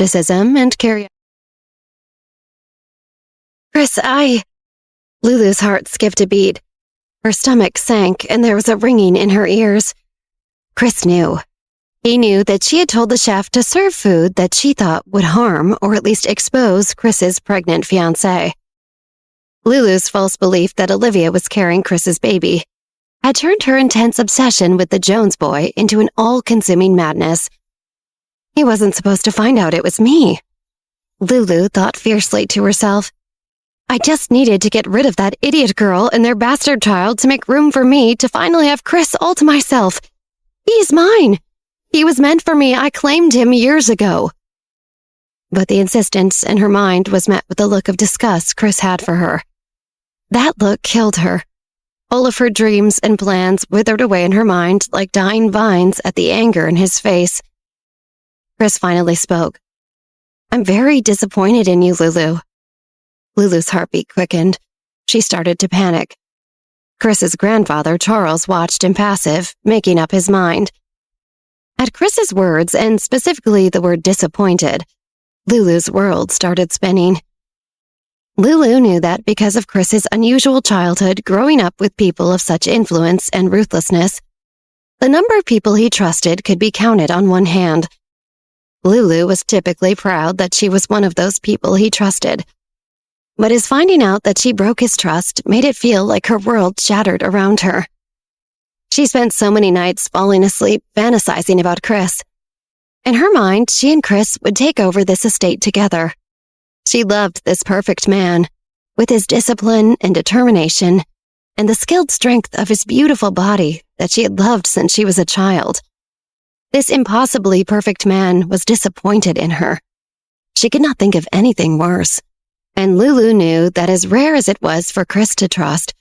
skepticism and curiosity. Chris, Lulu's heart skipped a beat. Her stomach sank and there was a ringing in her ears. Chris knew. He knew that she had told the chef to serve food that she thought would harm or at least expose Chris's pregnant fiancé. Lulu's false belief that Olivia was carrying Chris's baby had turned her intense obsession with the Jones boy into an all-consuming madness. He wasn't supposed to find out it was me. Lulu thought fiercely to herself. I just needed to get rid of that idiot girl and their bastard child to make room for me to finally have Chris all to myself. He's mine. He was meant for me. I claimed him years ago. But the insistence in her mind was met with a look of disgust Chris had for her. That look killed her. All of her dreams and plans withered away in her mind like dying vines at the anger in his face. Chris finally spoke. I'm very disappointed in you, Lulu. Lulu's heartbeat quickened. She started to panic. Chris's grandfather, Charles, watched impassive, making up his mind. At Chris's words, and specifically the word disappointed, Lulu's world started spinning. Lulu knew that because of Chris's unusual childhood growing up with people of such influence and ruthlessness, the number of people he trusted could be counted on one hand. Lulu was typically proud that she was one of those people he trusted. But his finding out that she broke his trust made it feel like her world shattered around her. She spent so many nights falling asleep fantasizing about Chris. In her mind, she and Chris would take over this estate together. She loved this perfect man, with his discipline and determination, and the skilled strength of his beautiful body that she had loved since she was a child. This impossibly perfect man was disappointed in her. She could not think of anything worse. And Lulu knew that as rare as it was for Chris to trust,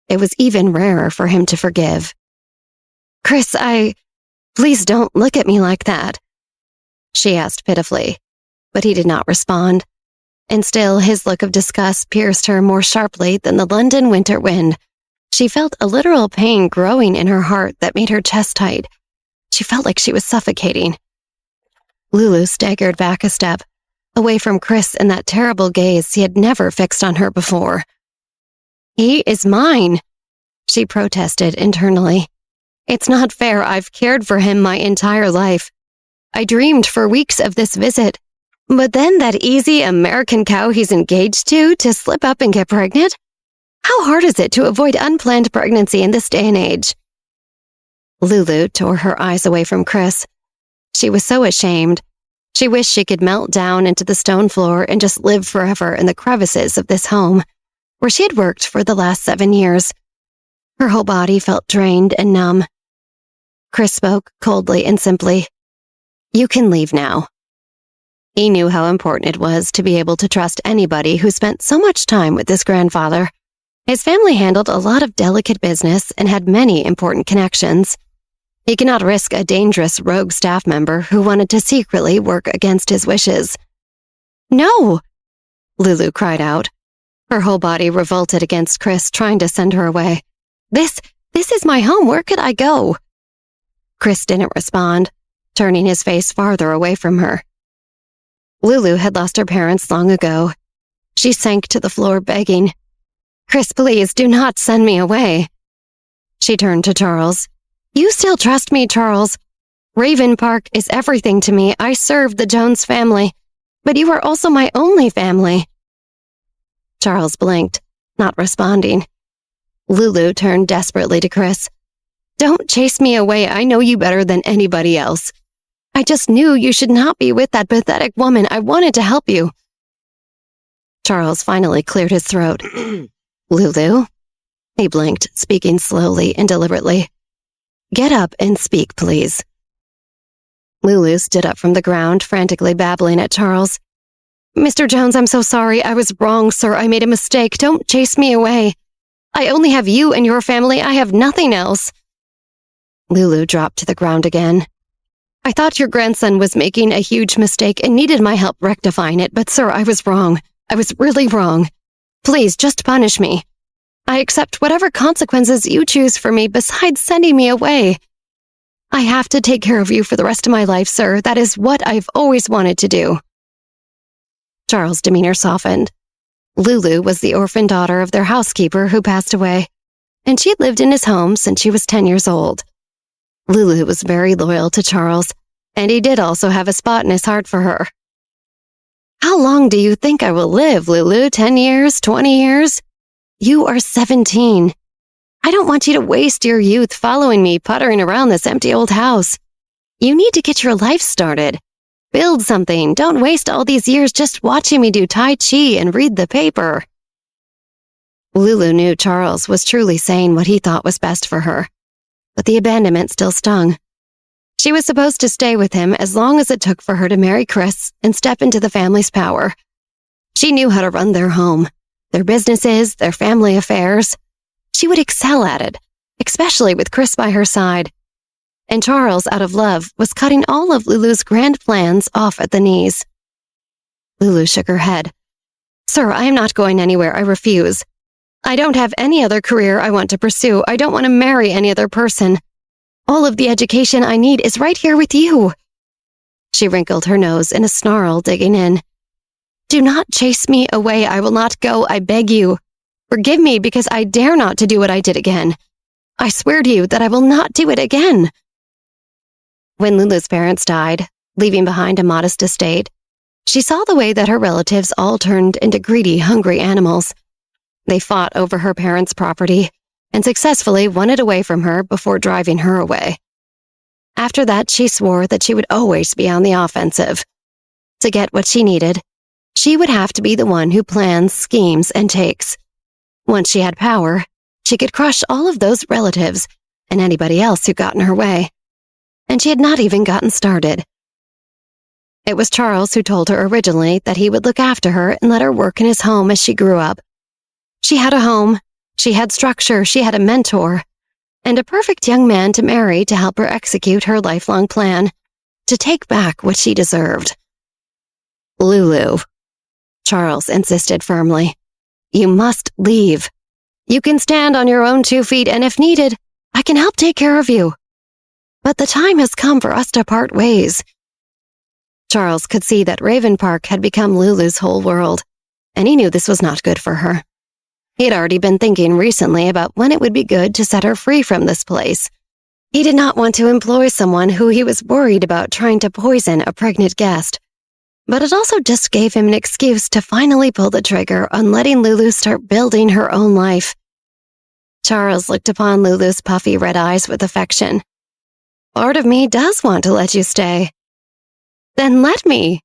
it was even rarer for him to forgive. Chris, please don't look at me like that, she asked pitifully, but he did not respond. And still, his look of disgust pierced her more sharply than the London winter wind. She felt a literal pain growing in her heart that made her chest tight. She felt like she was suffocating. Lulu staggered back a step, away from Chris and that terrible gaze he had never fixed on her before. He is mine, she protested internally. It's not fair. I've cared for him my entire life. I dreamed for weeks of this visit. But then that easy American cow he's engaged to slip up and get pregnant? How hard is it to avoid unplanned pregnancy in this day and age? Lulu tore her eyes away from Chris. She was so ashamed. She wished she could melt down into the stone floor and just live forever in the crevices of this home, where she had worked for the last 7 years. Her whole body felt drained and numb. Chris spoke coldly and simply. You can leave now. He knew how important it was to be able to trust anybody who spent so much time with his grandfather. His family handled a lot of delicate business and had many important connections. He could not risk a dangerous rogue staff member who wanted to secretly work against his wishes. No! Lulu cried out. Her whole body revolted against Chris, trying to send her away. This is my home. Where could I go? Chris didn't respond, turning his face farther away from her. Lulu had lost her parents long ago. She sank to the floor begging, Chris, please do not send me away. She turned to Charles. You still trust me, Charles. Raven Park is everything to me. I serve the Jones family, but you are also my only family. Charles blinked, not responding. Lulu turned desperately to Chris. Don't chase me away. I know you better than anybody else. I just knew you should not be with that pathetic woman. I wanted to help you. Charles finally cleared his throat. Lulu? He blinked, speaking slowly and deliberately. Get up and speak, please. Lulu stood up from the ground, frantically babbling at Charles. Mr. Jones, I'm so sorry. I was wrong, sir. I made a mistake. Don't chase me away. I only have you and your family. I have nothing else. Lulu dropped to the ground again. I thought your grandson was making a huge mistake and needed my help rectifying it, but sir, I was wrong. I was really wrong. Please, just punish me. I accept whatever consequences you choose for me besides sending me away. I have to take care of you for the rest of my life, sir. That is what I've always wanted to do. Charles' demeanor softened. Lulu was the orphan daughter of their housekeeper who passed away, and she'd lived in his home since she was 10 years old. Lulu was very loyal to Charles, and he did also have a spot in his heart for her. How long do you think I will live, Lulu? 10 years? 20 years? You are 17. I don't want you to waste your youth following me puttering around this empty old house. You need to get your life started. Build something. Don't waste all these years just watching me do Tai Chi and read the paper. Lulu knew Charles was truly saying what he thought was best for her, but the abandonment still stung. She was supposed to stay with him as long as it took for her to marry Chris and step into the family's power. She knew how to run their home, their businesses, their family affairs. She would excel at it, especially with Chris by her side. And Charles, out of love, was cutting all of Lulu's grand plans off at the knees. Lulu shook her head. Sir, I am not going anywhere. I refuse. I don't have any other career I want to pursue. I don't want to marry any other person. All of the education I need is right here with you. She wrinkled her nose in a snarl, digging in. Do not chase me away. I will not go. I beg you. Forgive me because I dare not to do what I did again. I swear to you that I will not do it again. When Lulu's parents died, leaving behind a modest estate, she saw the way that her relatives all turned into greedy, hungry animals. They fought over her parents' property and successfully won it away from her before driving her away. After that, she swore that she would always be on the offensive. To get what she needed, she would have to be the one who plans, schemes, and takes. Once she had power, she could crush all of those relatives and anybody else who got in her way. And she had not even gotten started. It was Charles who told her originally that he would look after her and let her work in his home as she grew up. She had a home, she had structure, she had a mentor, and a perfect young man to marry to help her execute her lifelong plan, to take back what she deserved. Lulu, Charles insisted firmly, you must leave. You can stand on your own 2 feet, and if needed, I can help take care of you. But the time has come for us to part ways. Charles could see that Raven Park had become Lulu's whole world, and he knew this was not good for her. He had already been thinking recently about when it would be good to set her free from this place. He did not want to employ someone who he was worried about trying to poison a pregnant guest, but it also just gave him an excuse to finally pull the trigger on letting Lulu start building her own life. Charles looked upon Lulu's puffy red eyes with affection. Part of me does want to let you stay. Then let me,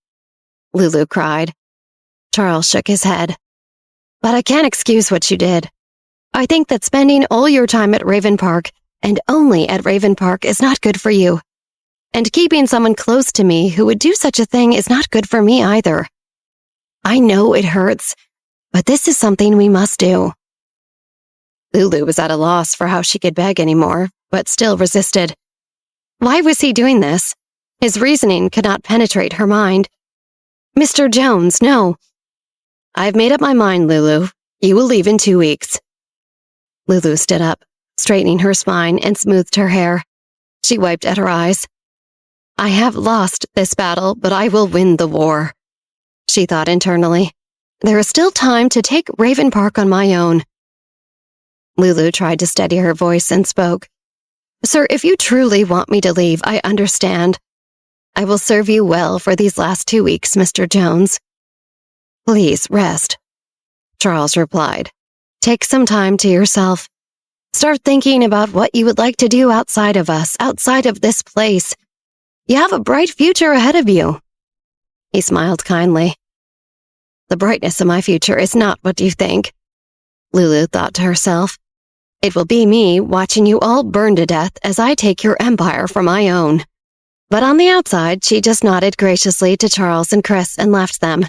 Lulu cried. Charles shook his head. But I can't excuse what you did. I think that spending all your time at Raven Park, and only at Raven Park, is not good for you. And keeping someone close to me who would do such a thing is not good for me either. I know it hurts, but this is something we must do. Lulu was at a loss for how she could beg anymore, but still resisted. Why was he doing this? His reasoning could not penetrate her mind. Mr. Jones, no. I've made up my mind, Lulu. You will leave in 2 weeks. Lulu stood up, straightening her spine and smoothed her hair. She wiped at her eyes. I have lost this battle, but I will win the war. She thought internally. There is still time to take Raven Park on my own. Lulu tried to steady her voice and spoke. Sir, if you truly want me to leave, I understand. I will serve you well for these last 2 weeks, Mr. Jones. Please rest, Charles replied. Take some time to yourself. Start thinking about what you would like to do outside of us, outside of this place. You have a bright future ahead of you. He smiled kindly. The brightness of my future is not what you think, Lulu thought to herself. It will be me watching you all burn to death as I take your empire for my own. But on the outside, she just nodded graciously to Charles and Chris and left them.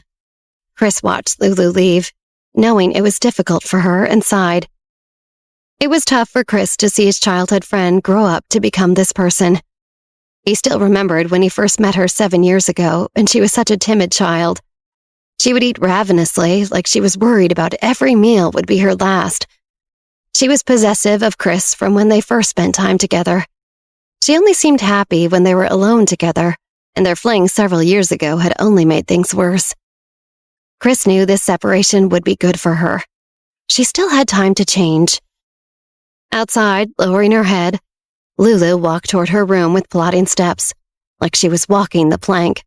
Chris watched Lulu leave, knowing it was difficult for her, and sighed. It was tough for Chris to see his childhood friend grow up to become this person. He still remembered when he first met her 7 years ago, and she was such a timid child. She would eat ravenously, like she was worried about every meal would be her last. She was possessive of Chris from when they first spent time together. She only seemed happy when they were alone together, and their fling several years ago had only made things worse. Chris knew this separation would be good for her. She still had time to change. Outside, lowering her head, Lulu walked toward her room with plodding steps, like she was walking the plank.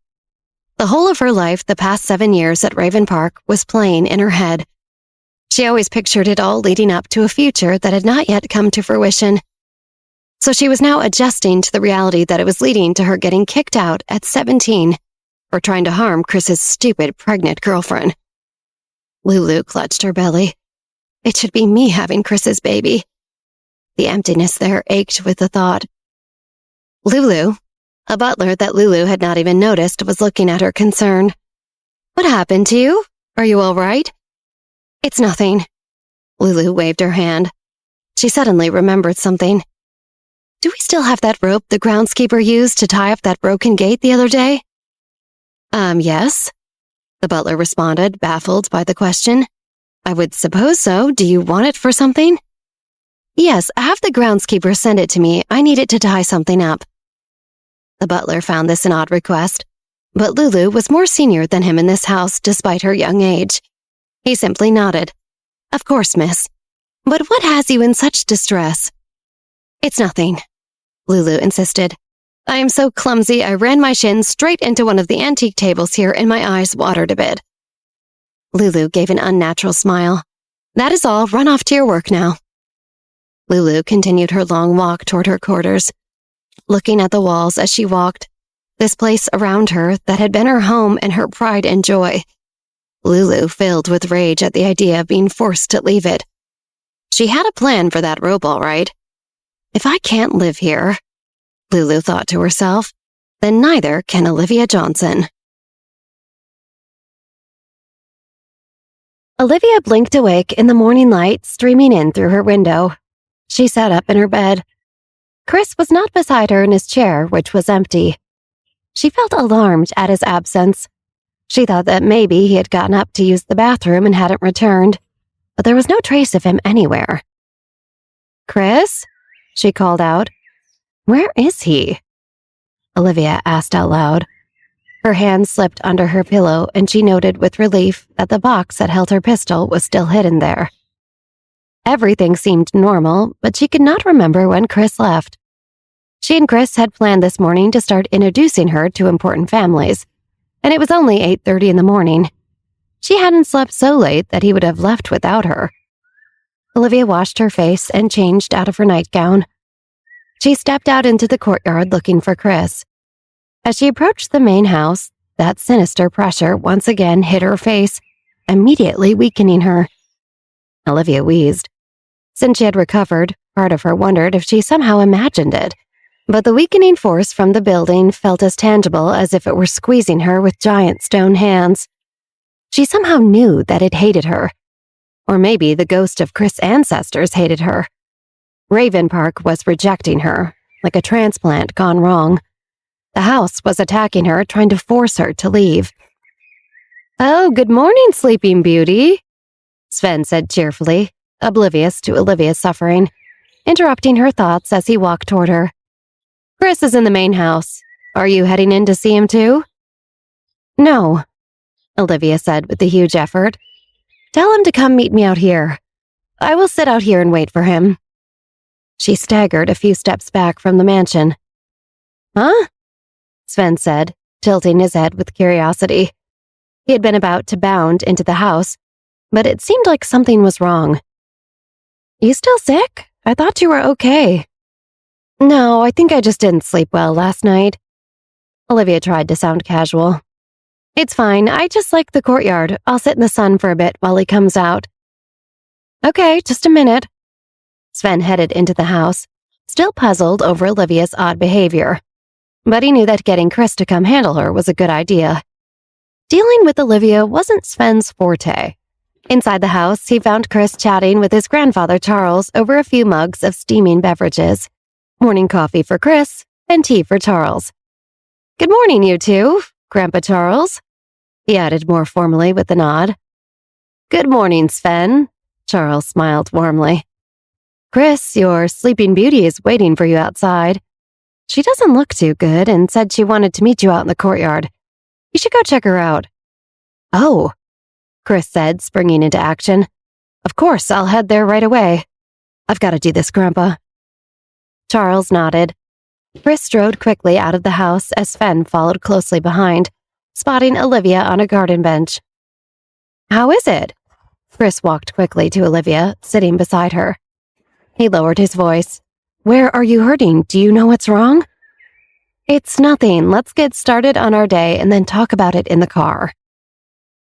The whole of her life the past 7 years at Raven Park was playing in her head. She always pictured it all leading up to a future that had not yet come to fruition. So she was now adjusting to the reality that it was leading to her getting kicked out at 17 for trying to harm Chris's stupid pregnant girlfriend. Lulu clutched her belly. It should be me having Chris's baby. The emptiness there ached with the thought. Lulu, a butler that Lulu had not even noticed, was looking at her concerned. What happened to you? Are you all right? It's nothing. Lulu waved her hand. She suddenly remembered something. Do we still have that rope the groundskeeper used to tie up that broken gate the other day? Yes, the butler responded, baffled by the question. I would suppose so. Do you want it for something? Yes, have the groundskeeper send it to me. I need it to tie something up. The butler found this an odd request, but Lulu was more senior than him in this house despite her young age. He simply nodded. Of course, miss. But what has you in such distress? It's nothing, Lulu insisted. I am so clumsy I ran my shin straight into one of the antique tables here and my eyes watered a bit. Lulu gave an unnatural smile. That is all. Run off to your work now. Lulu continued her long walk toward her quarters, looking at the walls as she walked, this place around her that had been her home and her pride and joy. Lulu filled with rage at the idea of being forced to leave it. She had a plan for that rope, all right. If I can't live here, Lulu thought to herself, then neither can Olivia Johnson. Olivia blinked awake in the morning light streaming in through her window. She sat up in her bed. Chris was not beside her in his chair, which was empty. She felt alarmed at his absence. She thought that maybe he had gotten up to use the bathroom and hadn't returned, but there was no trace of him anywhere. Chris? She called out. Where is he? Olivia asked out loud. Her hand slipped under her pillow, and she noted with relief that the box that held her pistol was still hidden there. Everything seemed normal, but she could not remember when Chris left. She and Chris had planned this morning to start introducing her to important families, and it was only 8:30 in the morning. She hadn't slept so late that he would have left without her. Olivia washed her face and changed out of her nightgown. She stepped out into the courtyard looking for Chris. As she approached the main house, that sinister pressure once again hit her face, immediately weakening her. Olivia wheezed. Since she had recovered, part of her wondered if she somehow imagined it, but the weakening force from the building felt as tangible as if it were squeezing her with giant stone hands. She somehow knew that it hated her. Or maybe the ghost of Chris' ancestors hated her. Raven Park was rejecting her, like a transplant gone wrong. The house was attacking her, trying to force her to leave. Oh, good morning, Sleeping Beauty, Sven said cheerfully, oblivious to Olivia's suffering, interrupting her thoughts as he walked toward her. Chris is in the main house. Are you heading in to see him too? No, Olivia said with a huge effort. Tell him to come meet me out here. I will sit out here and wait for him. She staggered a few steps back from the mansion. Huh? Sven said, tilting his head with curiosity. He had been about to bound into the house, but it seemed like something was wrong. You still sick? I thought you were okay. No, I think I just didn't sleep well last night. Olivia tried to sound casual. It's fine, I just like the courtyard. I'll sit in the sun for a bit while he comes out. Okay, just a minute. Sven headed into the house, still puzzled over Olivia's odd behavior. But he knew that getting Chris to come handle her was a good idea. Dealing with Olivia wasn't Sven's forte. Inside the house, he found Chris chatting with his grandfather Charles over a few mugs of steaming beverages. Morning coffee for Chris and tea for Charles. Good morning, you two, Grandpa Charles, he added more formally with a nod. Good morning, Sven, Charles smiled warmly. Chris, your Sleeping Beauty is waiting for you outside. She doesn't look too good and said she wanted to meet you out in the courtyard. You should go check her out. Oh, Chris said, springing into action. Of course, I'll head there right away. I've got to do this, Grandpa. Charles nodded. Chris strode quickly out of the house as Sven followed closely behind, spotting Olivia on a garden bench. How is it? Chris walked quickly to Olivia, sitting beside her. He lowered his voice. Where are you hurting? Do you know what's wrong? It's nothing. Let's get started on our day and then talk about it in the car.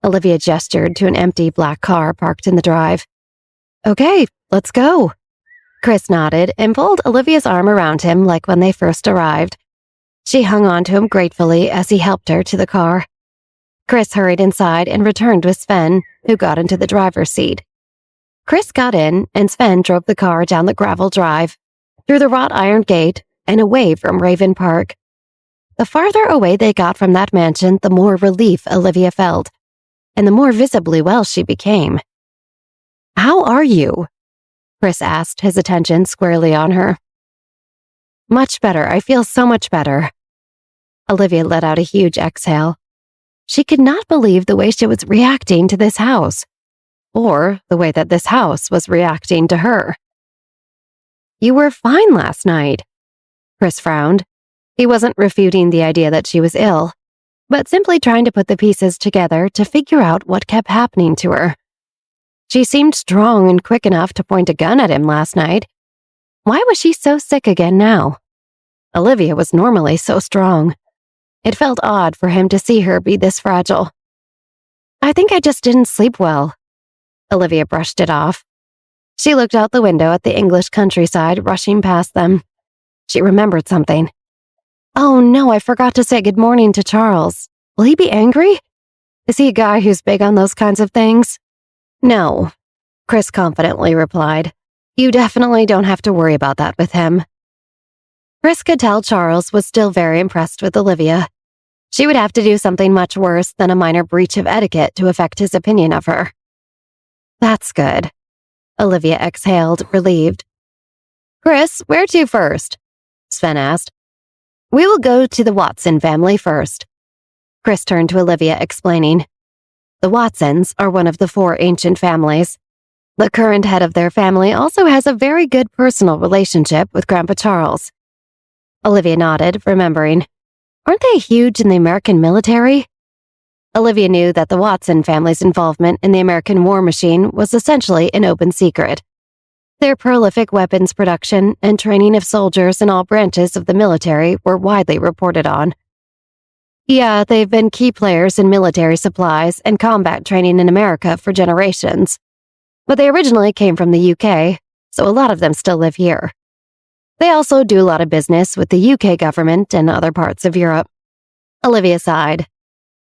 Olivia gestured to an empty black car parked in the drive. Okay, let's go. Chris nodded and pulled Olivia's arm around him like when they first arrived. She hung on to him gratefully as he helped her to the car. Chris hurried inside and returned with Sven, who got into the driver's seat. Chris got in, and Sven drove the car down the gravel drive, through the wrought iron gate, and away from Raven Park. The farther away they got from that mansion, the more relief Olivia felt, and the more visibly well she became. How are you? Chris asked, his attention squarely on her. Much better. I feel so much better. Olivia let out a huge exhale. She could not believe the way she was reacting to this house, or the way that this house was reacting to her. You were fine last night. Chris frowned. He wasn't refuting the idea that she was ill, but simply trying to put the pieces together to figure out what kept happening to her. She seemed strong and quick enough to point a gun at him last night. Why was she so sick again now? Olivia was normally so strong. It felt odd for him to see her be this fragile. I think I just didn't sleep well. Olivia brushed it off. She looked out the window at the English countryside rushing past them. She remembered something. Oh no, I forgot to say good morning to Charles. Will he be angry? Is he a guy who's big on those kinds of things? No, Chris confidently replied. You definitely don't have to worry about that with him. Chris could tell Charles was still very impressed with Olivia. She would have to do something much worse than a minor breach of etiquette to affect his opinion of her. That's good. Olivia exhaled, relieved. Chris, where to first? Sven asked. We will go to the Watson family first. Chris turned to Olivia, explaining. The Watsons are one of the 4 ancient families. The current head of their family also has a very good personal relationship with Grandpa Charles. Olivia nodded, remembering. Aren't they huge in the American military? Olivia knew that the Watson family's involvement in the American war machine was essentially an open secret. Their prolific weapons production and training of soldiers in all branches of the military were widely reported on. Yeah, they've been key players in military supplies and combat training in America for generations. But they originally came from the UK, so a lot of them still live here. They also do a lot of business with the UK government and other parts of Europe. Olivia sighed.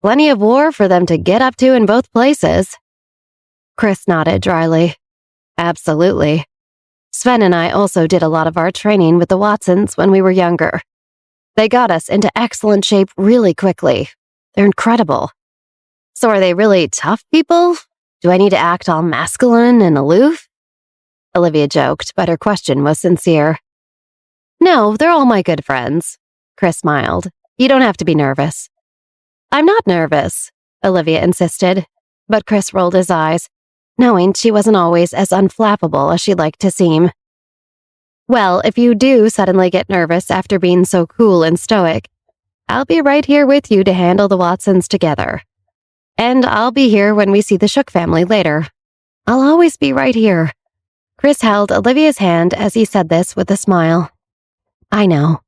Plenty of war for them to get up to in both places. Chris nodded dryly. Absolutely. Sven and I also did a lot of our training with the Watsons when we were younger. They got us into excellent shape really quickly. They're incredible. So are they really tough people? Do I need to act all masculine and aloof? Olivia joked, but her question was sincere. No, they're all my good friends. Chris smiled. You don't have to be nervous. I'm not nervous, Olivia insisted, but Chris rolled his eyes, knowing she wasn't always as unflappable as she'd like to seem. Well, if you do suddenly get nervous after being so cool and stoic, I'll be right here with you to handle the Watsons together. And I'll be here when we see the Shook family later. I'll always be right here. Chris held Olivia's hand as he said this with a smile. I know,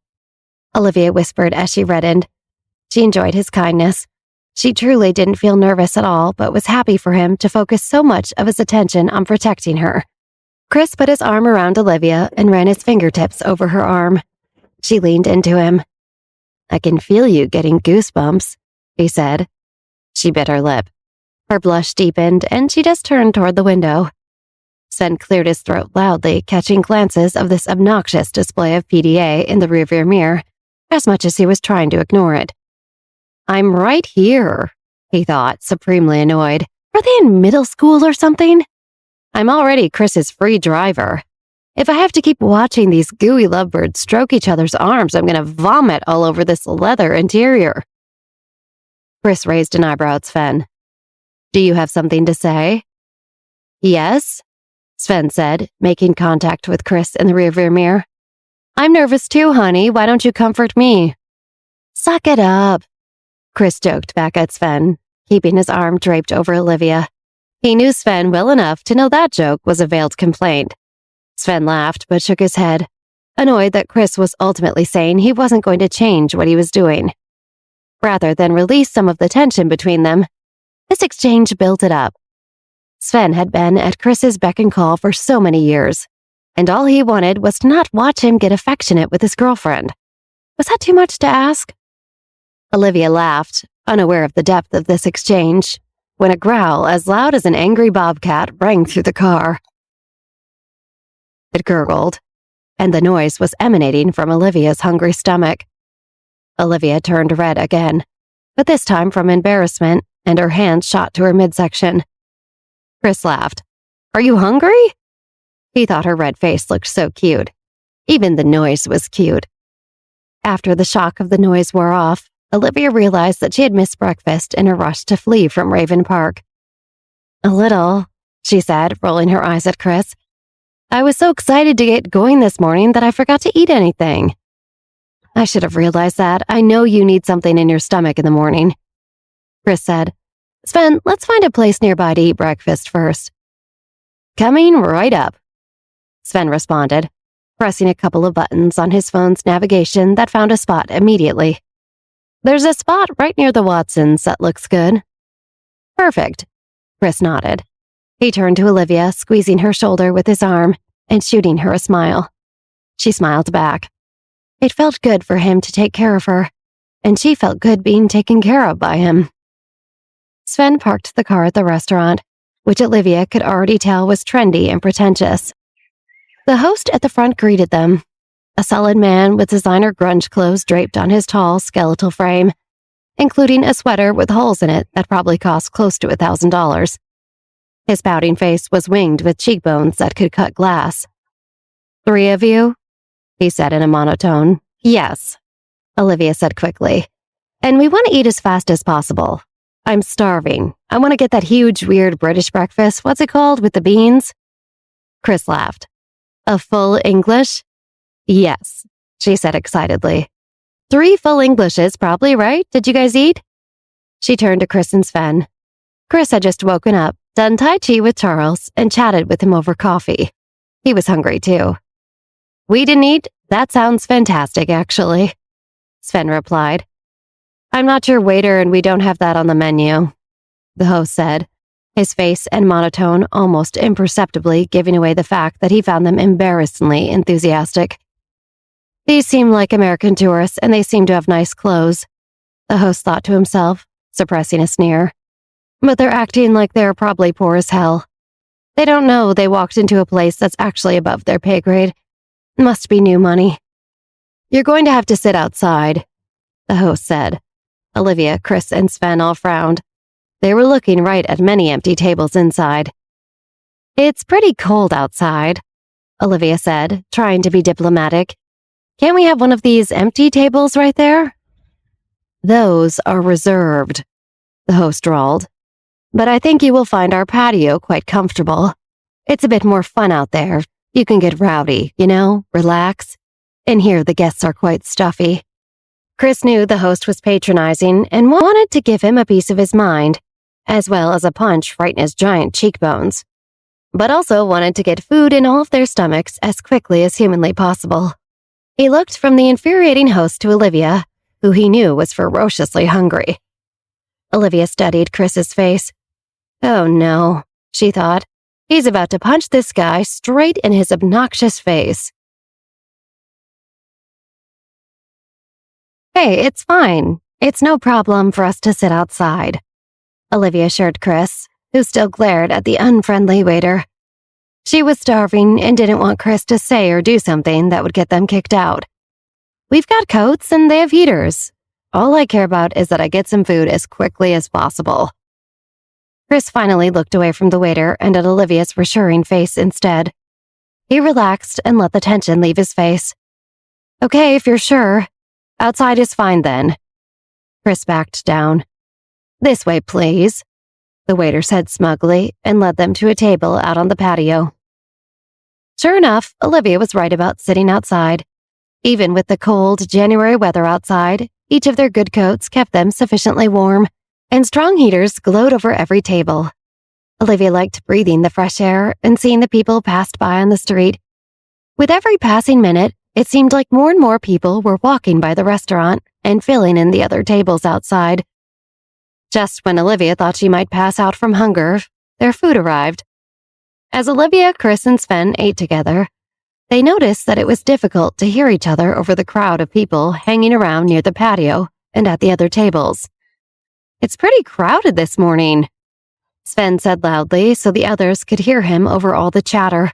Olivia whispered as she reddened. She enjoyed his kindness. She truly didn't feel nervous at all, but was happy for him to focus so much of his attention on protecting her. Chris put his arm around Olivia and ran his fingertips over her arm. She leaned into him. I can feel you getting goosebumps, he said. She bit her lip. Her blush deepened, and she just turned toward the window. Sven cleared his throat loudly, catching glances of this obnoxious display of PDA in the rearview mirror, as much as he was trying to ignore it. I'm right here, he thought, supremely annoyed. Are they in middle school or something? I'm already Chris's free driver. If I have to keep watching these gooey lovebirds stroke each other's arms, I'm going to vomit all over this leather interior. Chris raised an eyebrow at Sven. Do you have something to say? Yes, Sven said, making contact with Chris in the rearview mirror. I'm nervous too, honey. Why don't you comfort me? Suck it up, Chris joked back at Sven, keeping his arm draped over Olivia. He knew Sven well enough to know that joke was a veiled complaint. Sven laughed but shook his head, annoyed that Chris was ultimately saying he wasn't going to change what he was doing. Rather than release some of the tension between them, this exchange built it up. Sven had been at Chris's beck and call for so many years, and all he wanted was to not watch him get affectionate with his girlfriend. Was that too much to ask? Olivia laughed, unaware of the depth of this exchange, when a growl as loud as an angry bobcat rang through the car. It gurgled, and the noise was emanating from Olivia's hungry stomach. Olivia turned red again, but this time from embarrassment, and her hand shot to her midsection. Chris laughed. Are you hungry? He thought her red face looked so cute. Even the noise was cute. After the shock of the noise wore off, Olivia realized that she had missed breakfast in a rush to flee from Raven Park. A little, she said, rolling her eyes at Chris. I was so excited to get going this morning that I forgot to eat anything. I should have realized that. I know you need something in your stomach in the morning. Chris said, Sven, let's find a place nearby to eat breakfast first. Coming right up, Sven responded, pressing a couple of buttons on his phone's navigation that found a spot immediately. There's a spot right near the Watsons that looks good. Perfect, Chris nodded. He turned to Olivia, squeezing her shoulder with his arm and shooting her a smile. She smiled back. It felt good for him to take care of her, and she felt good being taken care of by him. Sven parked the car at the restaurant, which Olivia could already tell was trendy and pretentious. The host at the front greeted them, a solid man with designer grunge clothes draped on his tall, skeletal frame, including a sweater with holes in it that probably cost close to $1,000. His pouting face was winged with cheekbones that could cut glass. 3 of you? He said in a monotone. Yes, Olivia said quickly. And we want to eat as fast as possible. I'm starving. I want to get that huge, weird British breakfast. What's it called with the beans? Chris laughed. A full English? Yes, she said excitedly. 3 full Englishes, probably, right? Did you guys eat? She turned to Chris and Sven. Chris had just woken up, done Tai Chi with Charles, and chatted with him over coffee. He was hungry, too. We didn't eat? That sounds fantastic, actually, Sven replied. I'm not your waiter and we don't have that on the menu, the host said, his face and monotone almost imperceptibly giving away the fact that he found them embarrassingly enthusiastic. These seem like American tourists and they seem to have nice clothes, the host thought to himself, suppressing a sneer. But they're acting like they're probably poor as hell. They don't know they walked into a place that's actually above their pay grade. Must be new money. You're going to have to sit outside, the host said. Olivia, Chris, and Sven all frowned. They were looking right at many empty tables inside. It's pretty cold outside, Olivia said, trying to be diplomatic. Can't we have one of these empty tables right there? Those are reserved, the host drawled. But I think you will find our patio quite comfortable. It's a bit more fun out there. You can get rowdy, relax. In here, the guests are quite stuffy. Chris knew the host was patronizing and wanted to give him a piece of his mind, as well as a punch right in his giant cheekbones, but also wanted to get food in all of their stomachs as quickly as humanly possible. He looked from the infuriating host to Olivia, who he knew was ferociously hungry. Olivia studied Chris's face. Oh no, she thought. He's about to punch this guy straight in his obnoxious face. Hey, it's fine. It's no problem for us to sit outside, Olivia assured Chris, who still glared at the unfriendly waiter. She was starving and didn't want Chris to say or do something that would get them kicked out. We've got coats and they have heaters. All I care about is that I get some food as quickly as possible. Chris finally looked away from the waiter and at Olivia's reassuring face instead. He relaxed and let the tension leave his face. Okay, if you're sure. Outside is fine then. Chris backed down. This way, please. the waiter said smugly and led them to a table out on the patio. Sure enough, Olivia was right about sitting outside. Even with the cold January weather outside, each of their good coats kept them sufficiently warm, and strong heaters glowed over every table. Olivia liked breathing the fresh air and seeing the people passed by on the street. With every passing minute, it seemed like more and more people were walking by the restaurant and filling in the other tables outside. Just when Olivia thought she might pass out from hunger, their food arrived. As Olivia, Chris, and Sven ate together, they noticed that it was difficult to hear each other over the crowd of people hanging around near the patio and at the other tables. "It's pretty crowded this morning," Sven said loudly so the others could hear him over all the chatter.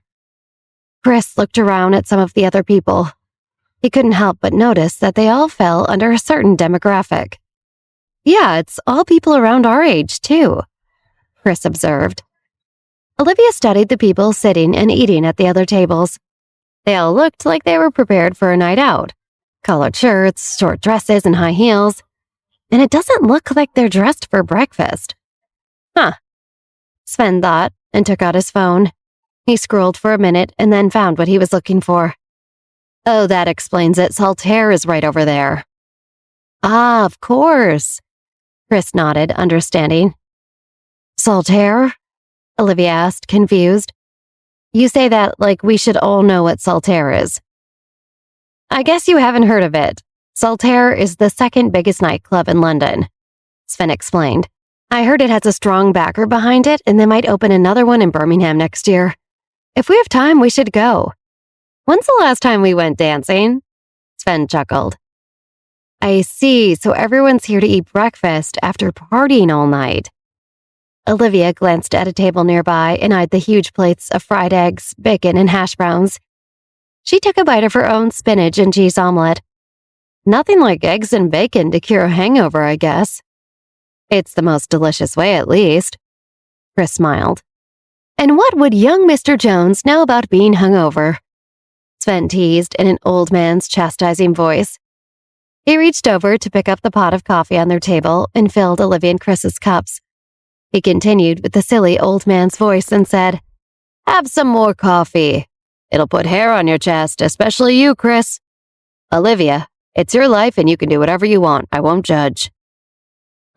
Chris looked around at some of the other people. He couldn't help but notice that they all fell under a certain demographic. "Yeah, it's all people around our age, too," Chris observed. Olivia studied the people sitting and eating at the other tables. They all looked like they were prepared for a night out. Collared shirts, short dresses, and high heels. And it doesn't look like they're dressed for breakfast. Huh, Sven thought and took out his phone. He scrolled for a minute and then found what he was looking for. "Oh, that explains it. Saltaire is right over there." "Ah, of course," Chris nodded, understanding. "Saltaire?" Olivia asked, confused. "You say that like we should all know what Saltaire is." "I guess you haven't heard of it. Saltaire is the second biggest nightclub in London," Sven explained. "I heard it has a strong backer behind it and they might open another one in Birmingham next year. If we have time, we should go." "When's the last time we went dancing?" Sven chuckled. "I see, so everyone's here to eat breakfast after partying all night." Olivia glanced at a table nearby and eyed the huge plates of fried eggs, bacon, and hash browns. She took a bite of her own spinach and cheese omelet. "Nothing like eggs and bacon to cure a hangover, I guess." "It's the most delicious way, at least." Chris smiled. "And what would young Mr. Jones know about being hungover?" Sven teased in an old man's chastising voice. He reached over to pick up the pot of coffee on their table and filled Olivia and Chris's cups. He continued with the silly old man's voice and said, "Have some more coffee. It'll put hair on your chest, especially you, Chris. Olivia, it's your life and you can do whatever you want. I won't judge."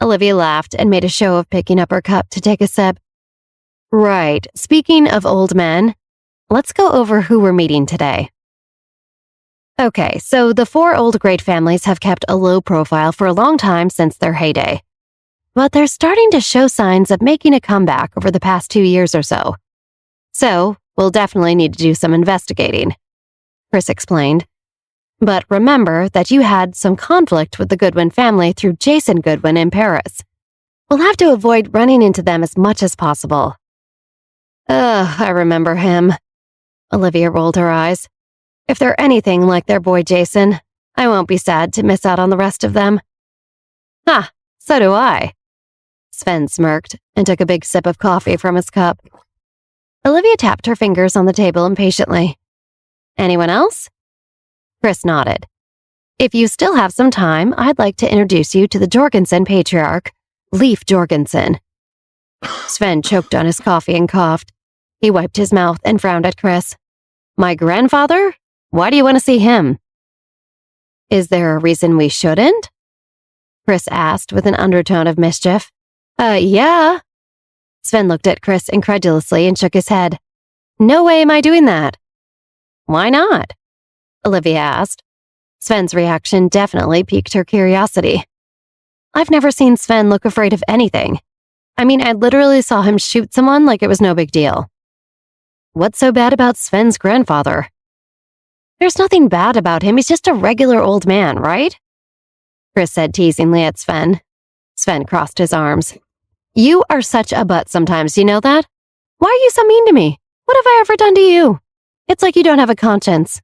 Olivia laughed and made a show of picking up her cup to take a sip. "Right, speaking of old men, let's go over who we're meeting today." Okay, so the four old great families have kept a low profile for a long time since their heyday. But they're starting to show signs of making a comeback over the past 2 years or so. So, we'll definitely need to do some investigating, Chris explained. But remember that you had some conflict with the Goodwin family through Jason Goodwin in Paris. We'll have to avoid running into them as much as possible. I remember him. Olivia rolled her eyes. If they're anything like their boy Jason, I won't be sad to miss out on the rest of them. Ha, so do I. Sven smirked and took a big sip of coffee from his cup. Olivia tapped her fingers on the table impatiently. Anyone else? Chris nodded. If you still have some time, I'd like to introduce you to the Jorgensen patriarch, Leif Jorgensen. Sven choked on his coffee and coughed. He wiped his mouth and frowned at Chris. My grandfather? Why do you want to see him? Is there a reason we shouldn't? Chris asked with an undertone of mischief. Yeah. Sven looked at Chris incredulously and shook his head. No way am I doing that. Why not? Olivia asked. Sven's reaction definitely piqued her curiosity. I've never seen Sven look afraid of anything. I mean, I literally saw him shoot someone like it was no big deal. What's so bad about Sven's grandfather? There's nothing bad about him. He's just a regular old man, right? Chris said teasingly at Sven. Sven crossed his arms. You are such a butt sometimes, you know that? Why are you so mean to me? What have I ever done to you? It's like you don't have a conscience.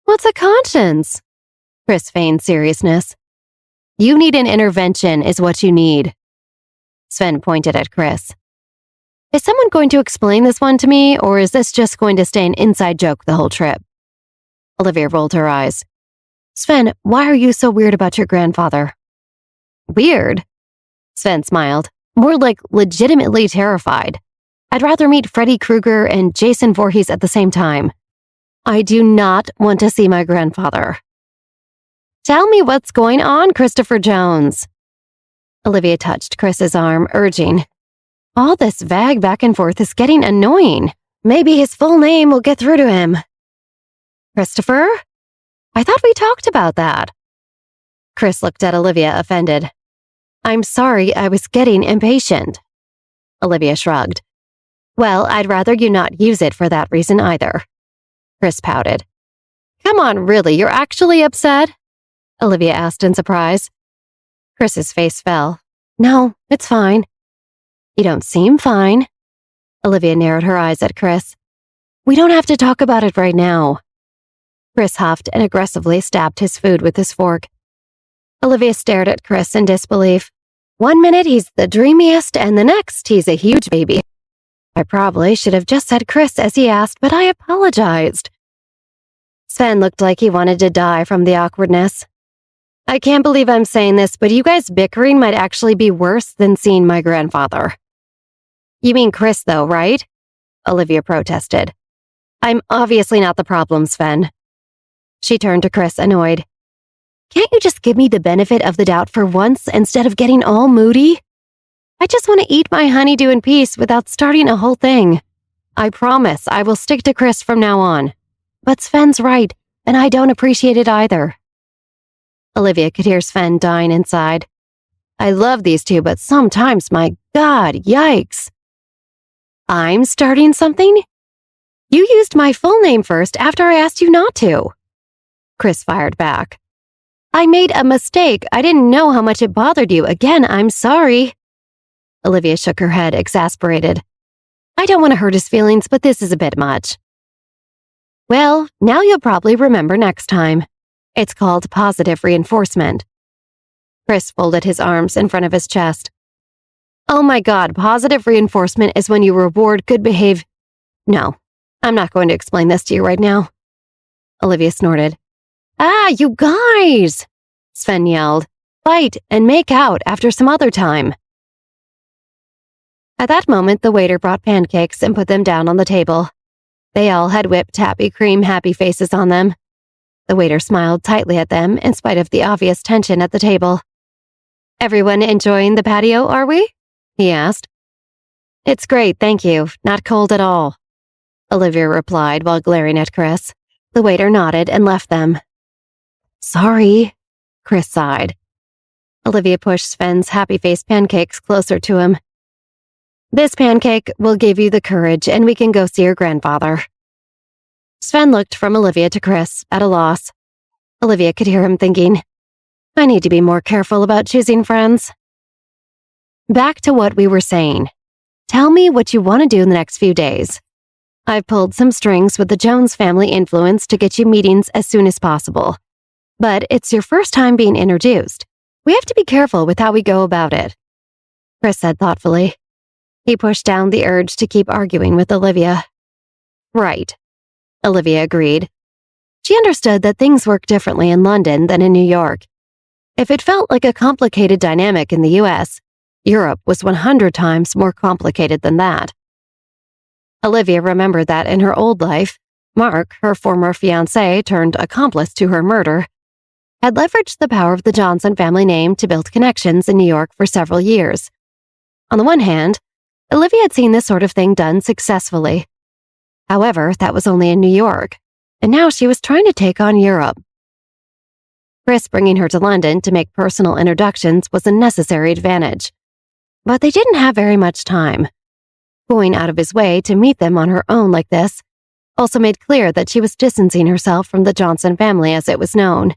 What's a conscience? Chris feigned seriousness. You need an intervention is what you need. Sven pointed at Chris. Is someone going to explain this one to me, or is this just going to stay an inside joke the whole trip? Olivia rolled her eyes. Sven, why are you so weird about your grandfather? Weird? Sven smiled. More like legitimately terrified. I'd rather meet Freddy Krueger and Jason Voorhees at the same time. I do not want to see my grandfather. Tell me what's going on, Christopher Jones. Olivia touched Chris's arm, urging, all this vague back and forth is getting annoying. Maybe his full name will get through to him. Christopher? I thought we talked about that. Chris looked at Olivia, offended. I'm sorry, I was getting impatient. Olivia shrugged. Well, I'd rather you not use it for that reason either. Chris pouted. Come on, really, you're actually upset? Olivia asked in surprise. Chris's face fell. No, it's fine. You don't seem fine. Olivia narrowed her eyes at Chris. We don't have to talk about it right now. Chris huffed and aggressively stabbed his food with his fork. Olivia stared at Chris in disbelief. 1 minute he's the dreamiest, and the next he's a huge baby. I probably should have just said Chris as he asked, but I apologized. Sven looked like he wanted to die from the awkwardness. I can't believe I'm saying this, but you guys bickering might actually be worse than seeing my grandfather. You mean Chris, though, right? Olivia protested. I'm obviously not the problem, Sven. She turned to Chris, annoyed. Can't you just give me the benefit of the doubt for once instead of getting all moody? I just want to eat my honeydew in peace without starting a whole thing. I promise I will stick to Chris from now on. But Sven's right, and I don't appreciate it either. Olivia could hear Sven dying inside. I love these two, but sometimes, my God, yikes. I'm starting something? You used my full name first after I asked you not to. Chris fired back. I made a mistake. I didn't know how much it bothered you. Again, I'm sorry. Olivia shook her head, exasperated. I don't want to hurt his feelings, but this is a bit much. Well, now you'll probably remember next time. It's called positive reinforcement. Chris folded his arms in front of his chest. Oh my God, positive reinforcement is when you reward good behavior. No, I'm not going to explain this to you right now. Olivia snorted. Ah, you guys! Sven yelled. Fight and make out after some other time. At that moment, the waiter brought pancakes and put them down on the table. They all had whipped happy cream happy faces on them. The waiter smiled tightly at them in spite of the obvious tension at the table. Everyone enjoying the patio, are we? He asked. It's great, thank you. Not cold at all. Olivia replied while glaring at Chris. The waiter nodded and left them. Sorry, Chris sighed. Olivia pushed Sven's happy-faced pancakes closer to him. This pancake will give you the courage and we can go see your grandfather. Sven looked from Olivia to Chris, at a loss. Olivia could hear him thinking, I need to be more careful about choosing friends. Back to what we were saying. Tell me what you want to do in the next few days. I've pulled some strings with the Jones family influence to get you meetings as soon as possible. But it's your first time being introduced. We have to be careful with how we go about it. Chris said thoughtfully. He pushed down the urge to keep arguing with Olivia. Right, Olivia agreed. She understood that things work differently in London than in New York. If it felt like a complicated dynamic in the U.S., Europe was 100 times more complicated than that. Olivia remembered that in her old life, Mark, her former fiancé turned accomplice to her murder, had leveraged the power of the Johnson family name to build connections in New York for several years. On the one hand, Olivia had seen this sort of thing done successfully. However, that was only in New York, and now she was trying to take on Europe. Chris bringing her to London to make personal introductions was a necessary advantage. But they didn't have very much time. Going out of his way to meet them on her own like this also made clear that she was distancing herself from the Johnson family as it was known.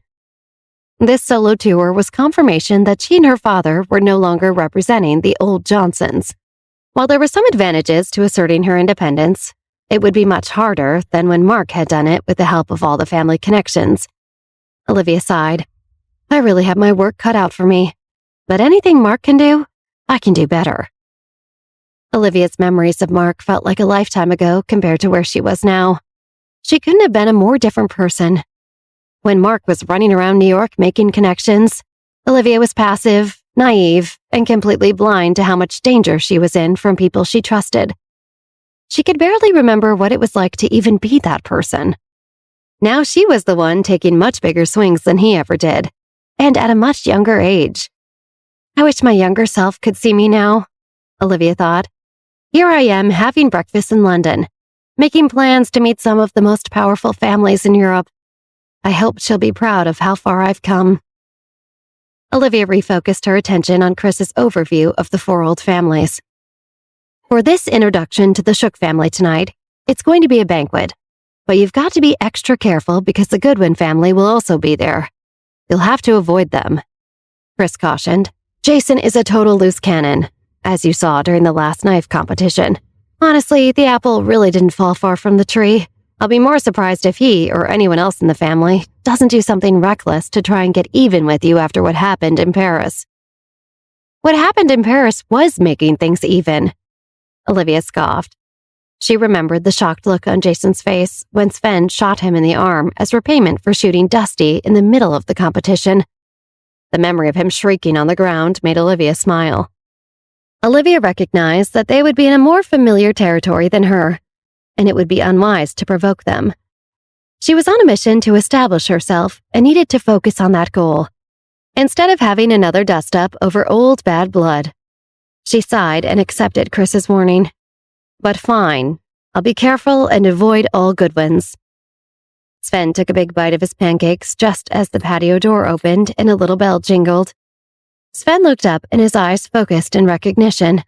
This solo tour was confirmation that she and her father were no longer representing the old Johnsons. While there were some advantages to asserting her independence, it would be much harder than when Mark had done it with the help of all the family connections. Olivia sighed. I really have my work cut out for me. But anything Mark can do, I can do better. Olivia's memories of Mark felt like a lifetime ago compared to where she was now. She couldn't have been a more different person. When Mark was running around New York making connections, Olivia was passive, naive and completely blind to how much danger she was in from people she trusted. She could barely remember what it was like to even be that person. Now she was the one taking much bigger swings than he ever did, and at a much younger age. I wish my younger self could see me now, Olivia thought. Here I am having breakfast in London, making plans to meet some of the most powerful families in Europe. I hope she'll be proud of how far I've come. Olivia refocused her attention on Chris's overview of the four old families. For this introduction to the Shook family tonight, it's going to be a banquet. But you've got to be extra careful because the Goodwin family will also be there. You'll have to avoid them. Chris cautioned. Jason is a total loose cannon, as you saw during the last knife competition. Honestly, the apple really didn't fall far from the tree. I'll be more surprised if he, or anyone else in the family, doesn't do something reckless to try and get even with you after what happened in Paris. What happened in Paris was making things even. Olivia scoffed. She remembered the shocked look on Jason's face when Sven shot him in the arm as repayment for shooting Dusty in the middle of the competition. The memory of him shrieking on the ground made Olivia smile. Olivia recognized that they would be in a more familiar territory than her, and it would be unwise to provoke them. She was on a mission to establish herself and needed to focus on that goal, instead of having another dust-up over old bad blood. She sighed and accepted Chris's warning. But fine, I'll be careful and avoid all Goodwins. Sven took a big bite of his pancakes just as the patio door opened and a little bell jingled. Sven looked up and his eyes focused in recognition.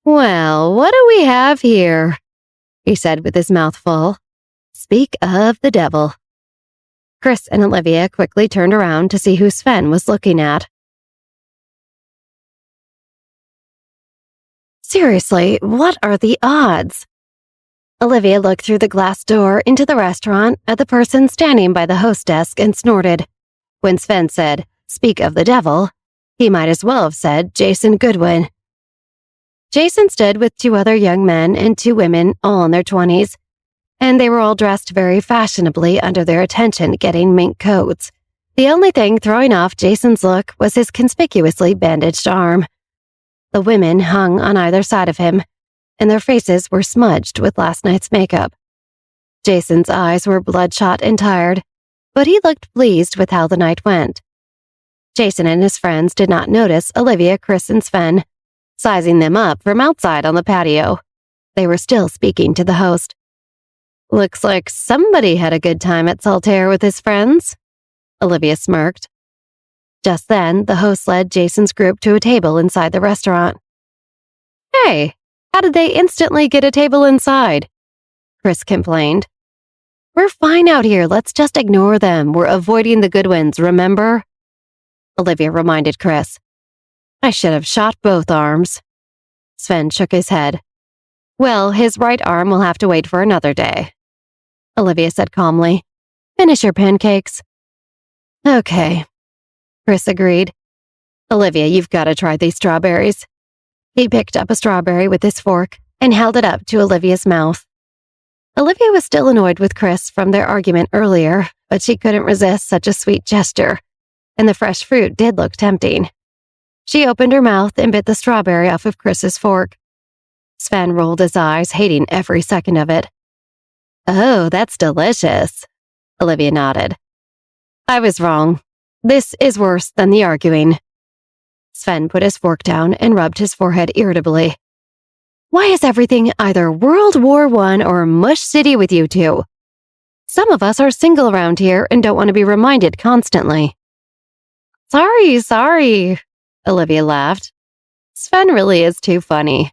Well, what do we have here? He said with his mouth full. Speak of the devil. Chris and Olivia quickly turned around to see who Sven was looking at. Seriously, what are the odds? Olivia looked through the glass door into the restaurant at the person standing by the host desk and snorted. When Sven said, "Speak of the devil," he might as well have said Jason Goodwin. Jason stood with two other young men and two women, all in their 20s, and they were all dressed very fashionably under their attention-getting mink coats. The only thing throwing off Jason's look was his conspicuously bandaged arm. The women hung on either side of him, and their faces were smudged with last night's makeup. Jason's eyes were bloodshot and tired, but he looked pleased with how the night went. Jason and his friends did not notice Olivia, Chris, and Sven, sizing them up from outside on the patio. They were still speaking to the host. Looks like somebody had a good time at Saltaire with his friends, Olivia smirked. Just then, the host led Jason's group to a table inside the restaurant. Hey, how did they instantly get a table inside? Chris complained. We're fine out here, let's just ignore them. We're avoiding the Goodwins, remember? Olivia reminded Chris. I should have shot both arms. Sven shook his head. Well, his right arm will have to wait for another day. Olivia said calmly. Finish your pancakes. Okay. Chris agreed. Olivia, you've got to try these strawberries. He picked up a strawberry with his fork and held it up to Olivia's mouth. Olivia was still annoyed with Chris from their argument earlier, but she couldn't resist such a sweet gesture, and the fresh fruit did look tempting. She opened her mouth and bit the strawberry off of Chris's fork. Sven rolled his eyes, hating every second of it. Oh, that's delicious, Olivia nodded. I was wrong. This is worse than the arguing. Sven put his fork down and rubbed his forehead irritably. Why is everything either World War I or Mush City with you two? Some of us are single around here and don't want to be reminded constantly. Sorry, Olivia laughed. Sven really is too funny.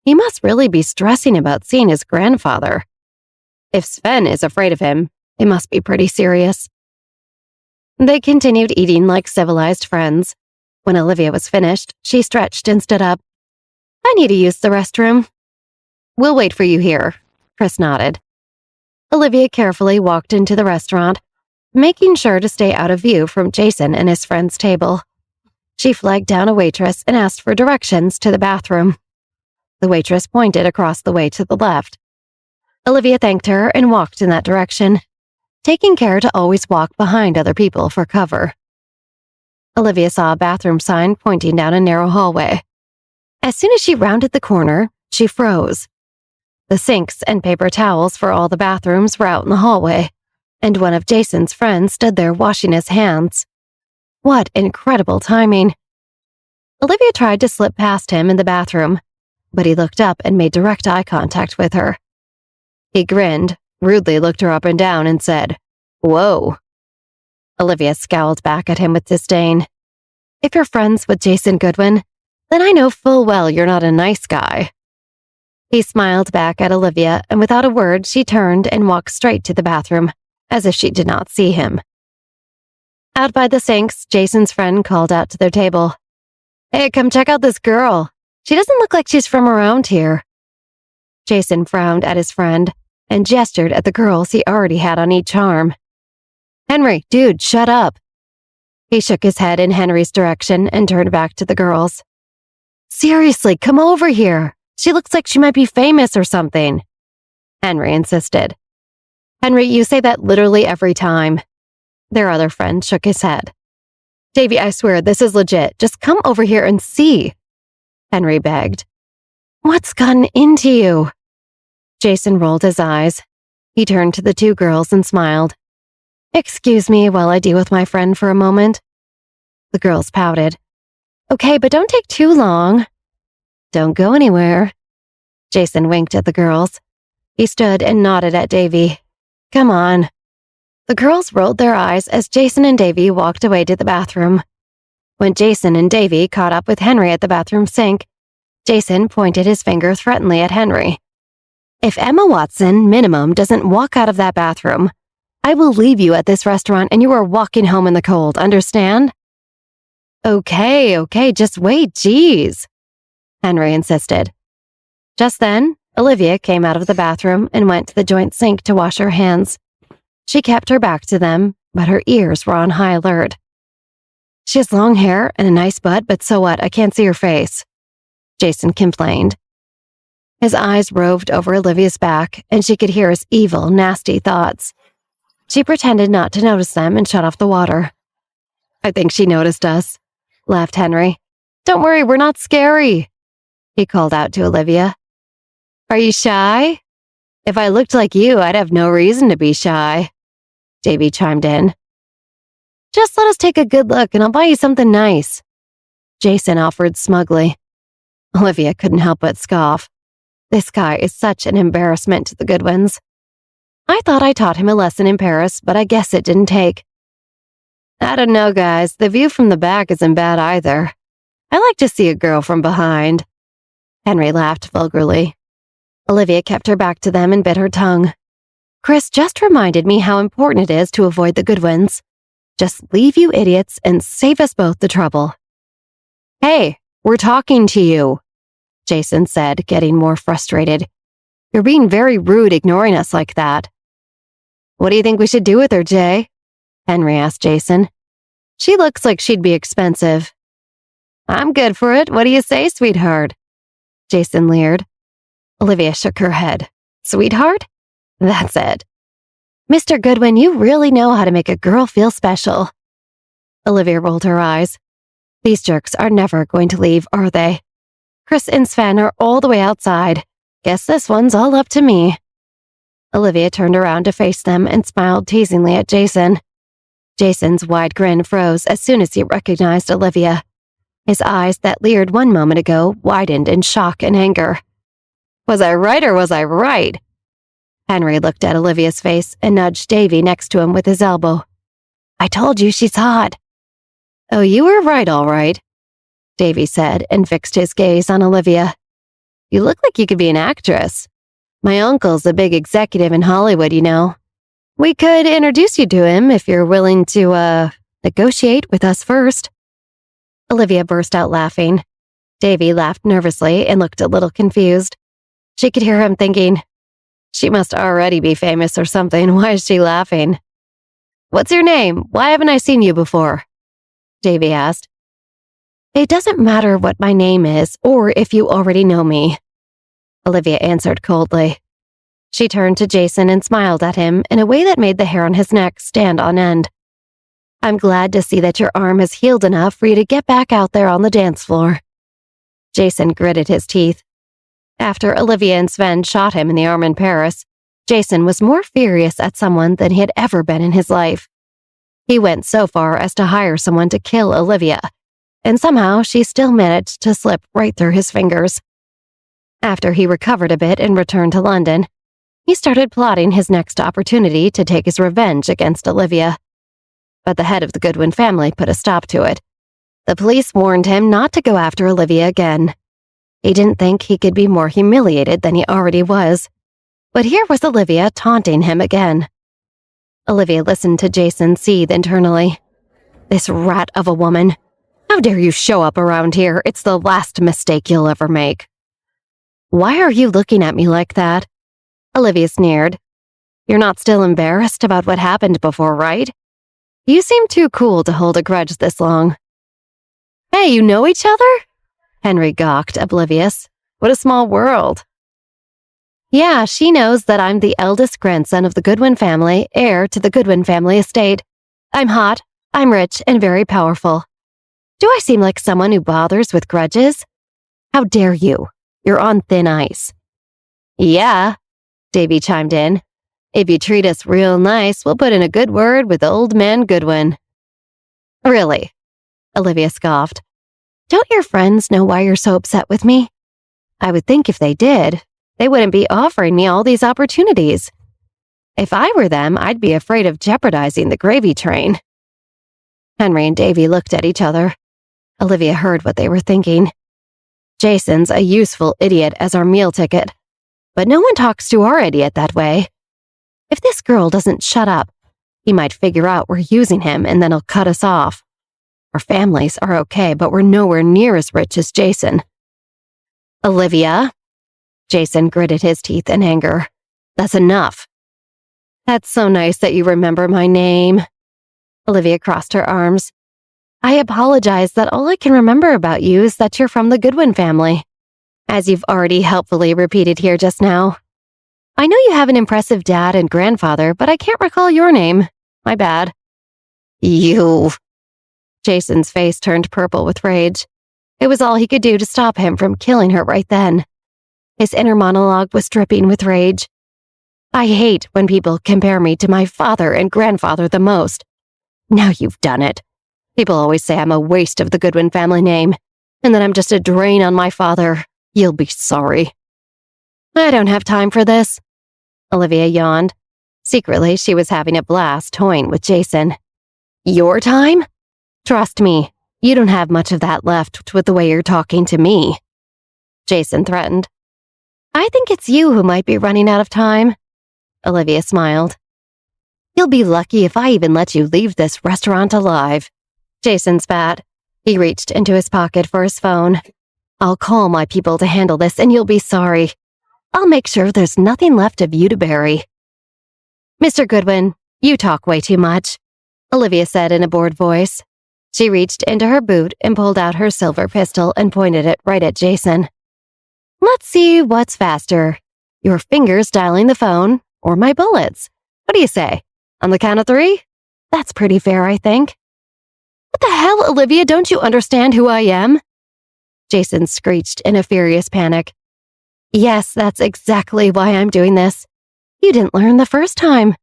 He must really be stressing about seeing his grandfather. If Sven is afraid of him, it must be pretty serious. They continued eating like civilized friends. When Olivia was finished, she stretched and stood up. I need to use the restroom. We'll wait for you here, Chris nodded. Olivia carefully walked into the restaurant, making sure to stay out of view from Jason and his friend's table. She flagged down a waitress and asked for directions to the bathroom. The waitress pointed across the way to the left. Olivia thanked her and walked in that direction, taking care to always walk behind other people for cover. Olivia saw a bathroom sign pointing down a narrow hallway. As soon as she rounded the corner, she froze. The sinks and paper towels for all the bathrooms were out in the hallway, and one of Jason's friends stood there washing his hands. What incredible timing! Olivia tried to slip past him in the bathroom, but he looked up and made direct eye contact with her. He grinned, rudely looked her up and down, and said, "Whoa." Olivia scowled back at him with disdain. "If you're friends with Jason Goodwin, then I know full well you're not a nice guy." He smiled back at Olivia, and without a word, she turned and walked straight to the bathroom, as if she did not see him. Out by the sinks, Jason's friend called out to their table, "Hey, come check out this girl. She doesn't look like she's from around here." Jason frowned at his friend and gestured at the girls he already had on each arm. "Henry, dude, shut up." He shook his head in Henry's direction and turned back to the girls. "Seriously, come over here. She looks like she might be famous or something," Henry insisted. "Henry, you say that literally every time." Their other friend shook his head. "Davy, I swear, this is legit. Just come over here and see," Henry begged. "What's gotten into you?" Jason rolled his eyes. He turned to the two girls and smiled. "Excuse me while I deal with my friend for a moment." The girls pouted. "Okay, but don't take too long." "Don't go anywhere." Jason winked at the girls. He stood and nodded at Davy. "Come on." The girls rolled their eyes as Jason and Davy walked away to the bathroom. When Jason and Davy caught up with Henry at the bathroom sink, Jason pointed his finger threateningly at Henry. "If Emma Watson, minimum, doesn't walk out of that bathroom, I will leave you at this restaurant and you are walking home in the cold, understand?" Okay, just wait, geez," Henry insisted. Just then, Olivia came out of the bathroom and went to the joint sink to wash her hands. She kept her back to them, but her ears were on high alert. "She has long hair and a nice butt, but so what? I can't see her face," Jason complained. His eyes roved over Olivia's back, and she could hear his evil, nasty thoughts. She pretended not to notice them and shut off the water. "I think she noticed us," laughed Henry. "Don't worry, we're not scary," he called out to Olivia. "Are you shy? If I looked like you, I'd have no reason to be shy," Davy chimed in. "Just let us take a good look and I'll buy you something nice," Jason offered smugly. Olivia couldn't help but scoff. This guy is such an embarrassment to the Goodwins. "I thought I taught him a lesson in Paris, but I guess it didn't take." "I don't know, guys. The view from the back isn't bad either. I like to see a girl from behind." Henry laughed vulgarly. Olivia kept her back to them and bit her tongue. "Chris just reminded me how important it is to avoid the Goodwins. Just leave you idiots and save us both the trouble." "Hey, we're talking to you," Jason said, getting more frustrated. "You're being very rude ignoring us like that." "What do you think we should do with her, Jay?" Henry asked Jason. "She looks like she'd be expensive." "I'm good for it. What do you say, sweetheart?" Jason leered. Olivia shook her head. "Sweetheart? That's it." "Mr. Goodwin, you really know how to make a girl feel special." Olivia rolled her eyes. These jerks are never going to leave, are they? Chris and Sven are all the way outside. Guess this one's all up to me. Olivia turned around to face them and smiled teasingly at Jason. Jason's wide grin froze as soon as he recognized Olivia. His eyes that leered one moment ago widened in shock and anger. "Was I right or was I right?" Henry looked at Olivia's face and nudged Davy next to him with his elbow. "I told you she's hot." "Oh, you were right, all right," Davy said and fixed his gaze on Olivia. "You look like you could be an actress. My uncle's a big executive in Hollywood, you know. We could introduce you to him if you're willing to, negotiate with us first." Olivia burst out laughing. Davy laughed nervously and looked a little confused. She could hear him thinking, "She must already be famous or something. Why is she laughing?" "What's your name? Why haven't I seen you before?" Davy asked. "It doesn't matter what my name is or if you already know me," Olivia answered coldly. She turned to Jason and smiled at him in a way that made the hair on his neck stand on end. I'm glad to see that your arm has healed enough for you to get back out there on the dance floor. Jason gritted his teeth. After Olivia and Sven shot him in the arm in Paris, Jason was more furious at someone than he had ever been in his life. He went so far as to hire someone to kill Olivia, and somehow she still managed to slip right through his fingers. After he recovered a bit and returned to London, he started plotting his next opportunity to take his revenge against Olivia. But the head of the Goodwin family put a stop to it. The police warned him not to go after Olivia again. He didn't think he could be more humiliated than he already was. But here was Olivia taunting him again. Olivia listened to Jason seethe internally. This rat of a woman. How dare you show up around here? It's the last mistake you'll ever make. Why are you looking at me like that? Olivia sneered. You're not still embarrassed about what happened before, right? You seem too cool to hold a grudge this long. Hey, you know each other? Henry gawked, oblivious. What a small world. Yeah, she knows that I'm the eldest grandson of the Goodwin family, heir to the Goodwin family estate. I'm hot, I'm rich, and very powerful. Do I seem like someone who bothers with grudges? How dare you? You're on thin ice. Yeah, Davy chimed in. If you treat us real nice, we'll put in a good word with old man Goodwin. Really? Olivia scoffed. Don't your friends know why you're so upset with me? I would think if they did, they wouldn't be offering me all these opportunities. If I were them, I'd be afraid of jeopardizing the gravy train. Henry and Davy looked at each other. Olivia heard what they were thinking. Jason's a useful idiot as our meal ticket, but no one talks to our idiot that way. If this girl doesn't shut up, he might figure out we're using him and then he'll cut us off. Our families are okay, but we're nowhere near as rich as Jason. Olivia? Jason gritted his teeth in anger. That's enough. That's so nice that you remember my name. Olivia crossed her arms. I apologize that all I can remember about you is that you're from the Goodwin family, as you've already helpfully repeated here just now. I know you have an impressive dad and grandfather, but I can't recall your name. My bad. You. Jason's face turned purple with rage. It was all he could do to stop him from killing her right then. His inner monologue was dripping with rage. I hate when people compare me to my father and grandfather the most. Now you've done it. People always say I'm a waste of the Goodwin family name, and that I'm just a drain on my father. You'll be sorry. I don't have time for this. Olivia yawned. Secretly, she was having a blast toying with Jason. Your time? Trust me, you don't have much of that left with the way you're talking to me. Jason threatened. I think it's you who might be running out of time. Olivia smiled. You'll be lucky if I even let you leave this restaurant alive. Jason spat. He reached into his pocket for his phone. I'll call my people to handle this and you'll be sorry. I'll make sure there's nothing left of you to bury. Mr. Goodwin, you talk way too much, Olivia said in a bored voice. She reached into her boot and pulled out her silver pistol and pointed it right at Jason. Let's see what's faster, your fingers dialing the phone or my bullets. What do you say? On the count of 3? That's pretty fair, I think. What the hell, Olivia? Don't you understand who I am? Jason screeched in a furious panic. Yes, that's exactly why I'm doing this. You didn't learn the first time.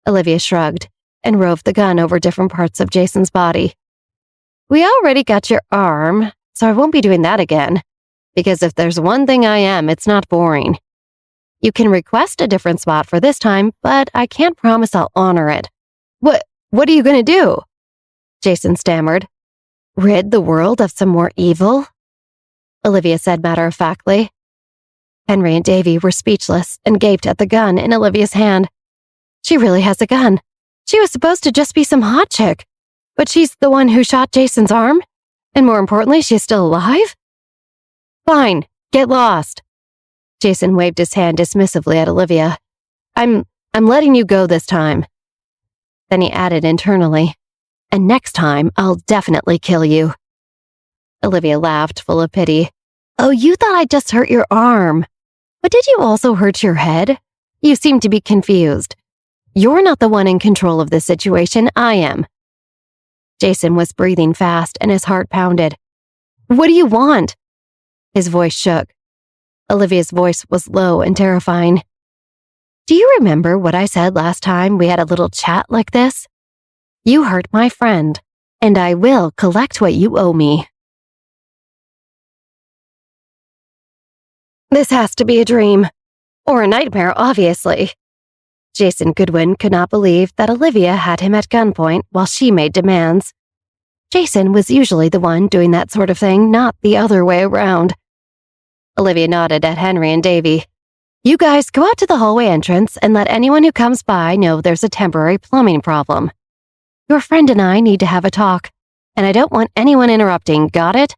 Olivia shrugged and roved the gun over different parts of Jason's body. We already got your arm, so I won't be doing that again. Because if there's one thing I am, it's not boring. You can request a different spot for this time, but I can't promise I'll honor it. What are you going to do? Jason stammered. Rid the world of some more evil? Olivia said matter-of-factly. Henry and Davy were speechless and gaped at the gun in Olivia's hand. She really has a gun. She was supposed to just be some hot chick, but she's the one who shot Jason's arm? And more importantly, she's still alive? Fine, get lost. Jason waved his hand dismissively at Olivia. I'm letting you go this time. Then he added internally, and next time I'll definitely kill you. Olivia laughed, full of pity. Oh, you thought I just hurt your arm. But did you also hurt your head? You seem to be confused. You're not the one in control of this situation, I am. Jason was breathing fast and his heart pounded. "What do you want?" His voice shook. Olivia's voice was low and terrifying. "Do you remember what I said last time we had a little chat like this? You hurt my friend, and I will collect what you owe me." This has to be a dream. Or a nightmare, obviously. Jason Goodwin could not believe that Olivia had him at gunpoint while she made demands. Jason was usually the one doing that sort of thing, not the other way around. Olivia nodded at Henry and Davy. "You guys go out to the hallway entrance and let anyone who comes by know there's a temporary plumbing problem. Your friend and I need to have a talk, and I don't want anyone interrupting, got it?"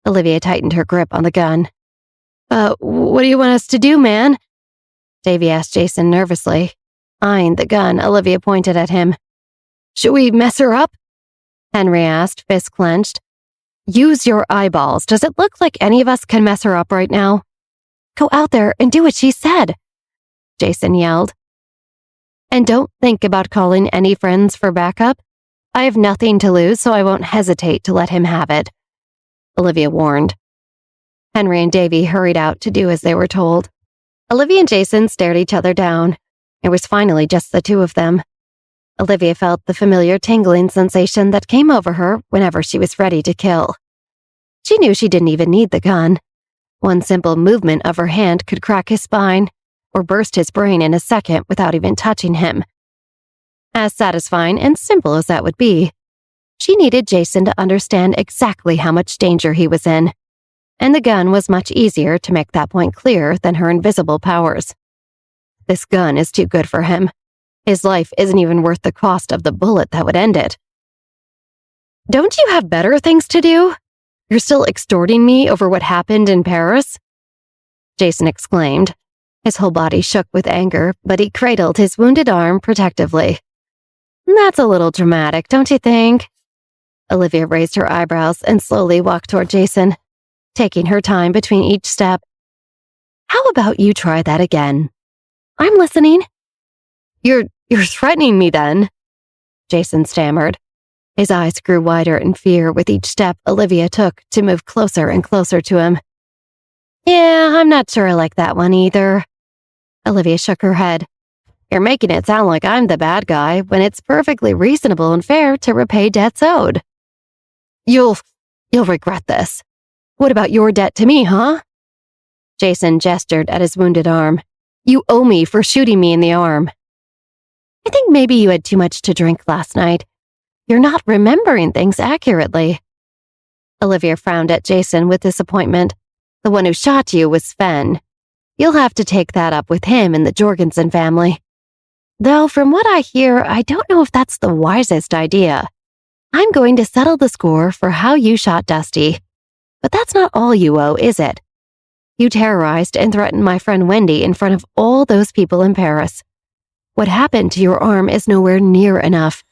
Olivia tightened her grip on the gun. What do you want us to do, man?" Davy asked Jason nervously. Eyeing the gun, Olivia pointed at him. "Should we mess her up?" Henry asked, fist clenched. "Use your eyeballs. Does it look like any of us can mess her up right now?" "Go out there and do what she said," Jason yelled. "And don't think about calling any friends for backup. I have nothing to lose, so I won't hesitate to let him have it," Olivia warned. Henry and Davy hurried out to do as they were told. Olivia and Jason stared each other down. It was finally just the two of them. Olivia felt the familiar tingling sensation that came over her whenever she was ready to kill. She knew she didn't even need the gun. One simple movement of her hand could crack his spine or burst his brain in a second without even touching him. As satisfying and simple as that would be, she needed Jason to understand exactly how much danger he was in. And the gun was much easier to make that point clear than her invisible powers. This gun is too good for him. His life isn't even worth the cost of the bullet that would end it. "Don't you have better things to do? You're still extorting me over what happened in Paris?" Jason exclaimed. His whole body shook with anger, but he cradled his wounded arm protectively. "That's a little dramatic, don't you think?" Olivia raised her eyebrows and slowly walked toward Jason, taking her time between each step. "How about you try that again?" "I'm listening." You're threatening me then?" Jason stammered. His eyes grew wider in fear with each step Olivia took to move closer and closer to him. "Yeah, I'm not sure I like that one either." Olivia shook her head. "You're making it sound like I'm the bad guy when it's perfectly reasonable and fair to repay debts owed." You'll regret this. What about your debt to me, huh?" Jason gestured at his wounded arm. "You owe me for shooting me in the arm." "I think maybe you had too much to drink last night. You're not remembering things accurately." Olivia frowned at Jason with disappointment. "The one who shot you was Sven. You'll have to take that up with him and the Jorgensen family. Though from what I hear, I don't know if that's the wisest idea. I'm going to settle the score for how you shot Dusty. But that's not all you owe, is it? You terrorized and threatened my friend Wendy in front of all those people in Paris. What happened to your arm is nowhere near enough.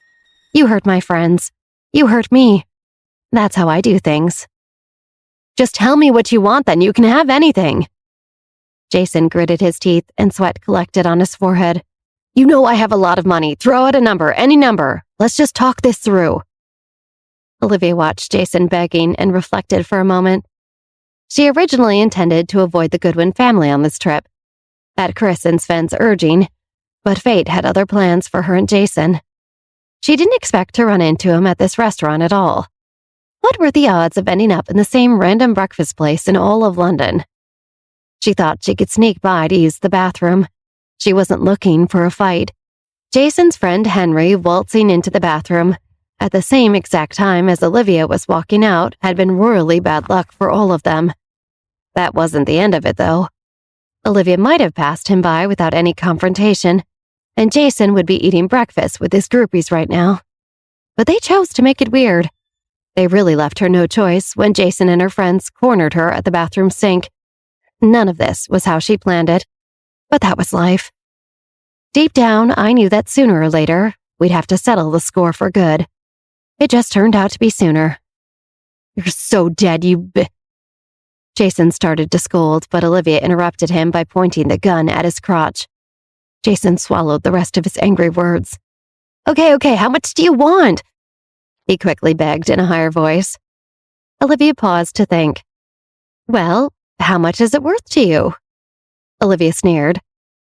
You hurt my friends. You hurt me. That's how I do things." "Just tell me what you want, then you can have anything." Jason gritted his teeth and sweat collected on his forehead. "You know I have a lot of money. Throw out a number, any number. Let's just talk this through." Olivia watched Jason begging and reflected for a moment. She originally intended to avoid the Goodwin family on this trip, at Chris and Sven's urging, but fate had other plans for her and Jason. She didn't expect to run into him at this restaurant at all. What were the odds of ending up in the same random breakfast place in all of London? She thought she could sneak by to use the bathroom. She wasn't looking for a fight. Jason's friend Henry waltzing into the bathroom at the same exact time as Olivia was walking out had been royally bad luck for all of them. That wasn't the end of it, though. Olivia might have passed him by without any confrontation, and Jason would be eating breakfast with his groupies right now. But they chose to make it weird. They really left her no choice when Jason and her friends cornered her at the bathroom sink. None of this was how she planned it, but that was life. Deep down, I knew that sooner or later, we'd have to settle the score for good. It just turned out to be sooner. "You're so dead, Jason started to scold, but Olivia interrupted him by pointing the gun at his crotch. Jason swallowed the rest of his angry words. Okay, how much do you want?" he quickly begged in a higher voice. Olivia paused to think. Well, how much is it worth to you? Olivia sneered.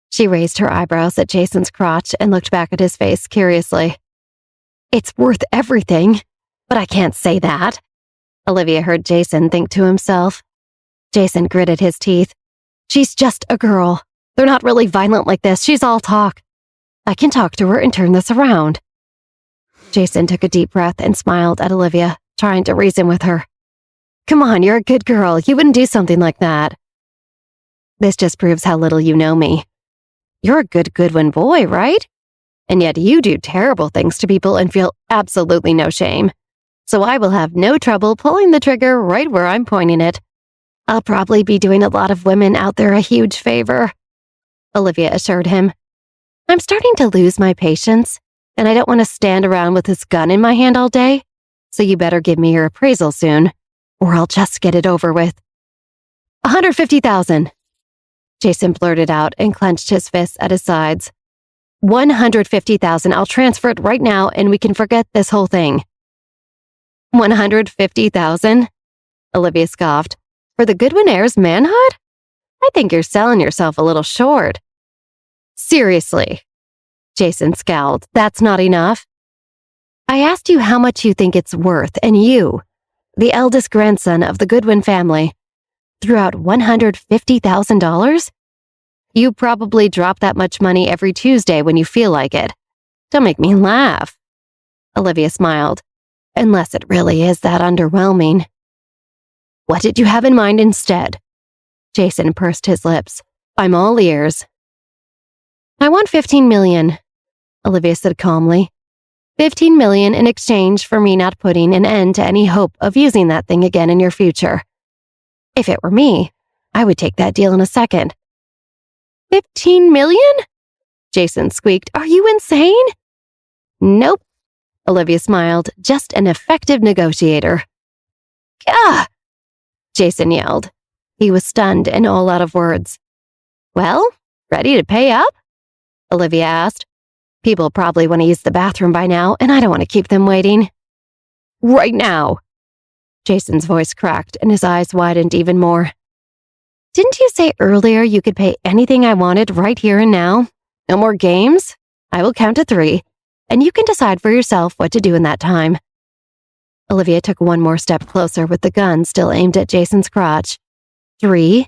She raised her eyebrows at Jason's crotch and looked back at his face curiously. It's worth everything, but I can't say that. Olivia heard Jason think to himself. Jason gritted his teeth. She's just a girl. They're not really violent like this. She's all talk. I can talk to her and turn this around. Jason took a deep breath and smiled at Olivia, trying to reason with her. Come on, you're a good girl. You wouldn't do something like that. This just proves how little you know me. You're a good Goodwin boy, right? And yet you do terrible things to people and feel absolutely no shame. So I will have no trouble pulling the trigger right where I'm pointing it. I'll probably be doing a lot of women out there a huge favor, Olivia assured him. I'm starting to lose my patience, and I don't want to stand around with this gun in my hand all day, so you better give me your appraisal soon, or I'll just get it over with. $150,000, Jason blurted out and clenched his fists at his sides. $150,000, I'll transfer it right now and we can forget this whole thing. $150,000? Olivia scoffed. For the Goodwin heir's manhood? I think you're selling yourself a little short. Seriously, Jason scowled. That's not enough. I asked you how much you think it's worth, and you, the eldest grandson of the Goodwin family, threw out $150,000? You probably drop that much money every Tuesday when you feel like it. Don't make me laugh. Olivia smiled. Unless it really is that underwhelming. What did you have in mind instead? Jason pursed his lips. I'm all ears. I want $15 million, Olivia said calmly. $15 million in exchange for me not putting an end to any hope of using that thing again in your future. If it were me, I would take that deal in a second. $15 million? Jason squeaked. Are you insane? Nope, Olivia smiled. Just an effective negotiator. Gah! Jason yelled. He was stunned and all out of words. Well, ready to pay up? Olivia asked. People probably want to use the bathroom by now, and I don't want to keep them waiting. Right now. Jason's voice cracked and his eyes widened even more. Didn't you say earlier you could pay anything I wanted right here and now? No more games? I will count to 3, and you can decide for yourself what to do in that time. Olivia took one more step closer with the gun still aimed at Jason's crotch. 3.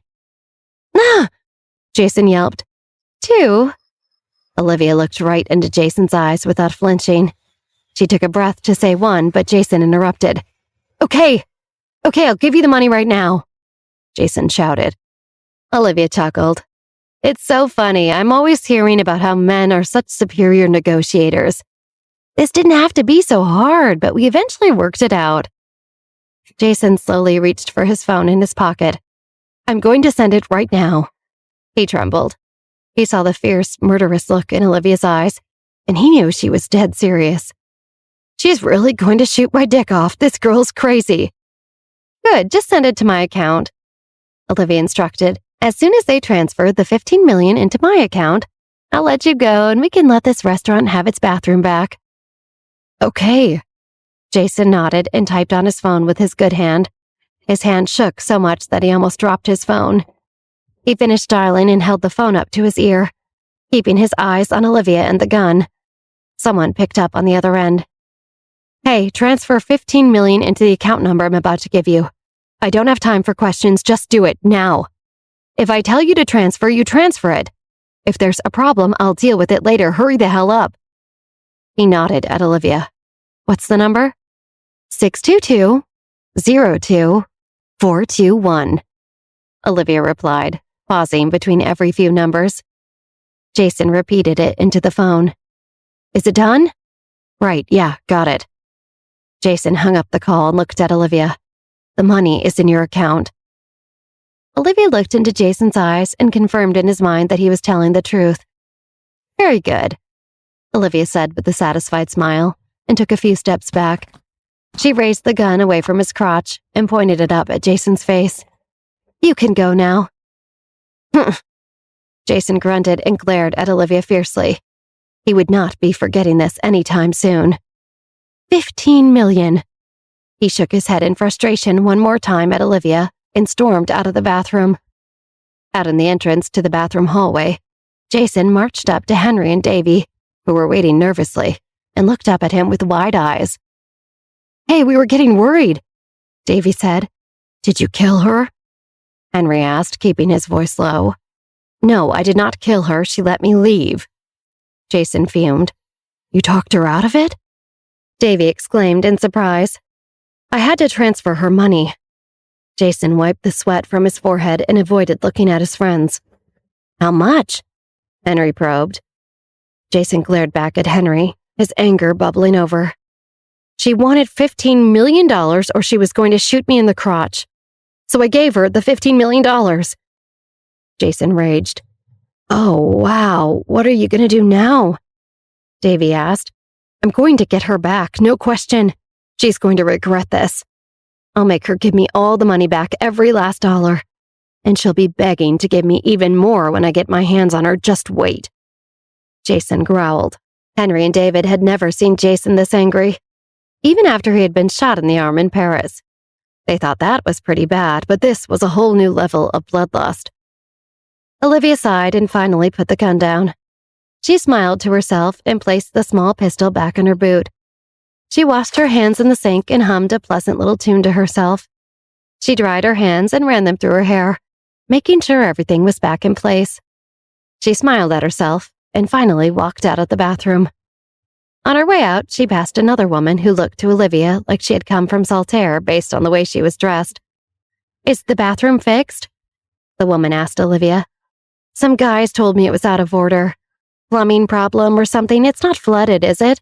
Ah! Jason yelped. 2. Olivia looked right into Jason's eyes without flinching. She took a breath to say 1, but Jason interrupted. Okay, I'll give you the money right now, Jason shouted. Olivia chuckled. It's so funny. I'm always hearing about how men are such superior negotiators. This didn't have to be so hard, but we eventually worked it out. Jason slowly reached for his phone in his pocket. I'm going to send it right now. He trembled. He saw the fierce, murderous look in Olivia's eyes, and he knew she was dead serious. She's really going to shoot my dick off. This girl's crazy. Good, just send it to my account, Olivia instructed. As soon as they transfer the $15 million into my account, I'll let you go and we can let this restaurant have its bathroom back. Okay. Jason nodded and typed on his phone with his good hand. His hand shook so much that he almost dropped his phone. He finished dialing and held the phone up to his ear, keeping his eyes on Olivia and the gun. Someone picked up on the other end. Hey, transfer $15 million into the account number I'm about to give you. I don't have time for questions, just do it, now. If I tell you to transfer, you transfer it. If there's a problem, I'll deal with it later. Hurry the hell up. He nodded at Olivia. What's the number? 622-02-421. Olivia replied, pausing between every few numbers. Jason repeated it into the phone. Is it done? Right, yeah, got it. Jason hung up the call and looked at Olivia. The money is in your account. Olivia looked into Jason's eyes and confirmed in his mind that he was telling the truth. Very good, Olivia said with a satisfied smile, and took a few steps back. She raised the gun away from his crotch and pointed it up at Jason's face. You can go now. Jason grunted and glared at Olivia fiercely. He would not be forgetting this anytime soon. $15 million. He shook his head in frustration one more time at Olivia and stormed out of the bathroom. Out in the entrance to the bathroom hallway, Jason marched up to Henry and Davy, who were waiting nervously, and looked up at him with wide eyes. "Hey, we were getting worried," Davy said. "Did you kill her?" Henry asked, keeping his voice low. "No, I did not kill her. She let me leave." Jason fumed. "You talked her out of it?" Davy exclaimed in surprise. "I had to transfer her money." Jason wiped the sweat from his forehead and avoided looking at his friends. "How much?" Henry probed. Jason glared back at Henry, his anger bubbling over. "She wanted $15 million or she was going to shoot me in the crotch. So I gave her the $15 million. Jason raged. "Oh, wow. What are you going to do now?" Davy asked. "I'm going to get her back, no question. She's going to regret this. I'll make her give me all the money back, every last dollar. And she'll be begging to give me even more when I get my hands on her. Just wait." Jason growled. Henry and David had never seen Jason this angry, even after he had been shot in the arm in Paris. They thought that was pretty bad, but this was a whole new level of bloodlust. Olivia sighed and finally put the gun down. She smiled to herself and placed the small pistol back in her boot. She washed her hands in the sink and hummed a pleasant little tune to herself. She dried her hands and ran them through her hair, making sure everything was back in place. She smiled at herself and finally walked out of the bathroom. On her way out, she passed another woman who looked to Olivia like she had come from Saltaire based on the way she was dressed. "Is the bathroom fixed?" the woman asked Olivia. "Some guys told me it was out of order. Plumbing problem or something. It's not flooded, is it?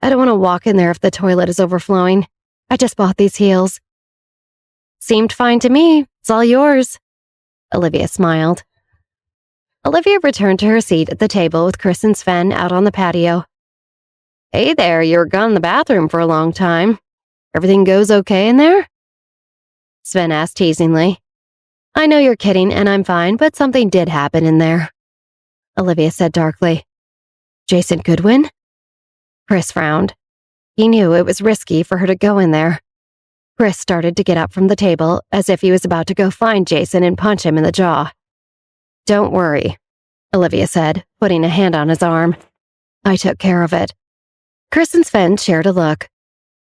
I don't want to walk in there if the toilet is overflowing. I just bought these heels." "Seemed fine to me. It's all yours." Olivia smiled. Olivia returned to her seat at the table with Chris and Sven out on the patio. "Hey there, you were gone in the bathroom for a long time. Everything goes okay in there?" Sven asked teasingly. "I know you're kidding and I'm fine, but something did happen in there," Olivia said darkly. "Jason Goodwin?" Chris frowned. He knew it was risky for her to go in there. Chris started to get up from the table as if he was about to go find Jason and punch him in the jaw. "Don't worry," Olivia said, putting a hand on his arm. "I took care of it." Chris and Sven shared a look.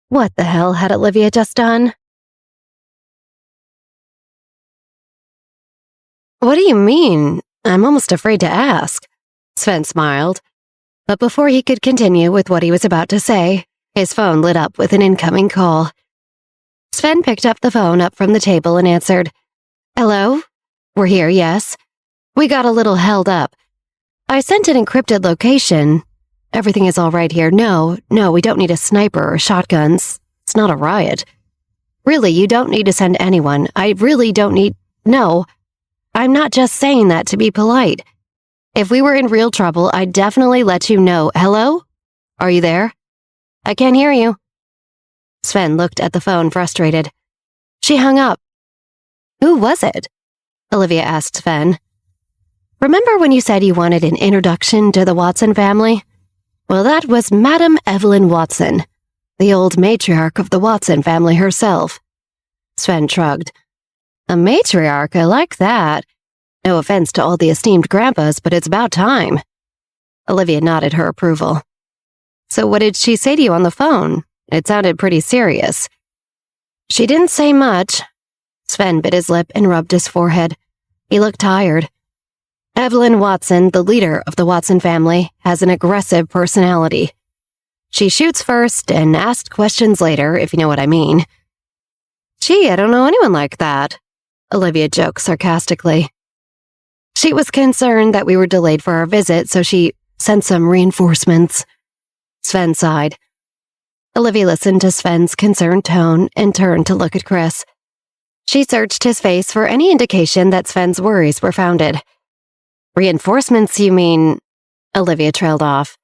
What the hell had Olivia just done? "What do you mean? I'm almost afraid to ask." Sven smiled. But before he could continue with what he was about to say, his phone lit up with an incoming call. Sven picked up the phone up from the table and answered. "Hello? We're here, yes. We got a little held up. I sent an encrypted location. Everything is all right here. No, we don't need a sniper or shotguns. It's not a riot. Really, you don't need to send anyone. I really don't need... No, I'm not just saying that to be polite. If we were in real trouble, I'd definitely let you know. Hello? Are you there? I can't hear you." Sven looked at the phone, frustrated. She hung up. "Who was it?" Olivia asked Sven. "Remember when you said you wanted an introduction to the Watson family? Well, that was Madame Evelyn Watson, the old matriarch of the Watson family herself." Sven shrugged. "A matriarch? I like that. No offense to all the esteemed grandpas, but it's about time." Olivia nodded her approval. "So what did she say to you on the phone? It sounded pretty serious." "She didn't say much." Sven bit his lip and rubbed his forehead. He looked tired. "Evelyn Watson, the leader of the Watson family, has an aggressive personality. She shoots first and asks questions later, if you know what I mean." "Gee, I don't know anyone like that," Olivia joked sarcastically. "She was concerned that we were delayed for our visit, so she sent some reinforcements." Sven sighed. Olivia listened to Sven's concerned tone and turned to look at Chris. She searched his face for any indication that Sven's worries were founded. "Reinforcements, you mean?" Olivia trailed off.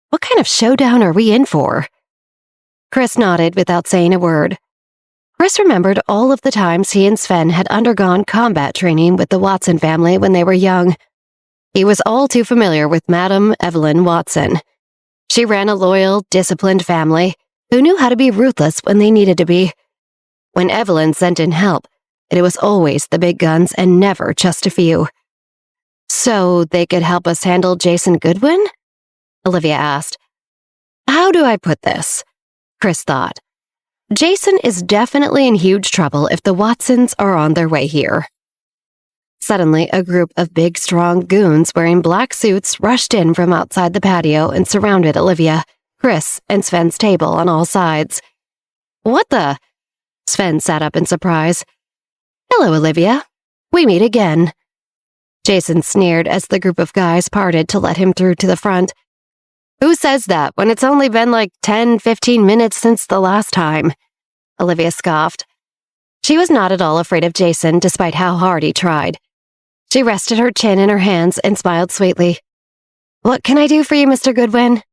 "What kind of showdown are we in for?" Chris nodded without saying a word. Chris remembered all of the times he and Sven had undergone combat training with the Watson family when they were young. He was all too familiar with Madame Evelyn Watson. She ran a loyal, disciplined family who knew how to be ruthless when they needed to be. When Evelyn sent in help, it was always the big guns and never just a few. So they could help us handle Jason Goodwin? Olivia asked. How do I put this? Chris thought. Jason is definitely in huge trouble if the Watsons are on their way here. Suddenly, a group of big, strong goons wearing black suits rushed in from outside the patio and surrounded Olivia, Chris, and Sven's table on all sides. What the? Sven sat up in surprise. Hello, Olivia. We meet again. Jason sneered as the group of guys parted to let him through to the front. Who says that when it's only been like 10-15 minutes since the last time? Olivia scoffed. She was not at all afraid of Jason despite how hard he tried. She rested her chin in her hands and smiled sweetly. What can I do for you, Mr. Goodwin?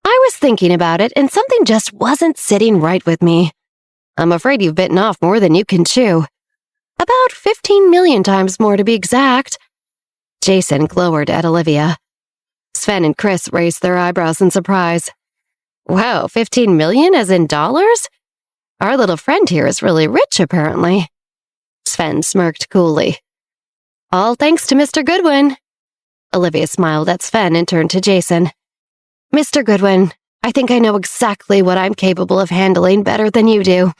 I was thinking about it and something just wasn't sitting right with me. I'm afraid you've bitten off more than you can chew. About 15 million times more to be exact. Jason glowered at Olivia. Sven and Chris raised their eyebrows in surprise. Wow, 15 million as in dollars? Our little friend here is really rich, apparently. Sven smirked coolly. All thanks to Mr. Goodwin. Olivia smiled at Sven and turned to Jason. Mr. Goodwin, I think I know exactly what I'm capable of handling better than you do.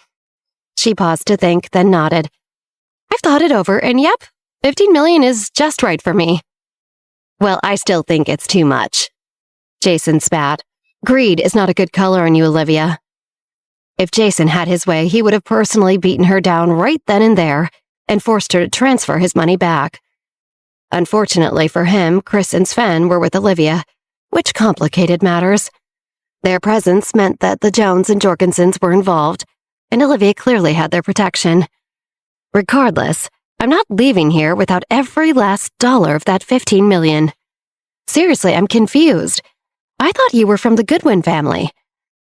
She paused to think, then nodded. I've thought it over, and yep, 15 million is just right for me. Well, I still think it's too much. Jason spat. Greed is not a good color on you, Olivia. If Jason had his way, he would have personally beaten her down right then and there and forced her to transfer his money back. Unfortunately for him, Chris and Sven were with Olivia, which complicated matters. Their presence meant that the Jones and Jorgensens were involved, and Olivia clearly had their protection. Regardless, I'm not leaving here without every last dollar of that 15 million. Seriously, I'm confused. I thought you were from the Goodwin family.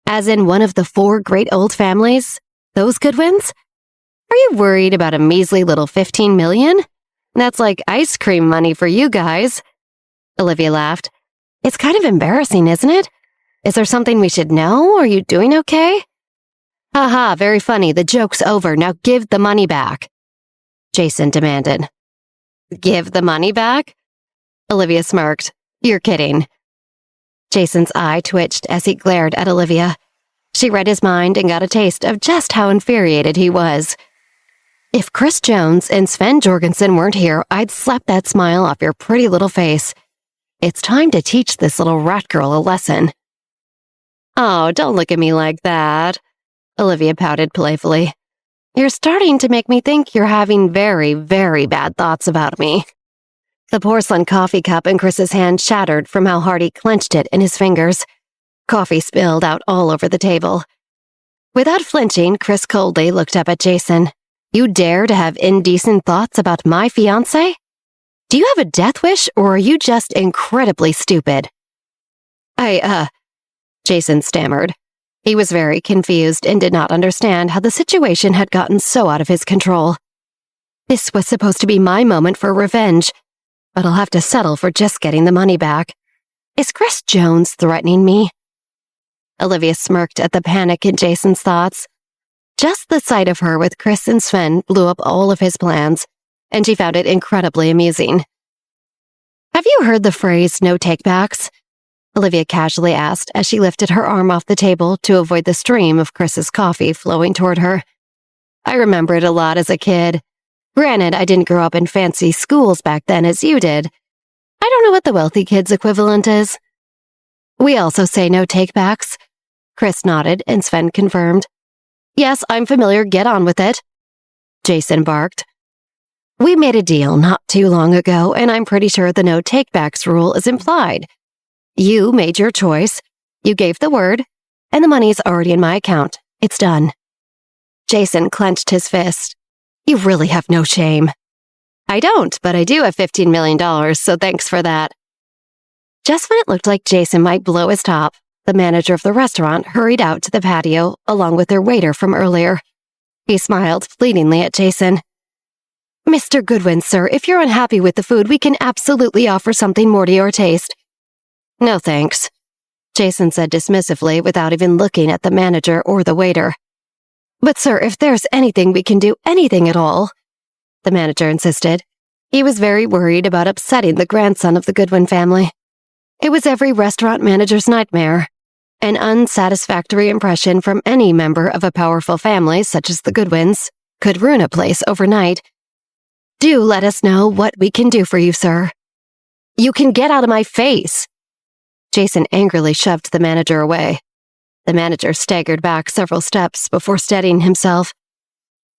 As in one of the 4 great old families? Those Goodwins? Are you worried about a measly little 15 million? That's like ice cream money for you guys. Olivia laughed. It's kind of embarrassing, isn't it? Is there something we should know? Are you doing okay? Haha, very funny. The joke's over. Now give the money back. Jason demanded. Give the money back? Olivia smirked. You're kidding. Jason's eye twitched as he glared at Olivia. She read his mind and got a taste of just how infuriated he was. If Chris Jones and Sven Jorgensen weren't here, I'd slap that smile off your pretty little face. It's time to teach this little rat girl a lesson. Oh, don't look at me like that, Olivia pouted playfully. You're starting to make me think you're having very, very bad thoughts about me. The porcelain coffee cup in Chris's hand shattered from how hard he clenched it in his fingers. Coffee spilled out all over the table. Without flinching, Chris coldly looked up at Jason. You dare to have indecent thoughts about my fiancé? Do you have a death wish, or are you just incredibly stupid? Jason stammered. He was very confused and did not understand how the situation had gotten so out of his control. This was supposed to be my moment for revenge, but I'll have to settle for just getting the money back. Is Chris Jones threatening me? Olivia smirked at the panic in Jason's thoughts. Just the sight of her with Chris and Sven blew up all of his plans, and she found it incredibly amusing. Have you heard the phrase no takebacks? Olivia casually asked as she lifted her arm off the table to avoid the stream of Chris's coffee flowing toward her. I remember it a lot as a kid. Granted, I didn't grow up in fancy schools back then as you did. I don't know what the wealthy kids equivalent is. We also say no takebacks. Chris nodded and Sven confirmed. Yes, I'm familiar. Get on with it. Jason barked. We made a deal not too long ago, and I'm pretty sure the no takebacks rule is implied. You made your choice, you gave the word, and the money's already in my account. It's done. Jason clenched his fist. You really have no shame. I don't, but I do have $15 million, so thanks for that. Just when it looked like Jason might blow his top, the manager of the restaurant hurried out to the patio along with their waiter from earlier. He smiled pleadingly at Jason. Mr. Goodwin, sir, if you're unhappy with the food, we can absolutely offer something more to your taste. No thanks. Jason said dismissively without even looking at the manager or the waiter. But sir, if there's anything we can do, anything at all, the manager insisted. He was very worried about upsetting the grandson of the Goodwin family. It was every restaurant manager's nightmare. An unsatisfactory impression from any member of a powerful family, such as the Goodwins, could ruin a place overnight. Do let us know what we can do for you, sir. You can get out of my face! Jason angrily shoved the manager away. The manager staggered back several steps before steadying himself.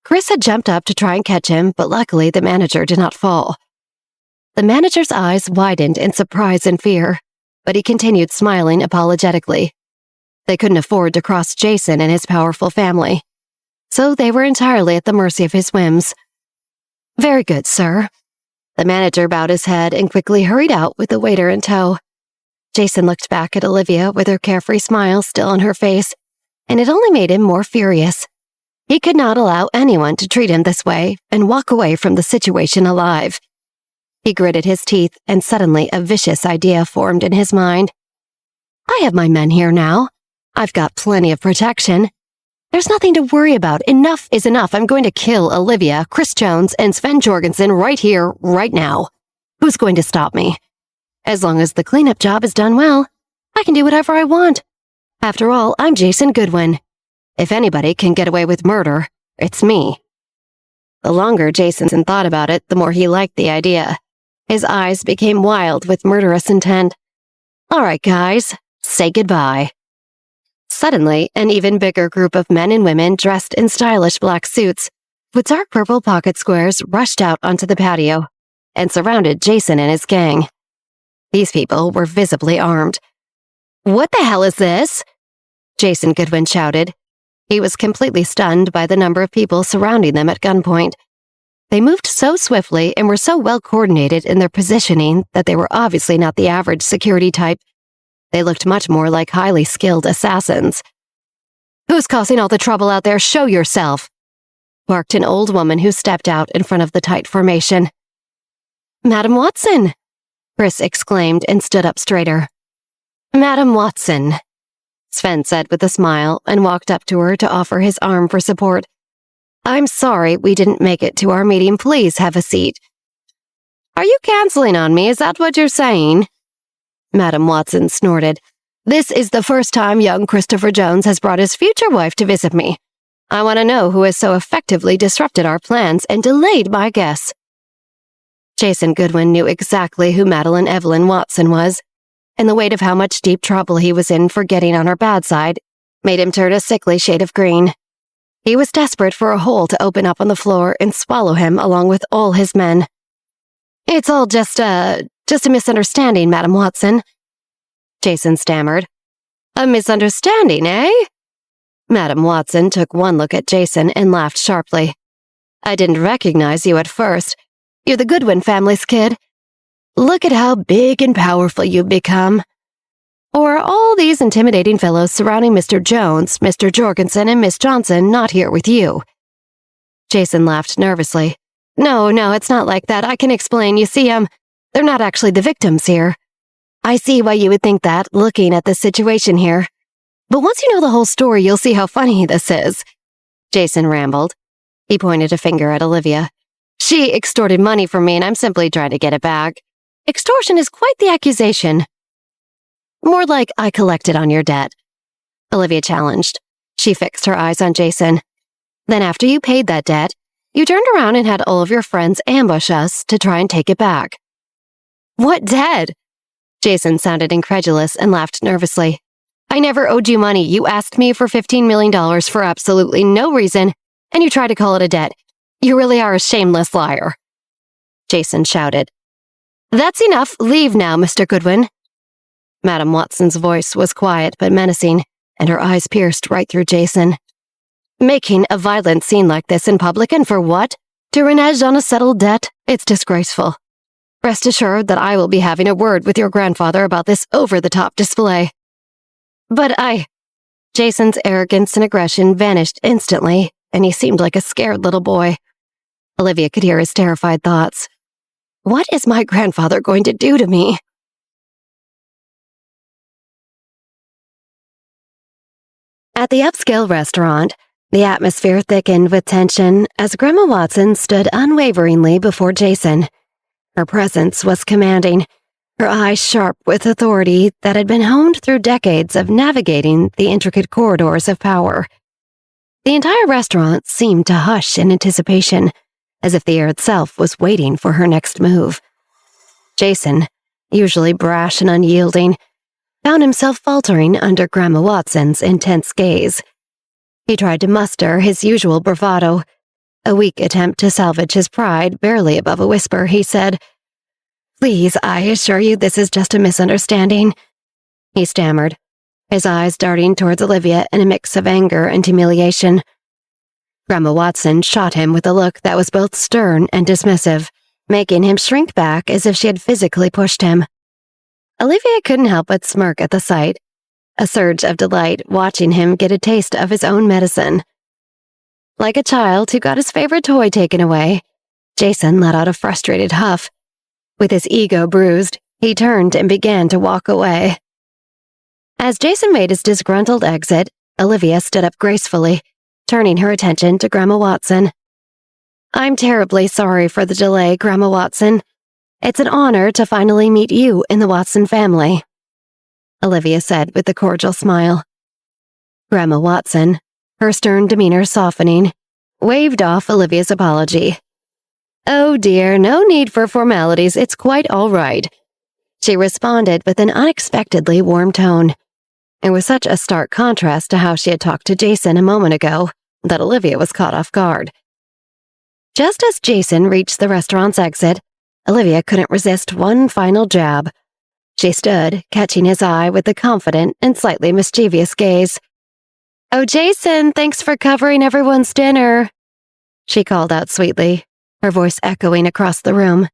Chris had jumped up to try and catch him, but luckily the manager did not fall. The manager's eyes widened in surprise and fear, but he continued smiling apologetically. They couldn't afford to cross Jason and his powerful family, so they were entirely at the mercy of his whims. Very good, sir. The manager bowed his head and quickly hurried out with the waiter in tow. Jason looked back at Olivia with her carefree smile still on her face, and it only made him more furious. He could not allow anyone to treat him this way and walk away from the situation alive. He gritted his teeth, and suddenly a vicious idea formed in his mind. I have my men here now. I've got plenty of protection. There's nothing to worry about. Enough is enough. I'm going to kill Olivia, Chris Jones, and Sven Jorgensen right here, right now. Who's going to stop me? As long as the cleanup job is done well, I can do whatever I want. After all, I'm Jason Goodwin. If anybody can get away with murder, it's me. The longer Jason thought about it, the more he liked the idea. His eyes became wild with murderous intent. All right, guys, say goodbye. Suddenly, an even bigger group of men and women dressed in stylish black suits with dark purple pocket squares rushed out onto the patio and surrounded Jason and his gang. These people were visibly armed. What the hell is this? Jason Goodwin shouted. He was completely stunned by the number of people surrounding them at gunpoint. They moved so swiftly and were so well coordinated in their positioning that they were obviously not the average security type. They looked much more like highly skilled assassins. Who's causing all the trouble out there? Show yourself, barked an old woman who stepped out in front of the tight formation. Madam Watson, Chris exclaimed and stood up straighter. Madam Watson, Sven said with a smile and walked up to her to offer his arm for support. I'm sorry we didn't make it to our meeting. Please have a seat. Are you canceling on me? Is that what you're saying? Madam Watson snorted. This is the first time young Christopher Jones has brought his future wife to visit me. I want to know who has so effectively disrupted our plans and delayed my guests. Jason Goodwin knew exactly who Madeline Evelyn Watson was, and the weight of how much deep trouble he was in for getting on her bad side made him turn a sickly shade of green. He was desperate for a hole to open up on the floor and swallow him along with all his men. It's all just a misunderstanding, Madam Watson, Jason stammered. A misunderstanding, eh? Madam Watson took one look at Jason and laughed sharply. I didn't recognize you at first. You're the Goodwin family's kid. Look at how big and powerful you've become. Or are all these intimidating fellows surrounding Mr. Jones, Mr. Jorgensen, and Miss Johnson not here with you? Jason laughed nervously. No, it's not like that. I can explain. You see, they're not actually the victims here. I see why you would think that, looking at the situation here. But once you know the whole story, you'll see how funny this is. Jason rambled. He pointed a finger at Olivia. She extorted money from me, and I'm simply trying to get it back. Extortion is quite the accusation. More like I collected on your debt, Olivia challenged. She fixed her eyes on Jason. Then after you paid that debt, you turned around and had all of your friends ambush us to try and take it back. What debt? Jason sounded incredulous and laughed nervously. I never owed you money. You asked me for $15 million for absolutely no reason, and you tried to call it a debt. You really are a shameless liar, Jason shouted. That's enough. Leave now, Mr. Goodwin. Madam Watson's voice was quiet but menacing, and her eyes pierced right through Jason. Making a violent scene like this in public, and for what? To renege on a settled debt? It's disgraceful. Rest assured that I will be having a word with your grandfather about this over-the-top display. But Jason's arrogance and aggression vanished instantly, and he seemed like a scared little boy. Olivia could hear his terrified thoughts. What is my grandfather going to do to me? At the upscale restaurant, the atmosphere thickened with tension as Grandma Watson stood unwaveringly before Jason. Her presence was commanding, her eyes sharp with authority that had been honed through decades of navigating the intricate corridors of power. The entire restaurant seemed to hush in anticipation, as if the air itself was waiting for her next move. Jason, usually brash and unyielding, found himself faltering under Grandma Watson's intense gaze. He tried to muster his usual bravado. A weak attempt to salvage his pride, barely above a whisper, he said, "Please, I assure you this is just a misunderstanding," he stammered, his eyes darting towards Olivia in a mix of anger and humiliation. Grandma Watson shot him with a look that was both stern and dismissive, making him shrink back as if she had physically pushed him. Olivia couldn't help but smirk at the sight, a surge of delight watching him get a taste of his own medicine. Like a child who got his favorite toy taken away, Jason let out a frustrated huff. With his ego bruised, he turned and began to walk away. As Jason made his disgruntled exit, Olivia stood up gracefully, turning her attention to Grandma Watson. "I'm terribly sorry for the delay, Grandma Watson. It's an honor to finally meet you in the Watson family," Olivia said with a cordial smile. Grandma Watson, her stern demeanor softening, waved off Olivia's apology. "Oh dear, no need for formalities, it's quite all right," she responded with an unexpectedly warm tone. It was such a stark contrast to how she had talked to Jason a moment ago that Olivia was caught off guard. Just as Jason reached the restaurant's exit, Olivia couldn't resist one final jab. She stood, catching his eye with a confident and slightly mischievous gaze. "Oh, Jason, thanks for covering everyone's dinner," she called out sweetly, her voice echoing across the room.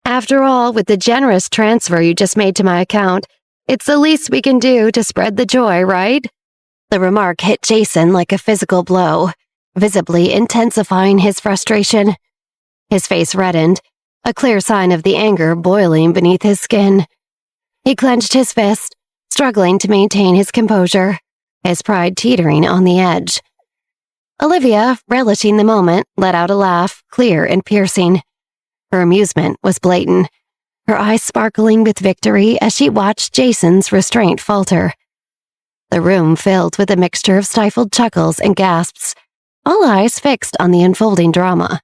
"After all, with the generous transfer you just made to my account, it's the least we can do to spread the joy, right?" The remark hit Jason like a physical blow, visibly intensifying his frustration. His face reddened, a clear sign of the anger boiling beneath his skin. He clenched his fist, struggling to maintain his composure, his pride teetering on the edge. Olivia, relishing the moment, let out a laugh, clear and piercing. Her amusement was blatant, her eyes sparkling with victory as she watched Jason's restraint falter. The room filled with a mixture of stifled chuckles and gasps, all eyes fixed on the unfolding drama.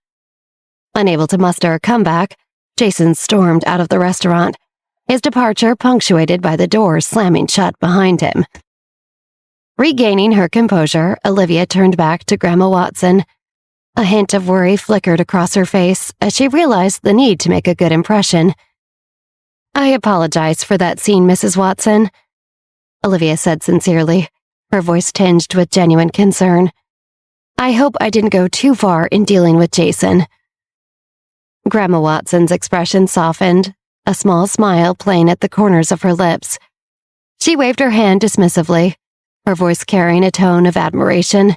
Unable to muster a comeback, Jason stormed out of the restaurant, his departure punctuated by the door slamming shut behind him. Regaining her composure, Olivia turned back to Grandma Watson. A hint of worry flickered across her face as she realized the need to make a good impression. "I apologize for that scene, Mrs. Watson," Olivia said sincerely, her voice tinged with genuine concern. "I hope I didn't go too far in dealing with Jason." Grandma Watson's expression softened, a small smile playing at the corners of her lips. She waved her hand dismissively, her voice carrying a tone of admiration.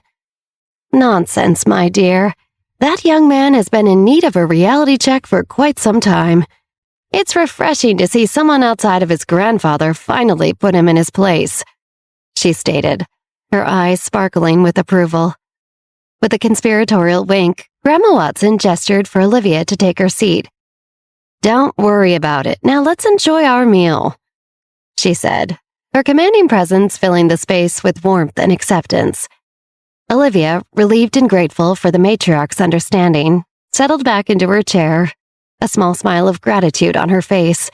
"Nonsense, my dear. That young man has been in need of a reality check for quite some time. It's refreshing to see someone outside of his grandfather finally put him in his place," she stated, her eyes sparkling with approval. With a conspiratorial wink, Grandma Watson gestured for Olivia to take her seat. "Don't worry about it. Now let's enjoy our meal," she said, her commanding presence filling the space with warmth and acceptance. Olivia, relieved and grateful for the matriarch's understanding, settled back into her chair, a small smile of gratitude on her face.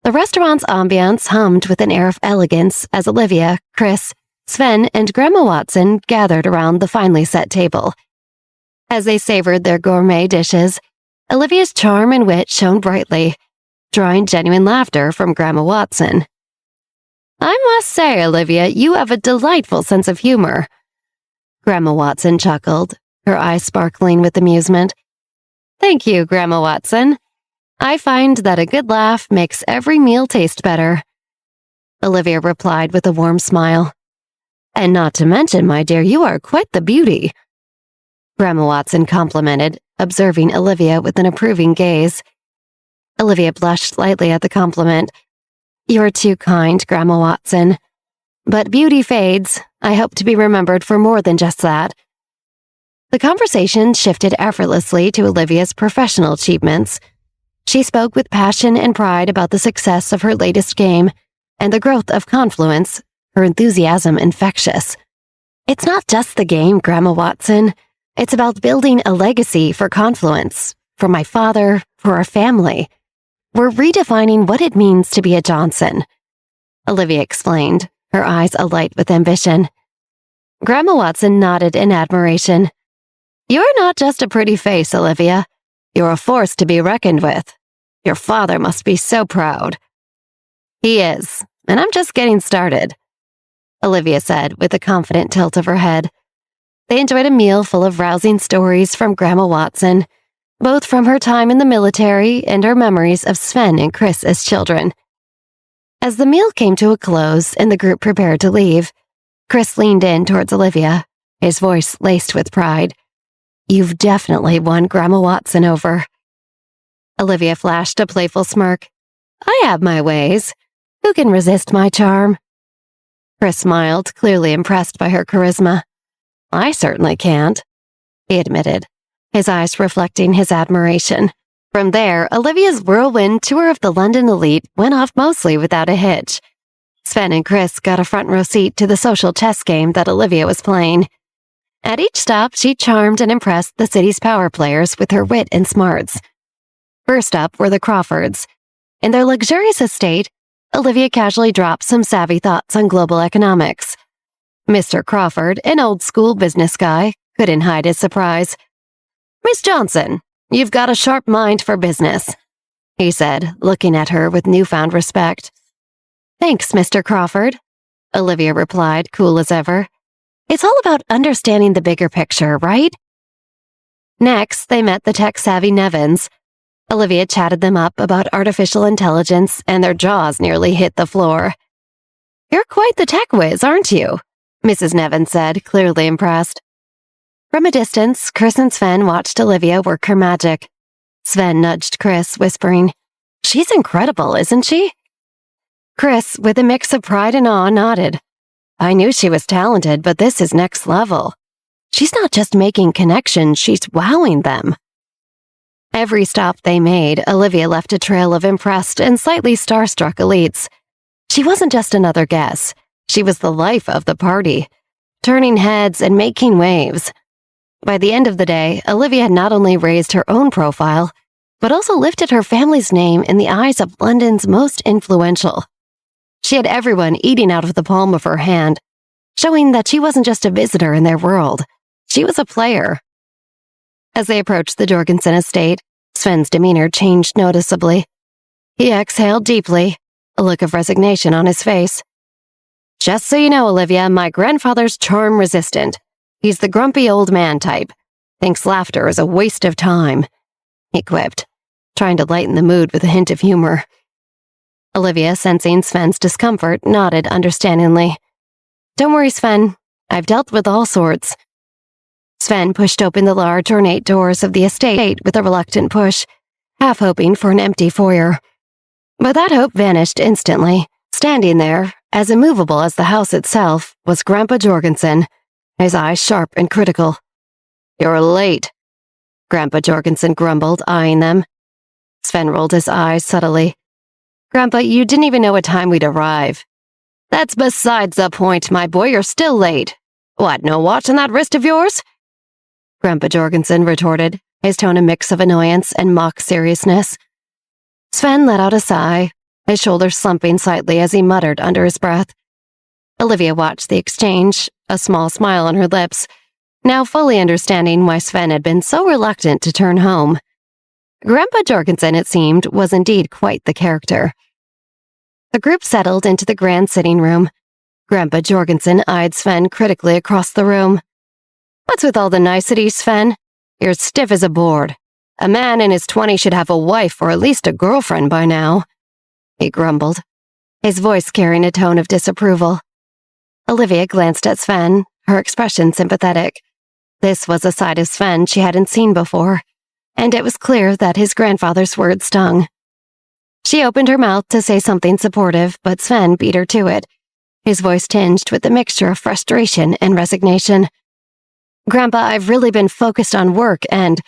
The restaurant's ambiance hummed with an air of elegance as Olivia, Chris, Sven, and Grandma Watson gathered around the finely set table. As they savored their gourmet dishes, Olivia's charm and wit shone brightly, drawing genuine laughter from Grandma Watson. "I must say, Olivia, you have a delightful sense of humor," Grandma Watson chuckled, her eyes sparkling with amusement. "Thank you, Grandma Watson. I find that a good laugh makes every meal taste better," Olivia replied with a warm smile. "And not to mention, my dear, you are quite the beauty," Grandma Watson complimented, observing Olivia with an approving gaze. Olivia blushed slightly at the compliment. "You're too kind, Grandma Watson. But beauty fades. I hope to be remembered for more than just that." The conversation shifted effortlessly to Olivia's professional achievements. She spoke with passion and pride about the success of her latest game and the growth of Confluence, her enthusiasm infectious. "It's not just the game, Grandma Watson. It's about building a legacy for Confluence, for my father, for our family. We're redefining what it means to be a Johnson," Olivia explained, her eyes alight with ambition. Grandma Watson nodded in admiration. "You're not just a pretty face, Olivia. You're a force to be reckoned with. Your father must be so proud." "He is, and I'm just getting started," Olivia said with a confident tilt of her head. They enjoyed a meal full of rousing stories from Grandma Watson, both from her time in the military and her memories of Sven and Chris as children. As the meal came to a close and the group prepared to leave, Chris leaned in towards Olivia, his voice laced with pride. "You've definitely won Grandma Watson over." Olivia flashed a playful smirk. "I have my ways. Who can resist my charm?" Chris smiled, clearly impressed by her charisma. "I certainly can't," he admitted, his eyes reflecting his admiration. From there, Olivia's whirlwind tour of the London elite went off mostly without a hitch. Sven and Chris got a front row seat to the social chess game that Olivia was playing. At each stop, she charmed and impressed the city's power players with her wit and smarts. First up were the Crawfords. In their luxurious estate, Olivia casually dropped some savvy thoughts on global economics. Mr. Crawford, an old-school business guy, couldn't hide his surprise. "Miss Johnson, you've got a sharp mind for business," he said, looking at her with newfound respect. "Thanks, Mr. Crawford," Olivia replied, cool as ever. "It's all about understanding the bigger picture, right?" Next, they met the tech-savvy Nevins. Olivia chatted them up about artificial intelligence, and their jaws nearly hit the floor. "You're quite the tech whiz, aren't you?" Mrs. Nevin said, clearly impressed. From a distance, Chris and Sven watched Olivia work her magic. Sven nudged Chris, whispering, "She's incredible, isn't she?" Chris, with a mix of pride and awe, nodded. "I knew she was talented, but this is next level. She's not just making connections, she's wowing them." Every stop they made, Olivia left a trail of impressed and slightly starstruck elites. She wasn't just another guest. She was the life of the party, turning heads and making waves. By the end of the day, Olivia had not only raised her own profile, but also lifted her family's name in the eyes of London's most influential. She had everyone eating out of the palm of her hand, showing that she wasn't just a visitor in their world. She was a player. As they approached the Jorgensen estate, Sven's demeanor changed noticeably. He exhaled deeply, a look of resignation on his face. "Just so you know, Olivia, my grandfather's charm-resistant. He's the grumpy old man type. Thinks laughter is a waste of time," he quipped, trying to lighten the mood with a hint of humor. Olivia, sensing Sven's discomfort, nodded understandingly. "Don't worry, Sven. I've dealt with all sorts." Sven pushed open the large, ornate doors of the estate with a reluctant push, half hoping for an empty foyer. But that hope vanished instantly. Standing there, as immovable as the house itself, was Grandpa Jorgensen, his eyes sharp and critical. "You're late," Grandpa Jorgensen grumbled, eyeing them. Sven rolled his eyes subtly. "Grandpa, you didn't even know what time we'd arrive." "That's besides the point, my boy. You're still late. What, no watch on that wrist of yours?" Grandpa Jorgensen retorted, his tone a mix of annoyance and mock seriousness. Sven let out a sigh, his shoulders slumping slightly as he muttered under his breath. Olivia watched the exchange, a small smile on her lips, now fully understanding why Sven had been so reluctant to turn home. Grandpa Jorgensen, it seemed, was indeed quite the character. The group settled into the grand sitting room. Grandpa Jorgensen eyed Sven critically across the room. "What's with all the niceties, Sven? You're stiff as a board. A man in his 20s should have a wife or at least a girlfriend by now," he grumbled, his voice carrying a tone of disapproval. Olivia glanced at Sven, her expression sympathetic. This was a side of Sven she hadn't seen before, and it was clear that his grandfather's words stung. She opened her mouth to say something supportive, but Sven beat her to it, his voice tinged with a mixture of frustration and resignation. "Grandpa, I've really been focused on work and—"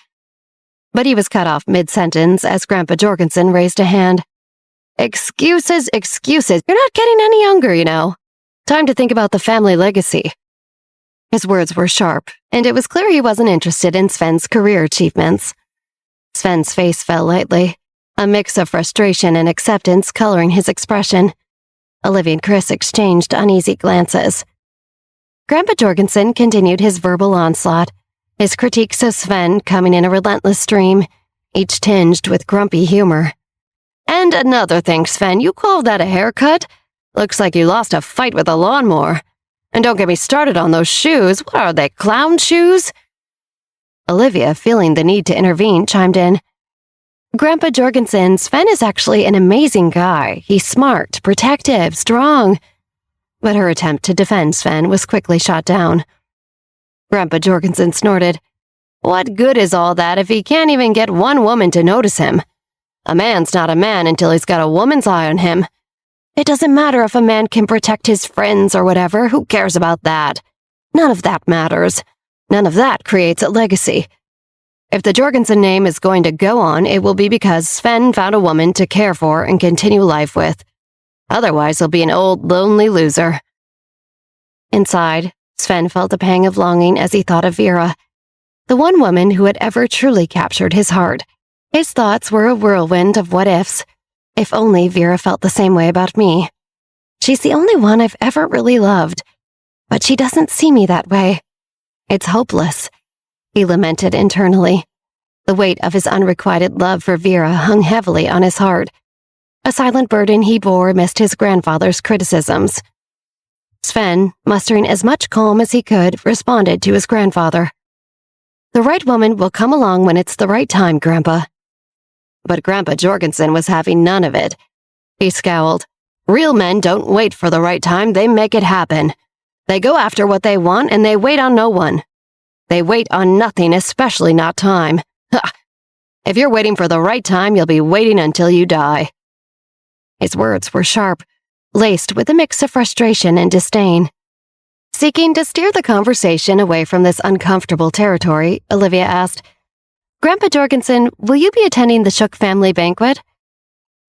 But he was cut off mid-sentence as Grandpa Jorgensen raised a hand. "Excuses, excuses. You're not getting any younger, you know. Time to think about the family legacy." His words were sharp, and it was clear he wasn't interested in Sven's career achievements. Sven's face fell lightly, a mix of frustration and acceptance coloring his expression. Olivia and Chris exchanged uneasy glances. Grandpa Jorgensen continued his verbal onslaught, his critiques of Sven coming in a relentless stream, each tinged with grumpy humor. "And another thing, Sven, you call that a haircut? Looks like you lost a fight with a lawnmower. And don't get me started on those shoes. What are they, clown shoes?" Olivia, feeling the need to intervene, chimed in. "Grandpa Jorgensen, Sven is actually an amazing guy. He's smart, protective, strong." But her attempt to defend Sven was quickly shot down. Grandpa Jorgensen snorted. "What good is all that if he can't even get one woman to notice him? A man's not a man until he's got a woman's eye on him. It doesn't matter if a man can protect his friends or whatever. Who cares about that? None of that matters. None of that creates a legacy. If the Jorgensen name is going to go on, it will be because Sven found a woman to care for and continue life with. Otherwise, he'll be an old, lonely loser." Inside, Sven felt a pang of longing as he thought of Vera, the one woman who had ever truly captured his heart. His thoughts were a whirlwind of what-ifs. If only Vera felt the same way about me. She's the only one I've ever really loved, but she doesn't see me that way. It's hopeless, he lamented internally. The weight of his unrequited love for Vera hung heavily on his heart, a silent burden he bore amidst his grandfather's criticisms. Sven, mustering as much calm as he could, responded to his grandfather. "The right woman will come along when it's the right time, Grandpa." But Grandpa Jorgensen was having none of it. He scowled. "Real men don't wait for the right time, they make it happen. They go after what they want and they wait on no one. They wait on nothing, especially not time. Ha! If you're waiting for the right time, you'll be waiting until you die." His words were sharp, laced with a mix of frustration and disdain. Seeking to steer the conversation away from this uncomfortable territory, Olivia asked, "Grandpa Jorgensen, will you be attending the Shook family banquet?"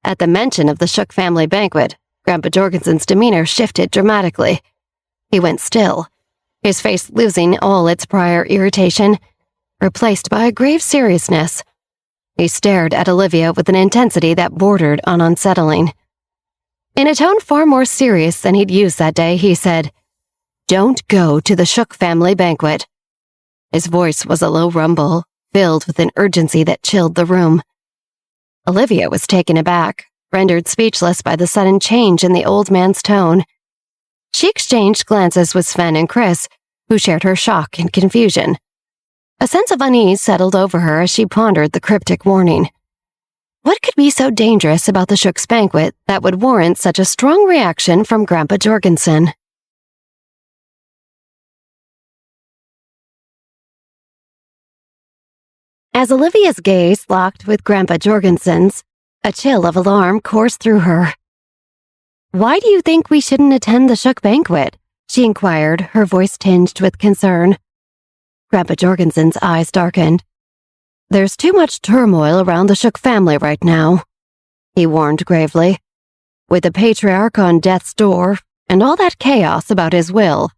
At the mention of the Shook family banquet, Grandpa Jorgensen's demeanor shifted dramatically. He went still, his face losing all its prior irritation, replaced by a grave seriousness. He stared at Olivia with an intensity that bordered on unsettling. In a tone far more serious than he'd used that day, he said, "Don't go to the Shook family banquet." His voice was a low rumble, filled with an urgency that chilled the room. Olivia was taken aback, rendered speechless by the sudden change in the old man's tone. She exchanged glances with Sven and Chris, who shared her shock and confusion. A sense of unease settled over her as she pondered the cryptic warning. What could be so dangerous about the Shook's banquet that would warrant such a strong reaction from Grandpa Jorgensen? As Olivia's gaze locked with Grandpa Jorgensen's, a chill of alarm coursed through her. "Why do you think we shouldn't attend the Shook banquet?" she inquired, her voice tinged with concern. Grandpa Jorgensen's eyes darkened. "There's too much turmoil around the Shook family right now," he warned gravely. "With the patriarch on death's door and all that chaos about his will,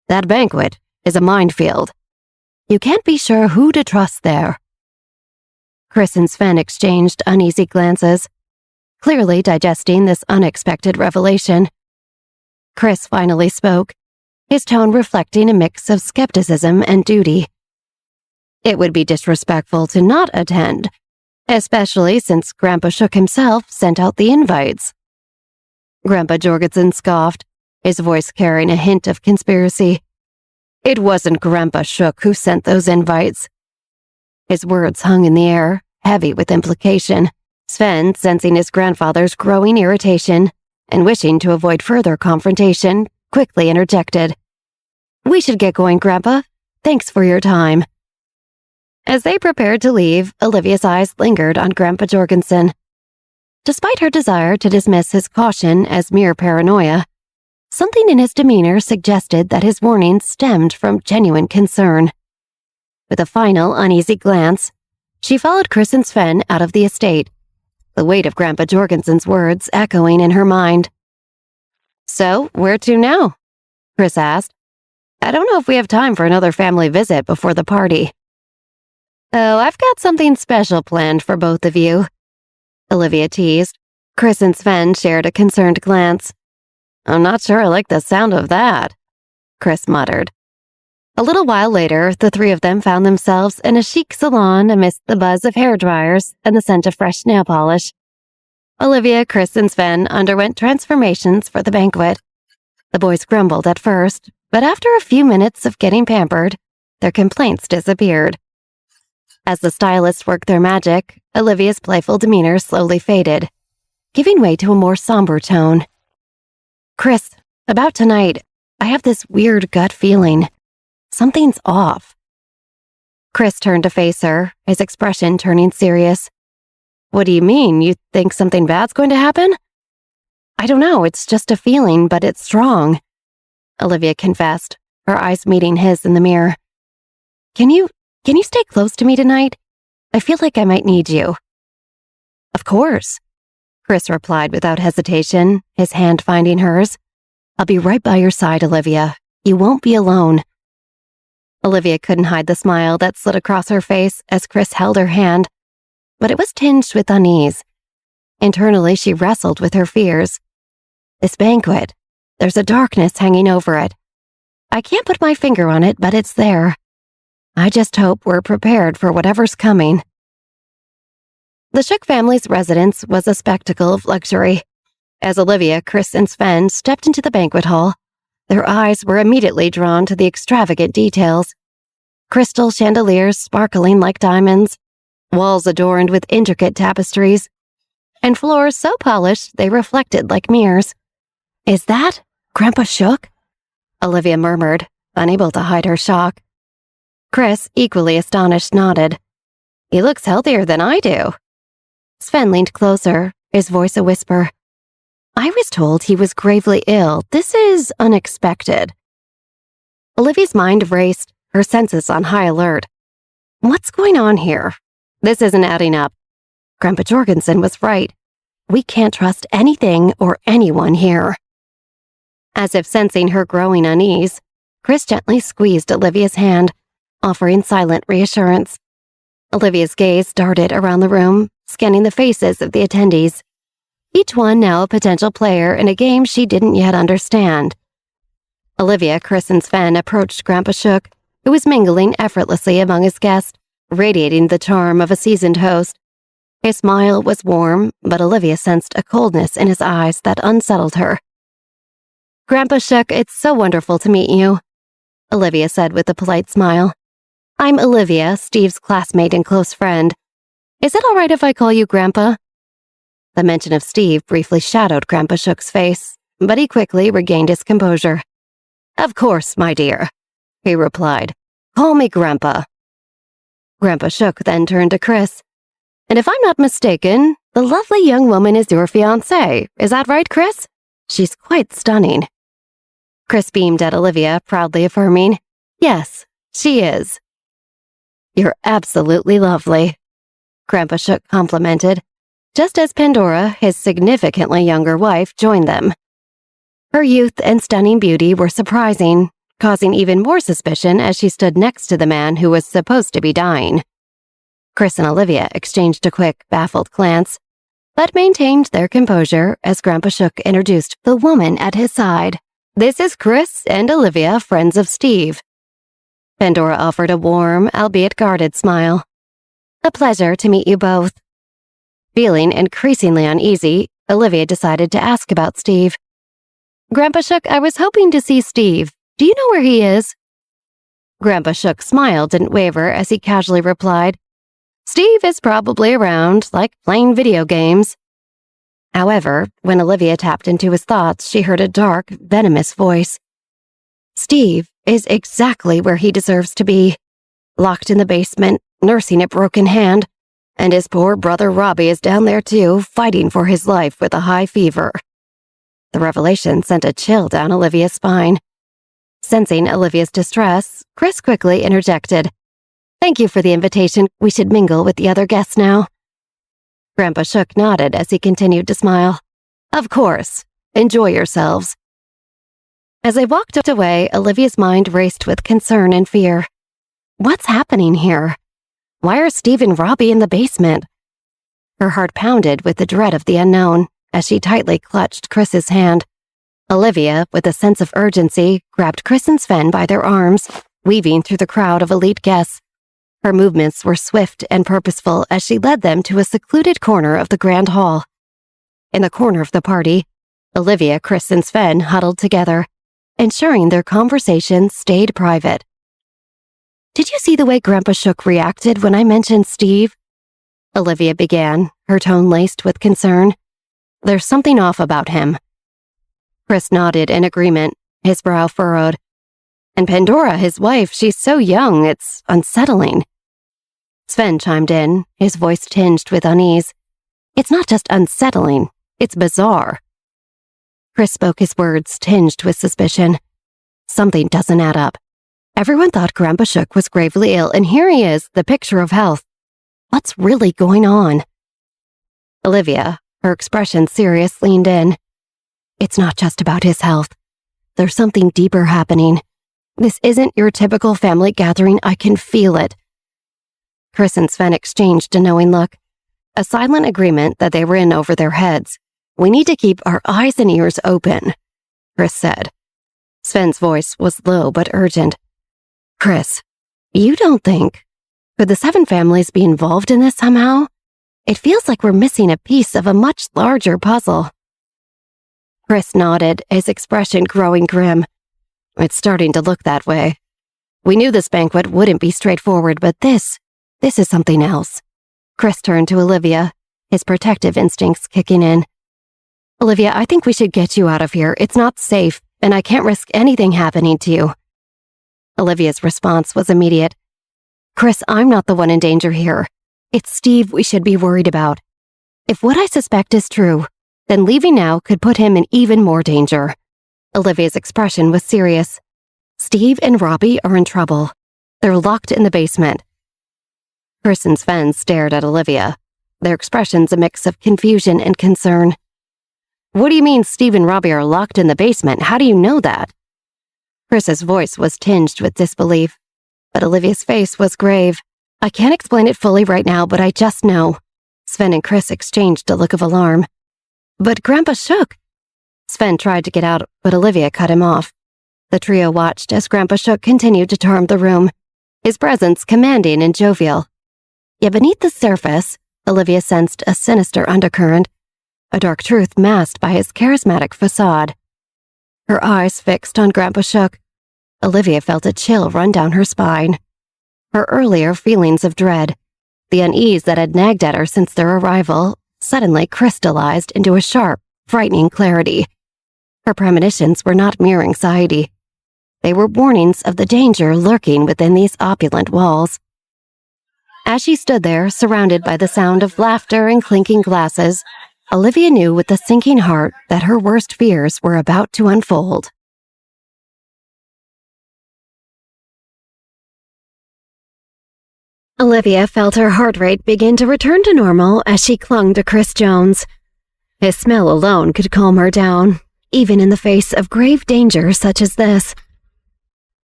that banquet is a minefield. You can't be sure who to trust there." Chris and Sven exchanged uneasy glances, clearly digesting this unexpected revelation. Chris finally spoke, his tone reflecting a mix of skepticism and duty. "It would be disrespectful to not attend, especially since Grandpa Shook himself sent out the invites." Grandpa Jorgensen scoffed, his voice carrying a hint of conspiracy. "It wasn't Grandpa Shook who sent those invites." His words hung in the air, heavy with implication. Sven, sensing his grandfather's growing irritation and wishing to avoid further confrontation, quickly interjected. "We should get going, Grandpa. Thanks for your time." As they prepared to leave, Olivia's eyes lingered on Grandpa Jorgensen. Despite her desire to dismiss his caution as mere paranoia, Something in his demeanor suggested that his warning stemmed from genuine concern. With a final uneasy glance, she followed Chris and Sven out of the estate, the weight of Grandpa Jorgensen's words echoing in her mind. "So, where to now?" Chris asked. "I don't know if we have time for another family visit before the party." "Oh, I've got something special planned for both of you," Olivia teased. Chris and Sven shared a concerned glance. "I'm not sure I like the sound of that," Chris muttered. A little while later, the three of them found themselves in a chic salon amidst the buzz of hairdryers and the scent of fresh nail polish. Olivia, Chris, and Sven underwent transformations for the banquet. The boys grumbled at first, but after a few minutes of getting pampered, their complaints disappeared. As the stylists worked their magic, Olivia's playful demeanor slowly faded, giving way to a more somber tone. "Chris, about tonight, I have this weird gut feeling. Something's off." Chris turned to face her, his expression turning serious. "What do you mean? You think something bad's going to happen?" "I don't know, it's just a feeling, but it's strong," Olivia confessed, her eyes meeting his in the mirror. Can you stay close to me tonight? I feel like I might need you." "Of course," Chris replied without hesitation, his hand finding hers. "I'll be right by your side, Olivia. You won't be alone." Olivia couldn't hide the smile that slid across her face as Chris held her hand, but it was tinged with unease. Internally, she wrestled with her fears. This banquet, there's a darkness hanging over it. I can't put my finger on it, but it's there. I just hope we're prepared for whatever's coming. The Shook family's residence was a spectacle of luxury. As Olivia, Chris, and Sven stepped into the banquet hall, their eyes were immediately drawn to the extravagant details. Crystal chandeliers sparkling like diamonds, walls adorned with intricate tapestries, and floors so polished they reflected like mirrors. "Is that Grandpa Shook?" Olivia murmured, unable to hide her shock. Chris, equally astonished, nodded. "He looks healthier than I do." Sven leaned closer, his voice a whisper. "I was told he was gravely ill. This is unexpected." Olivia's mind raced, her senses on high alert. What's going on here? This isn't adding up. Grandpa Jorgensen was right. We can't trust anything or anyone here. As if sensing her growing unease, Chris gently squeezed Olivia's hand, offering silent reassurance. Olivia's gaze darted around the room, scanning the faces of the attendees, each one now a potential player in a game she didn't yet understand. Olivia, Chris, and Sven approached Grandpa Shook, who was mingling effortlessly among his guests, radiating the charm of a seasoned host. His smile was warm, but Olivia sensed a coldness in his eyes that unsettled her. "Grandpa Shook, it's so wonderful to meet you," Olivia said with a polite smile. "I'm Olivia, Steve's classmate and close friend. Is it all right if I call you Grandpa?" The mention of Steve briefly shadowed Grandpa Shook's face, but he quickly regained his composure. "Of course, my dear," he replied. "Call me Grandpa." Grandpa Shook then turned to Chris. "And if I'm not mistaken, the lovely young woman is your fiancée. Is that right, Chris? She's quite stunning." Chris beamed at Olivia, proudly affirming, "Yes, she is." "You're absolutely lovely," Grandpa Shook complimented, just as Pandora, his significantly younger wife, joined them. Her youth and stunning beauty were surprising, causing even more suspicion as she stood next to the man who was supposed to be dying. Chris and Olivia exchanged a quick, baffled glance, but maintained their composure as Grandpa Shook introduced the woman at his side. "This is Chris and Olivia, friends of Steve." Pandora offered a warm, albeit guarded smile. "A pleasure to meet you both." Feeling increasingly uneasy, Olivia decided to ask about Steve. "Grandpa Shook, I was hoping to see Steve. Do you know where he is?" Grandpa Shook's smile didn't waver as he casually replied, "Steve is probably around, like playing video games." However, when Olivia tapped into his thoughts, she heard a dark, venomous voice. "Steve is exactly where he deserves to be, locked in the basement, nursing a broken hand, and his poor brother Robbie is down there too, fighting for his life with a high fever." The revelation sent a chill down Olivia's spine. Sensing Olivia's distress, Chris quickly interjected. "Thank you for the invitation. We should mingle with the other guests now." Grandpa Shook nodded as he continued to smile. "Of course. Enjoy yourselves." As they walked away, Olivia's mind raced with concern and fear. What's happening here? Why are Steve and Robbie in the basement? Her heart pounded with the dread of the unknown as she tightly clutched Chris's hand. Olivia, with a sense of urgency, grabbed Chris and Sven by their arms, weaving through the crowd of elite guests. Her movements were swift and purposeful as she led them to a secluded corner of the grand hall. In the corner of the party, Olivia, Chris, and Sven huddled together, ensuring their conversation stayed private. "Did you see the way Grandpa Shook reacted when I mentioned Steve?" Olivia began, her tone laced with concern. "There's something off about him." Chris nodded in agreement, his brow furrowed. "And Pandora, his wife, she's so young, it's unsettling." Sven chimed in, his voice tinged with unease. "It's not just unsettling, it's bizarre." Chris spoke his words tinged with suspicion. "Something doesn't add up. Everyone thought Grandpa Shook was gravely ill, and here he is, the picture of health. What's really going on?" Olivia, her expression serious, leaned in. "It's not just about his health. There's something deeper happening. This isn't your typical family gathering, I can feel it." Chris and Sven exchanged a knowing look, a silent agreement that they were in over their heads. "We need to keep our eyes and ears open," Chris said. Sven's voice was low but urgent. "Chris, you don't think... Could the 7 families be involved in this somehow? It feels like we're missing a piece of a much larger puzzle." Chris nodded, his expression growing grim. "It's starting to look that way. We knew this banquet wouldn't be straightforward, but this is something else." Chris turned to Olivia, his protective instincts kicking in. "Olivia, I think we should get you out of here. It's not safe, and I can't risk anything happening to you." Olivia's response was immediate. "Chris, I'm not the one in danger here. It's Steve we should be worried about. If what I suspect is true, then leaving now could put him in even more danger." Olivia's expression was serious. "Steve and Robbie are in trouble. They're locked in the basement." Chris and Sven stared at Olivia, their expressions a mix of confusion and concern. "What do you mean Steve and Robbie are locked in the basement? How do you know that?" Chris's voice was tinged with disbelief, but Olivia's face was grave. "I can't explain it fully right now, but I just know." Sven and Chris exchanged a look of alarm. "But Grandpa Shook..." Sven tried to get out, but Olivia cut him off. The trio watched as Grandpa Shook continued to charm the room, his presence commanding and jovial. Yet beneath the surface, Olivia sensed a sinister undercurrent, a dark truth masked by his charismatic facade. Her eyes fixed on Grandpa Shook, Olivia felt a chill run down her spine. Her earlier feelings of dread, the unease that had nagged at her since their arrival, suddenly crystallized into a sharp, frightening clarity. Her premonitions were not mere anxiety. They were warnings of the danger lurking within these opulent walls. As she stood there, surrounded by the sound of laughter and clinking glasses, Olivia knew with a sinking heart that her worst fears were about to unfold. Olivia felt her heart rate begin to return to normal as she clung to Chris Jones. His smell alone could calm her down, even in the face of grave danger such as this.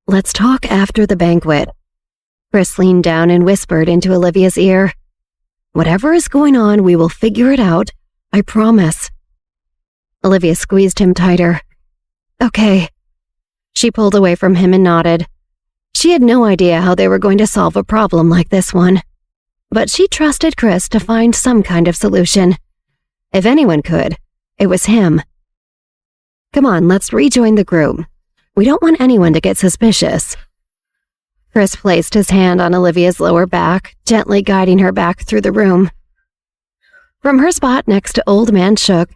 "Let's talk after the banquet." Chris leaned down and whispered into Olivia's ear. "Whatever is going on, we will figure it out. I promise." Olivia squeezed him tighter. "Okay." She pulled away from him and nodded. She had no idea how they were going to solve a problem like this one. But she trusted Chris to find some kind of solution. If anyone could, it was him. "Come on, let's rejoin the group. We don't want anyone to get suspicious." Chris placed his hand on Olivia's lower back, gently guiding her back through the room. From her spot next to Old Man Shook,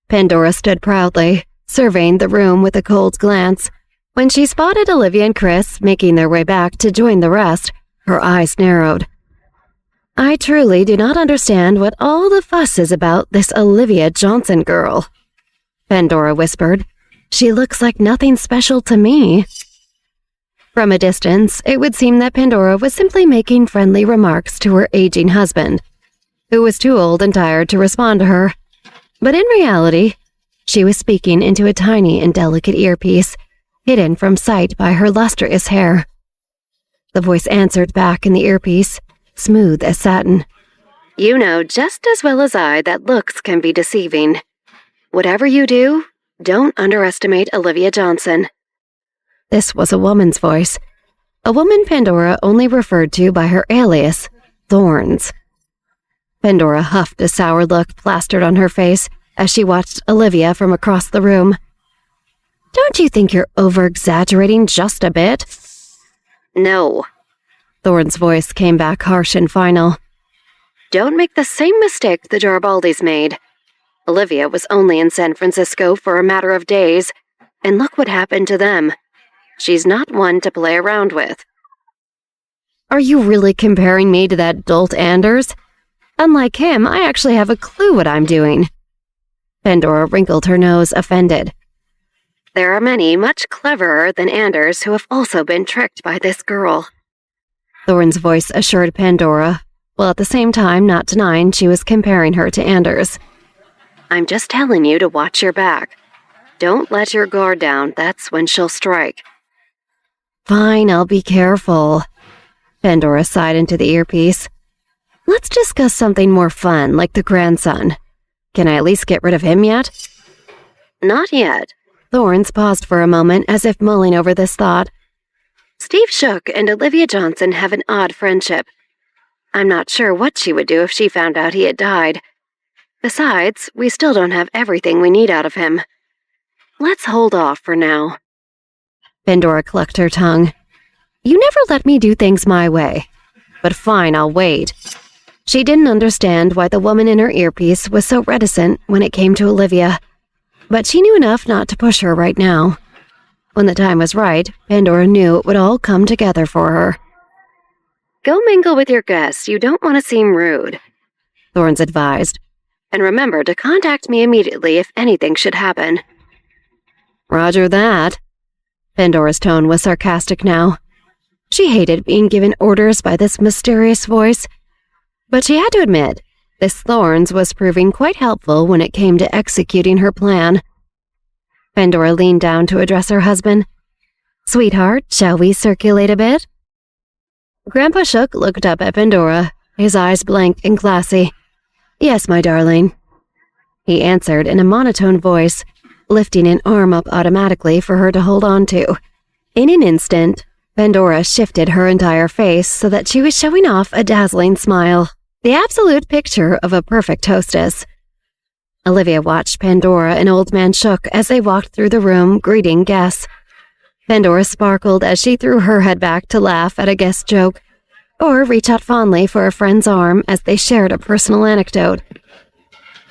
Pandora stood proudly, surveying the room with a cold glance. When she spotted Olivia and Chris making their way back to join the rest, her eyes narrowed. "I truly do not understand what all the fuss is about this Olivia Johnson girl." Pandora whispered. "She looks like nothing special to me." From a distance, it would seem that Pandora was simply making friendly remarks to her aging husband, who was too old and tired to respond to her. But in reality, she was speaking into a tiny and delicate earpiece, hidden from sight by her lustrous hair. The voice answered back in the earpiece, smooth as satin. "You know just as well as I that looks can be deceiving. Whatever you do, don't underestimate Olivia Johnson." This was a woman's voice, a woman Pandora only referred to by her alias, Thorns. Pandora huffed a sour look plastered on her face as she watched Olivia from across the room. "Don't you think you're over-exaggerating just a bit?" "No." Thorn's voice came back harsh and final. "Don't make the same mistake the Garibaldis made. Olivia was only in San Francisco for a matter of days, and look what happened to them. She's not one to play around with." "Are you really comparing me to that dolt Anders? Unlike him, I actually have a clue what I'm doing." Pandora wrinkled her nose, offended. "There are many much cleverer than Anders who have also been tricked by this girl." Thorn's voice assured Pandora, while at the same time not denying she was comparing her to Anders. "I'm just telling you to watch your back. Don't let your guard down, that's when she'll strike." "Fine, I'll be careful." Pandora sighed into the earpiece. "Let's discuss something more fun, like the grandson. Can I at least get rid of him yet?" "Not yet." Thorns paused for a moment as if mulling over this thought. "Steve Shook and Olivia Johnson have an odd friendship. I'm not sure what she would do if she found out he had died. Besides, we still don't have everything we need out of him. Let's hold off for now." Pandora clucked her tongue. "You never let me do things my way. But fine, I'll wait." She didn't understand why the woman in her earpiece was so reticent when it came to Olivia, but she knew enough not to push her right now. When the time was right, Pandora knew it would all come together for her. "Go mingle with your guests, you don't want to seem rude," Thorns advised. "And remember to contact me immediately if anything should happen." "Roger that." Pandora's tone was sarcastic now. She hated being given orders by this mysterious voice, but she had to admit, this Thorns was proving quite helpful when it came to executing her plan. Pandora leaned down to address her husband. "Sweetheart, shall we circulate a bit?" Grandpa Shook looked up at Pandora, his eyes blank and glassy. "Yes, my darling," he answered in a monotone voice, lifting an arm up automatically for her to hold on to. In an instant, Pandora shifted her entire face so that she was showing off a dazzling smile, the absolute picture of a perfect hostess. Olivia watched Pandora and Old Man Shook as they walked through the room, greeting guests. Pandora sparkled as she threw her head back to laugh at a guest joke, or reach out fondly for a friend's arm as they shared a personal anecdote.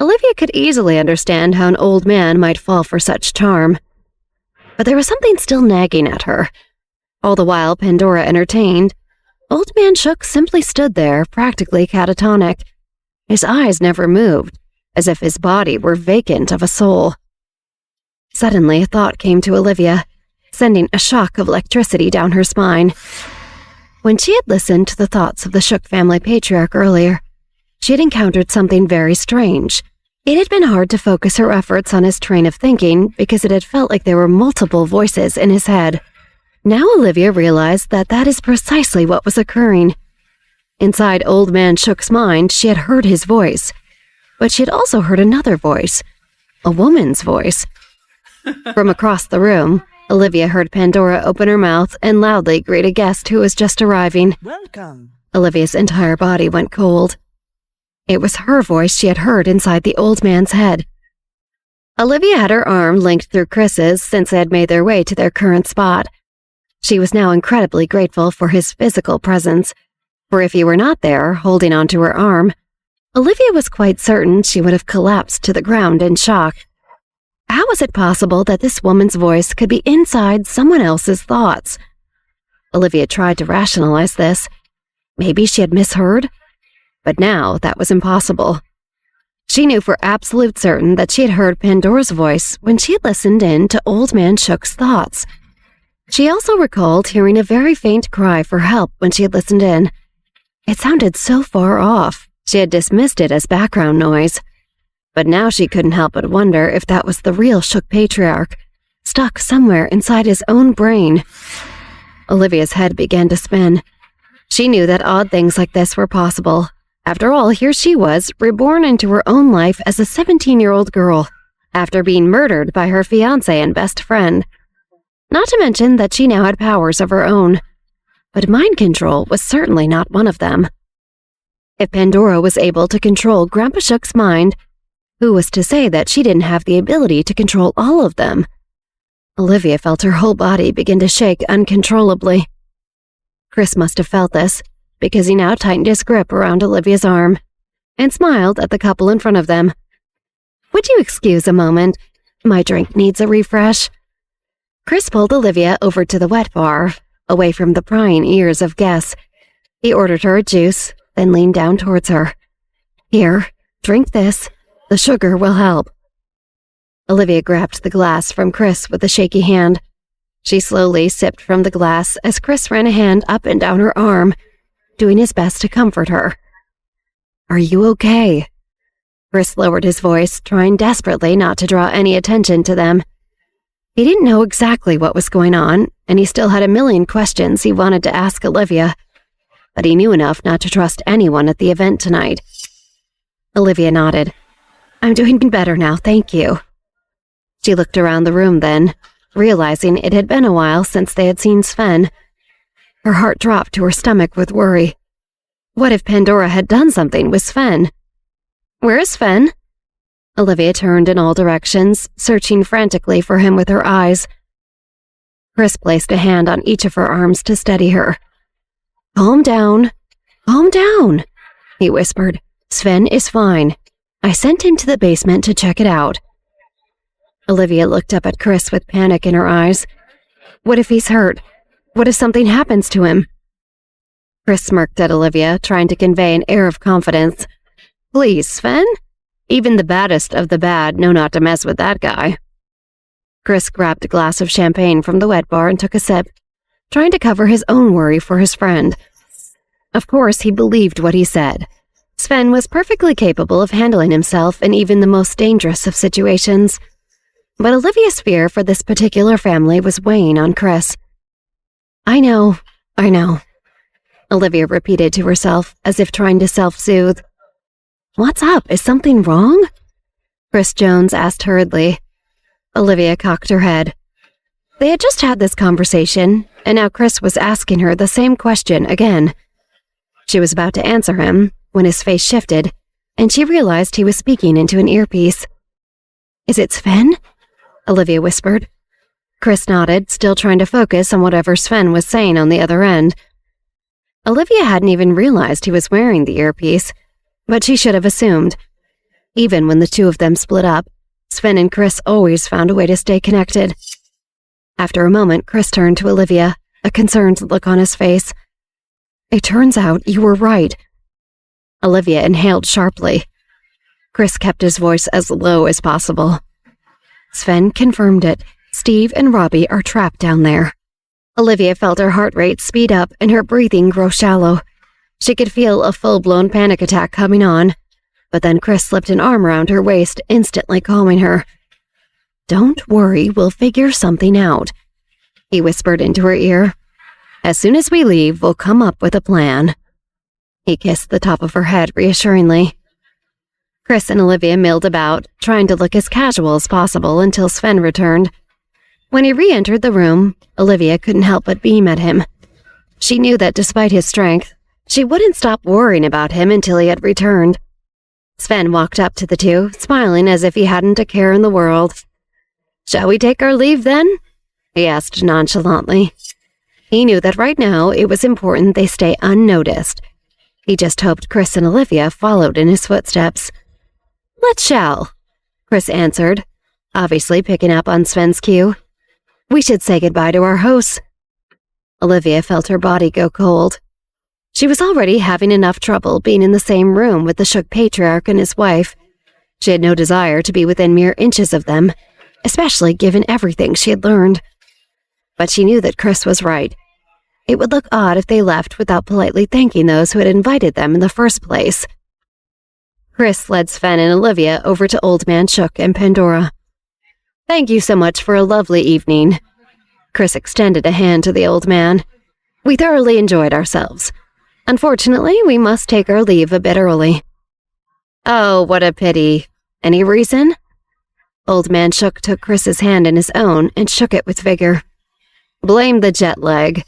Olivia could easily understand how an old man might fall for such charm. But there was something still nagging at her. All the while Pandora entertained, Old Man Shook simply stood there, practically catatonic. His eyes never moved, as if his body were vacant of a soul. Suddenly a thought came to Olivia, sending a shock of electricity down her spine. When she had listened to the thoughts of the Shook family patriarch earlier, she had encountered something very strange. It had been hard to focus her efforts on his train of thinking because it had felt like there were multiple voices in his head. Now Olivia realized that that is precisely what was occurring. Inside Old Man Shook's mind, she had heard his voice, but she had also heard another voice, a woman's voice. From across the room, Olivia heard Pandora open her mouth and loudly greet a guest who was just arriving. "Welcome." Olivia's entire body went cold. It was her voice she had heard inside the old man's head. Olivia had her arm linked through Chris's since they had made their way to their current spot. She was now incredibly grateful for his physical presence, for if he were not there, holding onto her arm, Olivia was quite certain she would have collapsed to the ground in shock. How was it possible that this woman's voice could be inside someone else's thoughts? Olivia tried to rationalize this. Maybe she had misheard? But now that was impossible. She knew for absolute certain that she had heard Pandora's voice when she had listened in to Old Man Shook's thoughts. She also recalled hearing a very faint cry for help when she had listened in. It sounded so far off, she had dismissed it as background noise. But now she couldn't help but wonder if that was the real Shook Patriarch, stuck somewhere inside his own brain. Olivia's head began to spin. She knew that odd things like this were possible. After all, here she was, reborn into her own life as a 17-year-old girl, after being murdered by her fiancé and best friend. Not to mention that she now had powers of her own. But mind control was certainly not one of them. If Pandora was able to control Grandpa Shook's mind, who was to say that she didn't have the ability to control all of them? Olivia felt her whole body begin to shake uncontrollably. Chris must have felt this, because he now tightened his grip around Olivia's arm and smiled at the couple in front of them. "Would you excuse a moment? My drink needs a refresh." Chris pulled Olivia over to the wet bar, away from the prying ears of guests. He ordered her a juice, then leaned down towards her. "Here, drink this. The sugar will help." Olivia grabbed the glass from Chris with a shaky hand. She slowly sipped from the glass as Chris ran a hand up and down her arm, doing his best to comfort her. "Are you okay?" Chris lowered his voice, trying desperately not to draw any attention to them. He didn't know exactly what was going on, and he still had a million questions he wanted to ask Olivia, but he knew enough not to trust anyone at the event tonight. Olivia nodded. "I'm doing better now, thank you." She looked around the room then, realizing it had been a while since they had seen Sven. Her heart dropped to her stomach with worry. What if Pandora had done something with Sven? "Where is Sven?" Olivia turned in all directions, searching frantically for him with her eyes. Chris placed a hand on each of her arms to steady her. Calm down, he whispered. "Sven is fine. I sent him to the basement to check it out." Olivia looked up at Chris with panic in her eyes. What if he's hurt? What if something happens to him? Chris smirked at Olivia, trying to convey an air of confidence. "Please, Sven? Even the baddest of the bad know not to mess with that guy." Chris grabbed a glass of champagne from the wet bar and took a sip, trying to cover his own worry for his friend. Of course, he believed what he said. Sven was perfectly capable of handling himself in even the most dangerous of situations. But Olivia's fear for this particular family was weighing on Chris. I know. Olivia repeated to herself, as if trying to self-soothe. "What's up? Is something wrong?" Chris Jones asked hurriedly. Olivia cocked her head. They had just had this conversation, and now Chris was asking her the same question again. She was about to answer him when his face shifted, and she realized he was speaking into an earpiece. "Is it Sven?" Olivia whispered. Chris nodded, still trying to focus on whatever Sven was saying on the other end. Olivia hadn't even realized he was wearing the earpiece, but she should have assumed. Even when the two of them split up, Sven and Chris always found a way to stay connected. After a moment, Chris turned to Olivia, a concerned look on his face. "It turns out you were right." Olivia inhaled sharply. Chris kept his voice as low as possible. "Sven confirmed it. Steve and Robbie are trapped down there." Olivia felt her heart rate speed up and her breathing grow shallow. She could feel a full-blown panic attack coming on, but then Chris slipped an arm around her waist, instantly calming her. "Don't worry, we'll figure something out," he whispered into her ear. "As soon as we leave, we'll come up with a plan." He kissed the top of her head reassuringly. Chris and Olivia milled about, trying to look as casual as possible until Sven returned. When he re-entered the room, Olivia couldn't help but beam at him. She knew that despite his strength, she wouldn't stop worrying about him until he had returned. Sven walked up to the two, smiling as if he hadn't a care in the world. "Shall we take our leave then?" he asked nonchalantly. He knew that right now it was important they stay unnoticed. He just hoped Chris and Olivia followed in his footsteps. "Let's shall," Chris answered, obviously picking up on Sven's cue. "We should say goodbye to our hosts." Olivia felt her body go cold. She was already having enough trouble being in the same room with the Shook Patriarch and his wife, She had no desire to be within mere inches of them, especially given everything she had learned. But she knew that Chris was right. It would look odd if they left without politely thanking those who had invited them in the first place. Chris led Sven and Olivia over to Old Man Shook and Pandora. "Thank you so much for a lovely evening." Chris extended a hand to the old man. "We thoroughly enjoyed ourselves. Unfortunately, we must take our leave a bit early." "Oh, what a pity. Any reason?" Old Man Shook took Chris's hand in his own and shook it with vigor. "Blame the jet lag."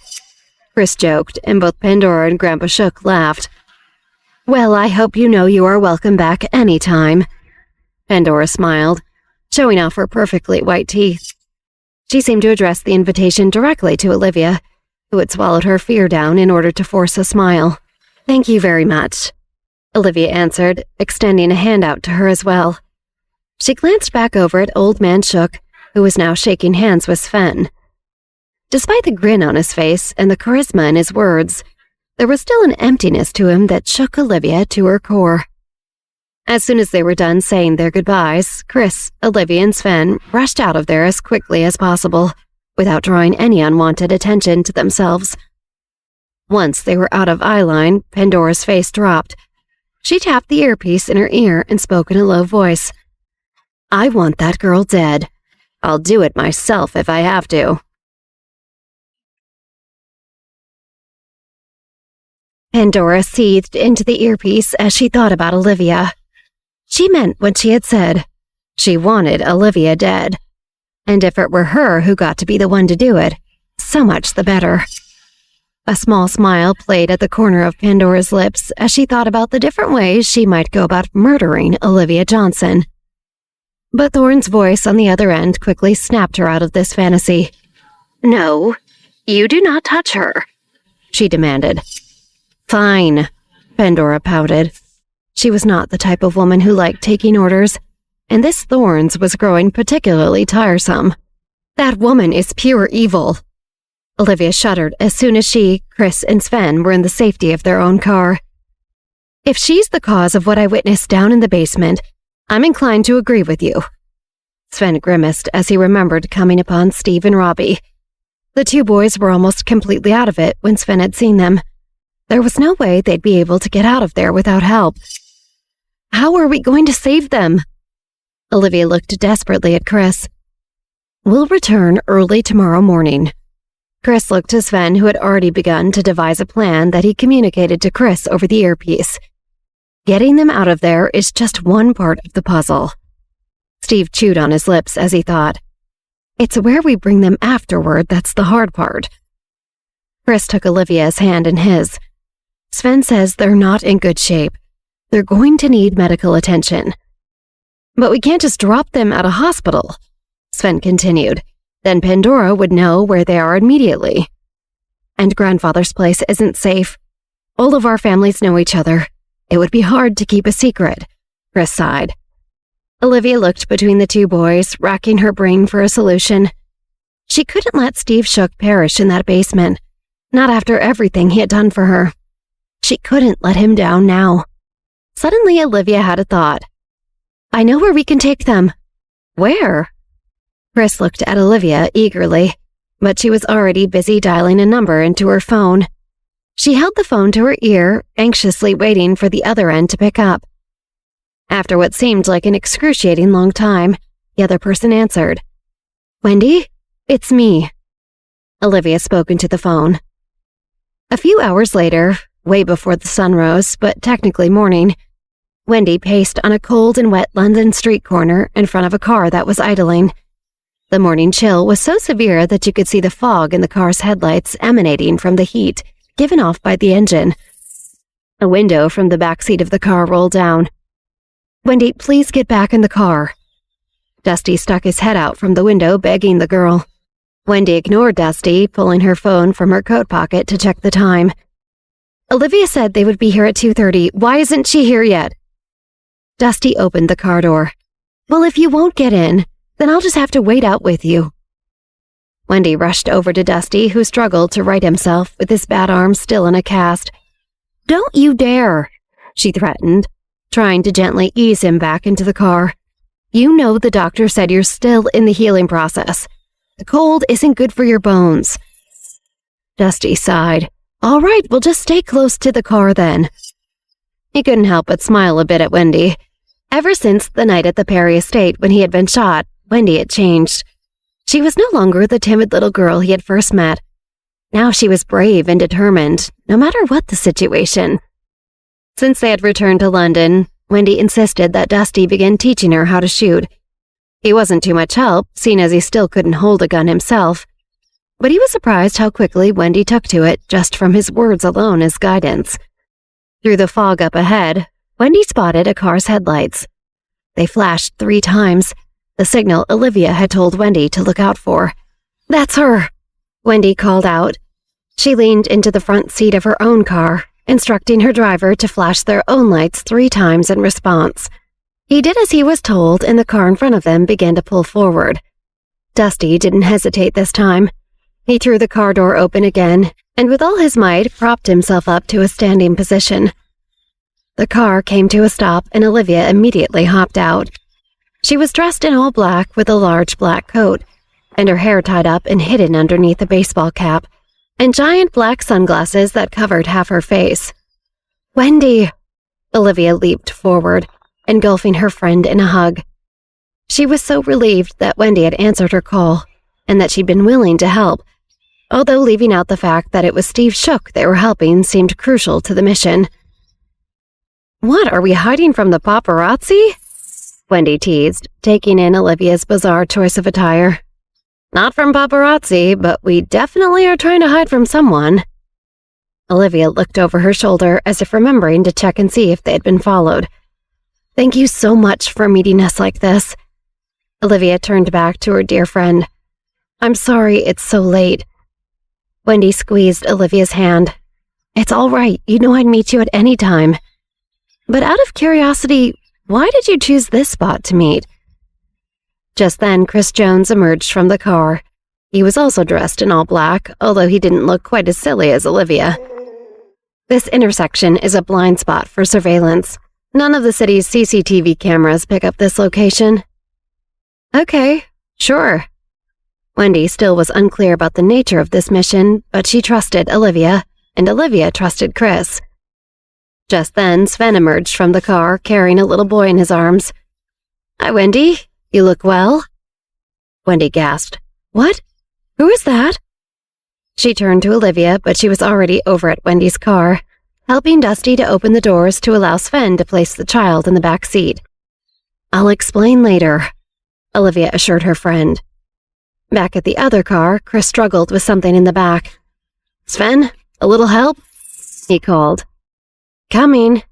Chris joked, and both Pandora and Grandpa Shook laughed. "Well, I hope you know you are welcome back any time." Pandora smiled, showing off her perfectly white teeth. She seemed to address the invitation directly to Olivia, who had swallowed her fear down in order to force a smile. "Thank you very much," Olivia answered, extending a hand out to her as well. She glanced back over at Old Man Shook, who was now shaking hands with Sven. Despite the grin on his face and the charisma in his words, there was still an emptiness to him that shook Olivia to her core. As soon as they were done saying their goodbyes, Chris, Olivia, and Sven rushed out of there as quickly as possible, without drawing any unwanted attention to themselves. Once they were out of eyeline, Pandora's face dropped. She tapped the earpiece in her ear and spoke in a low voice. "I want that girl dead. I'll do it myself if I have to." Pandora seethed into the earpiece as she thought about Olivia. She meant what she had said. She wanted Olivia dead. And if it were her who got to be the one to do it, so much the better. A small smile played at the corner of Pandora's lips as she thought about the different ways she might go about murdering Olivia Johnson. But Thorne's voice on the other end quickly snapped her out of this fantasy. "No, you do not touch her," she demanded. "Fine," Pandora pouted. She was not the type of woman who liked taking orders, and this Thorne's was growing particularly tiresome. "That woman is pure evil." Olivia shuddered as soon as she, Chris, and Sven were in the safety of their own car. "If she's the cause of what I witnessed down in the basement, I'm inclined to agree with you." Sven grimaced as he remembered coming upon Steve and Robbie. The two boys were almost completely out of it when Sven had seen them. There was no way they'd be able to get out of there without help. "How are we going to save them?" Olivia looked desperately at Chris. "We'll return early tomorrow morning." Chris looked to Sven, who had already begun to devise a plan that he communicated to Chris over the earpiece. Getting them out of there is just one part of the puzzle. Steve chewed on his lips as he thought. It's where we bring them afterward that's the hard part. Chris took Olivia's hand in his. Sven says they're not in good shape. They're going to need medical attention. But we can't just drop them at a hospital, Sven continued. Then Pandora would know where they are immediately. And Grandfather's place isn't safe. All of our families know each other. It would be hard to keep a secret, Chris sighed. Olivia looked between the two boys, racking her brain for a solution. She couldn't let Steve Shook perish in that basement, not after everything he had done for her. She couldn't let him down now. Suddenly, Olivia had a thought. I know where we can take them. Where? Chris looked at Olivia eagerly, but she was already busy dialing a number into her phone. She held the phone to her ear, anxiously waiting for the other end to pick up. After what seemed like an excruciating long time, the other person answered. Wendy, it's me. Olivia spoke into the phone. A few hours later, way before the sun rose, but technically morning, Wendy paced on a cold and wet London street corner in front of a car that was idling. The morning chill was so severe that you could see the fog in the car's headlights emanating from the heat given off by the engine. A window from the back seat of the car rolled down. Wendy, please get back in the car. Dusty stuck his head out from the window, begging the girl. Wendy ignored Dusty, pulling her phone from her coat pocket to check the time. Olivia said they would be here at 2:30. Why isn't she here yet? Dusty opened the car door. Well, if you won't get in, then I'll just have to wait out with you. Wendy rushed over to Dusty, who struggled to right himself with his bad arm still in a cast. Don't you dare, she threatened, trying to gently ease him back into the car. "You know the doctor said you're still in the healing process. The cold isn't good for your bones." Dusty sighed. "All right, we'll just stay close to the car then." He couldn't help but smile a bit at Wendy. Ever since the night at the Perry estate when he had been shot, Wendy had changed. She was no longer the timid little girl he had first met. Now she was brave and determined, no matter what the situation. Since they had returned to London, Wendy insisted that Dusty begin teaching her how to shoot. He wasn't too much help, seeing as he still couldn't hold a gun himself. But he was surprised how quickly Wendy took to it just from his words alone as guidance. Through the fog up ahead, Wendy spotted a car's headlights. They flashed 3 times, the signal Olivia had told Wendy to look out for. "That's her," Wendy called out. She leaned into the front seat of her own car, instructing her driver to flash their own lights 3 times in response. He did as he was told, and the car in front of them began to pull forward. Dusty didn't hesitate this time. He threw the car door open again, and with all his might propped himself up to a standing position. The car came to a stop, and Olivia immediately hopped out. She was dressed in all black with a large black coat, and her hair tied up and hidden underneath a baseball cap, and giant black sunglasses that covered half her face. "Wendy!" Olivia leaped forward, engulfing her friend in a hug. She was so relieved that Wendy had answered her call, and that she'd been willing to help, although leaving out the fact that it was Steve Shook they were helping seemed crucial to the mission. "What, are we hiding from the paparazzi?" Wendy teased, taking in Olivia's bizarre choice of attire. "Not from paparazzi, but we definitely are trying to hide from someone." Olivia looked over her shoulder as if remembering to check and see if they had been followed. "Thank you so much for meeting us like this." Olivia turned back to her dear friend. "I'm sorry it's so late." Wendy squeezed Olivia's hand. "It's all right. You know I'd meet you at any time. But out of curiosity, why did you choose this spot to meet?" Just then, Chris Jones emerged from the car. He was also dressed in all black, although he didn't look quite as silly as Olivia. "This intersection is a blind spot for surveillance. None of the city's CCTV cameras pick up this location." "Okay, sure." Wendy still was unclear about the nature of this mission, but she trusted Olivia, and Olivia trusted Chris. Just then, Sven emerged from the car, carrying a little boy in his arms. "Hi, Wendy. You look well." Wendy gasped. "What? Who is that?" She turned to Olivia, but she was already over at Wendy's car, helping Dusty to open the doors to allow Sven to place the child in the back seat. "I'll explain later," Olivia assured her friend. Back at the other car, Chris struggled with something in the back. "Sven, a little help?" he called. "Coming."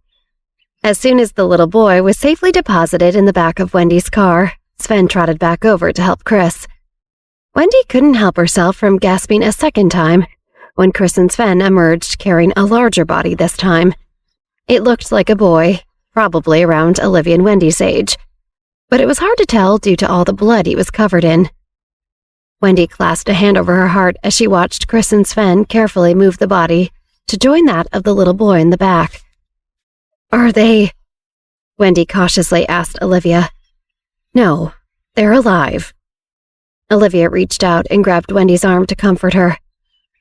As soon as the little boy was safely deposited in the back of Wendy's car, Sven trotted back over to help Chris. Wendy couldn't help herself from gasping a second time when Chris and Sven emerged carrying a larger body this time. It looked like a boy, probably around Olivia and Wendy's age, but it was hard to tell due to all the blood he was covered in. Wendy clasped a hand over her heart as she watched Chris and Sven carefully move the body to join that of the little boy in the back. "Are they?" Wendy cautiously asked Olivia. "No, they're alive." Olivia reached out and grabbed Wendy's arm to comfort her.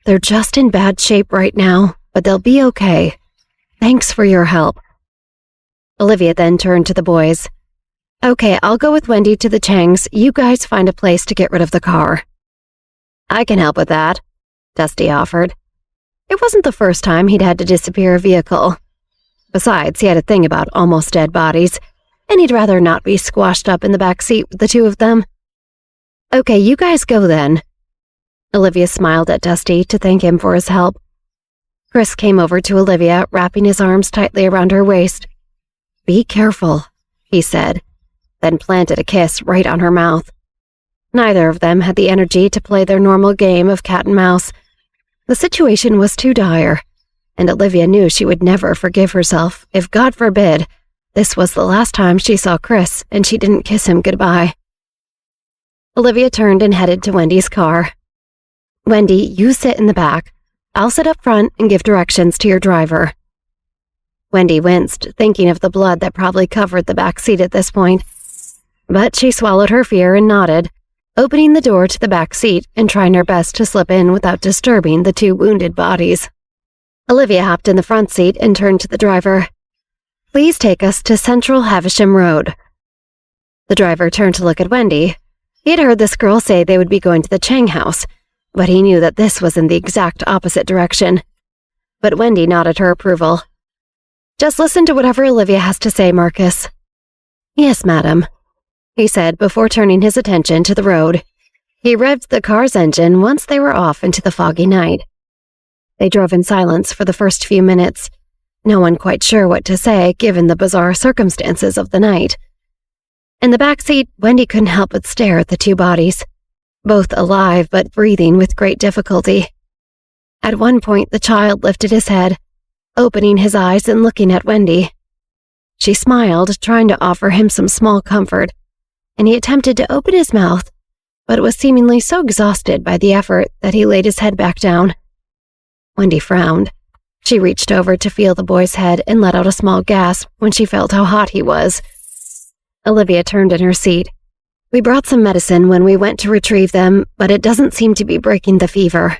"They're just in bad shape right now, but they'll be okay. Thanks for your help." Olivia then turned to the boys. "Okay, I'll go with Wendy to the Changs. You guys find a place to get rid of the car." "I can help with that," Dusty offered. It wasn't the first time he'd had to disappear a vehicle. Besides, he had a thing about almost dead bodies, and he'd rather not be squashed up in the back seat with the 2 of them. "Okay, you guys go then." Olivia smiled at Dusty to thank him for his help. Chris came over to Olivia, wrapping his arms tightly around her waist. "Be careful," he said, then planted a kiss right on her mouth. Neither of them had the energy to play their normal game of cat and mouse. The situation was too dire, and Olivia knew she would never forgive herself if, God forbid, this was the last time she saw Chris and she didn't kiss him goodbye. Olivia turned and headed to Wendy's car. "Wendy, you sit in the back. I'll sit up front and give directions to your driver." Wendy winced, thinking of the blood that probably covered the back seat at this point. But she swallowed her fear and nodded, opening the door to the back seat and trying her best to slip in without disturbing the two wounded bodies. Olivia hopped in the front seat and turned to the driver. "Please take us to Central Havisham Road." The driver turned to look at Wendy. He had heard this girl say they would be going to the Chang house, but he knew that this was in the exact opposite direction. But Wendy nodded her approval. "Just listen to whatever Olivia has to say, Marcus." "Yes, madam," he said before turning his attention to the road. He revved the car's engine once they were off into the foggy night. They drove in silence for the first few minutes, no one quite sure what to say given the bizarre circumstances of the night. In the back seat, Wendy couldn't help but stare at the two bodies, both alive but breathing with great difficulty. At one point, the child lifted his head, opening his eyes and looking at Wendy. She smiled, trying to offer him some small comfort, and he attempted to open his mouth, but was seemingly so exhausted by the effort that he laid his head back down. Wendy frowned. She reached over to feel the boy's head and let out a small gasp when she felt how hot he was. Olivia turned in her seat. "We brought some medicine when we went to retrieve them, but it doesn't seem to be breaking the fever."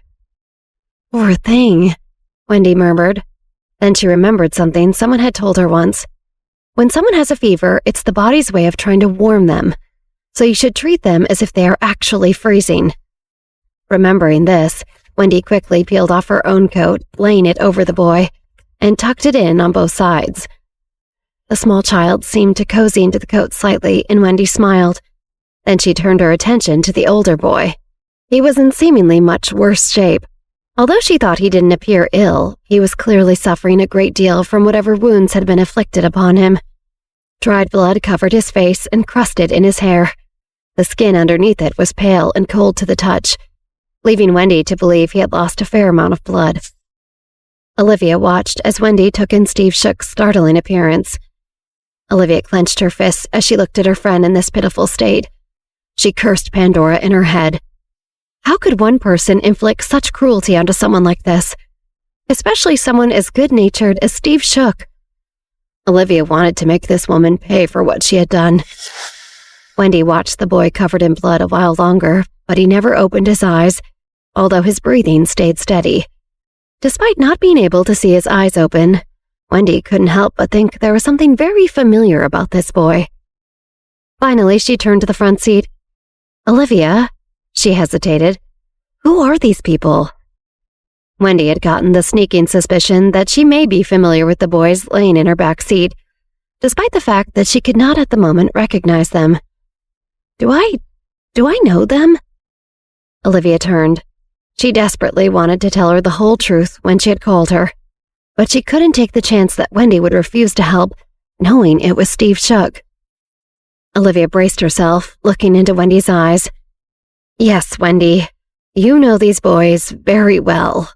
"Poor thing," Wendy murmured. Then she remembered something someone had told her once. When someone has a fever, it's the body's way of trying to warm them, so you should treat them as if they are actually freezing. Remembering this, Wendy quickly peeled off her own coat, laying it over the boy, and tucked it in on both sides. The small child seemed to cozy into the coat slightly, and Wendy smiled. Then she turned her attention to the older boy. He was in seemingly much worse shape. Although she thought he didn't appear ill, he was clearly suffering a great deal from whatever wounds had been inflicted upon him. Dried blood covered his face and crusted in his hair. The skin underneath it was pale and cold to the touch, leaving Wendy to believe he had lost a fair amount of blood. Olivia watched as Wendy took in Steve Shook's startling appearance. Olivia clenched her fists as she looked at her friend in this pitiful state. She cursed Pandora in her head. How could one person inflict such cruelty onto someone like this? Especially someone as good-natured as Steve Shook. Olivia wanted to make this woman pay for what she had done. Wendy watched the boy covered in blood a while longer, but he never opened his eyes, although his breathing stayed steady. Despite not being able to see his eyes open, Wendy couldn't help but think there was something very familiar about this boy. Finally, she turned to the front seat. "Olivia," she hesitated. "Who are these people?" Wendy had gotten the sneaking suspicion that she may be familiar with the boys laying in her back seat, despite the fact that she could not at the moment recognize them. Do I know them?" Olivia turned. She desperately wanted to tell her the whole truth when she had called her, but she couldn't take the chance that Wendy would refuse to help, knowing it was Steve Shook. Olivia braced herself, looking into Wendy's eyes. "Yes, Wendy, you know these boys very well."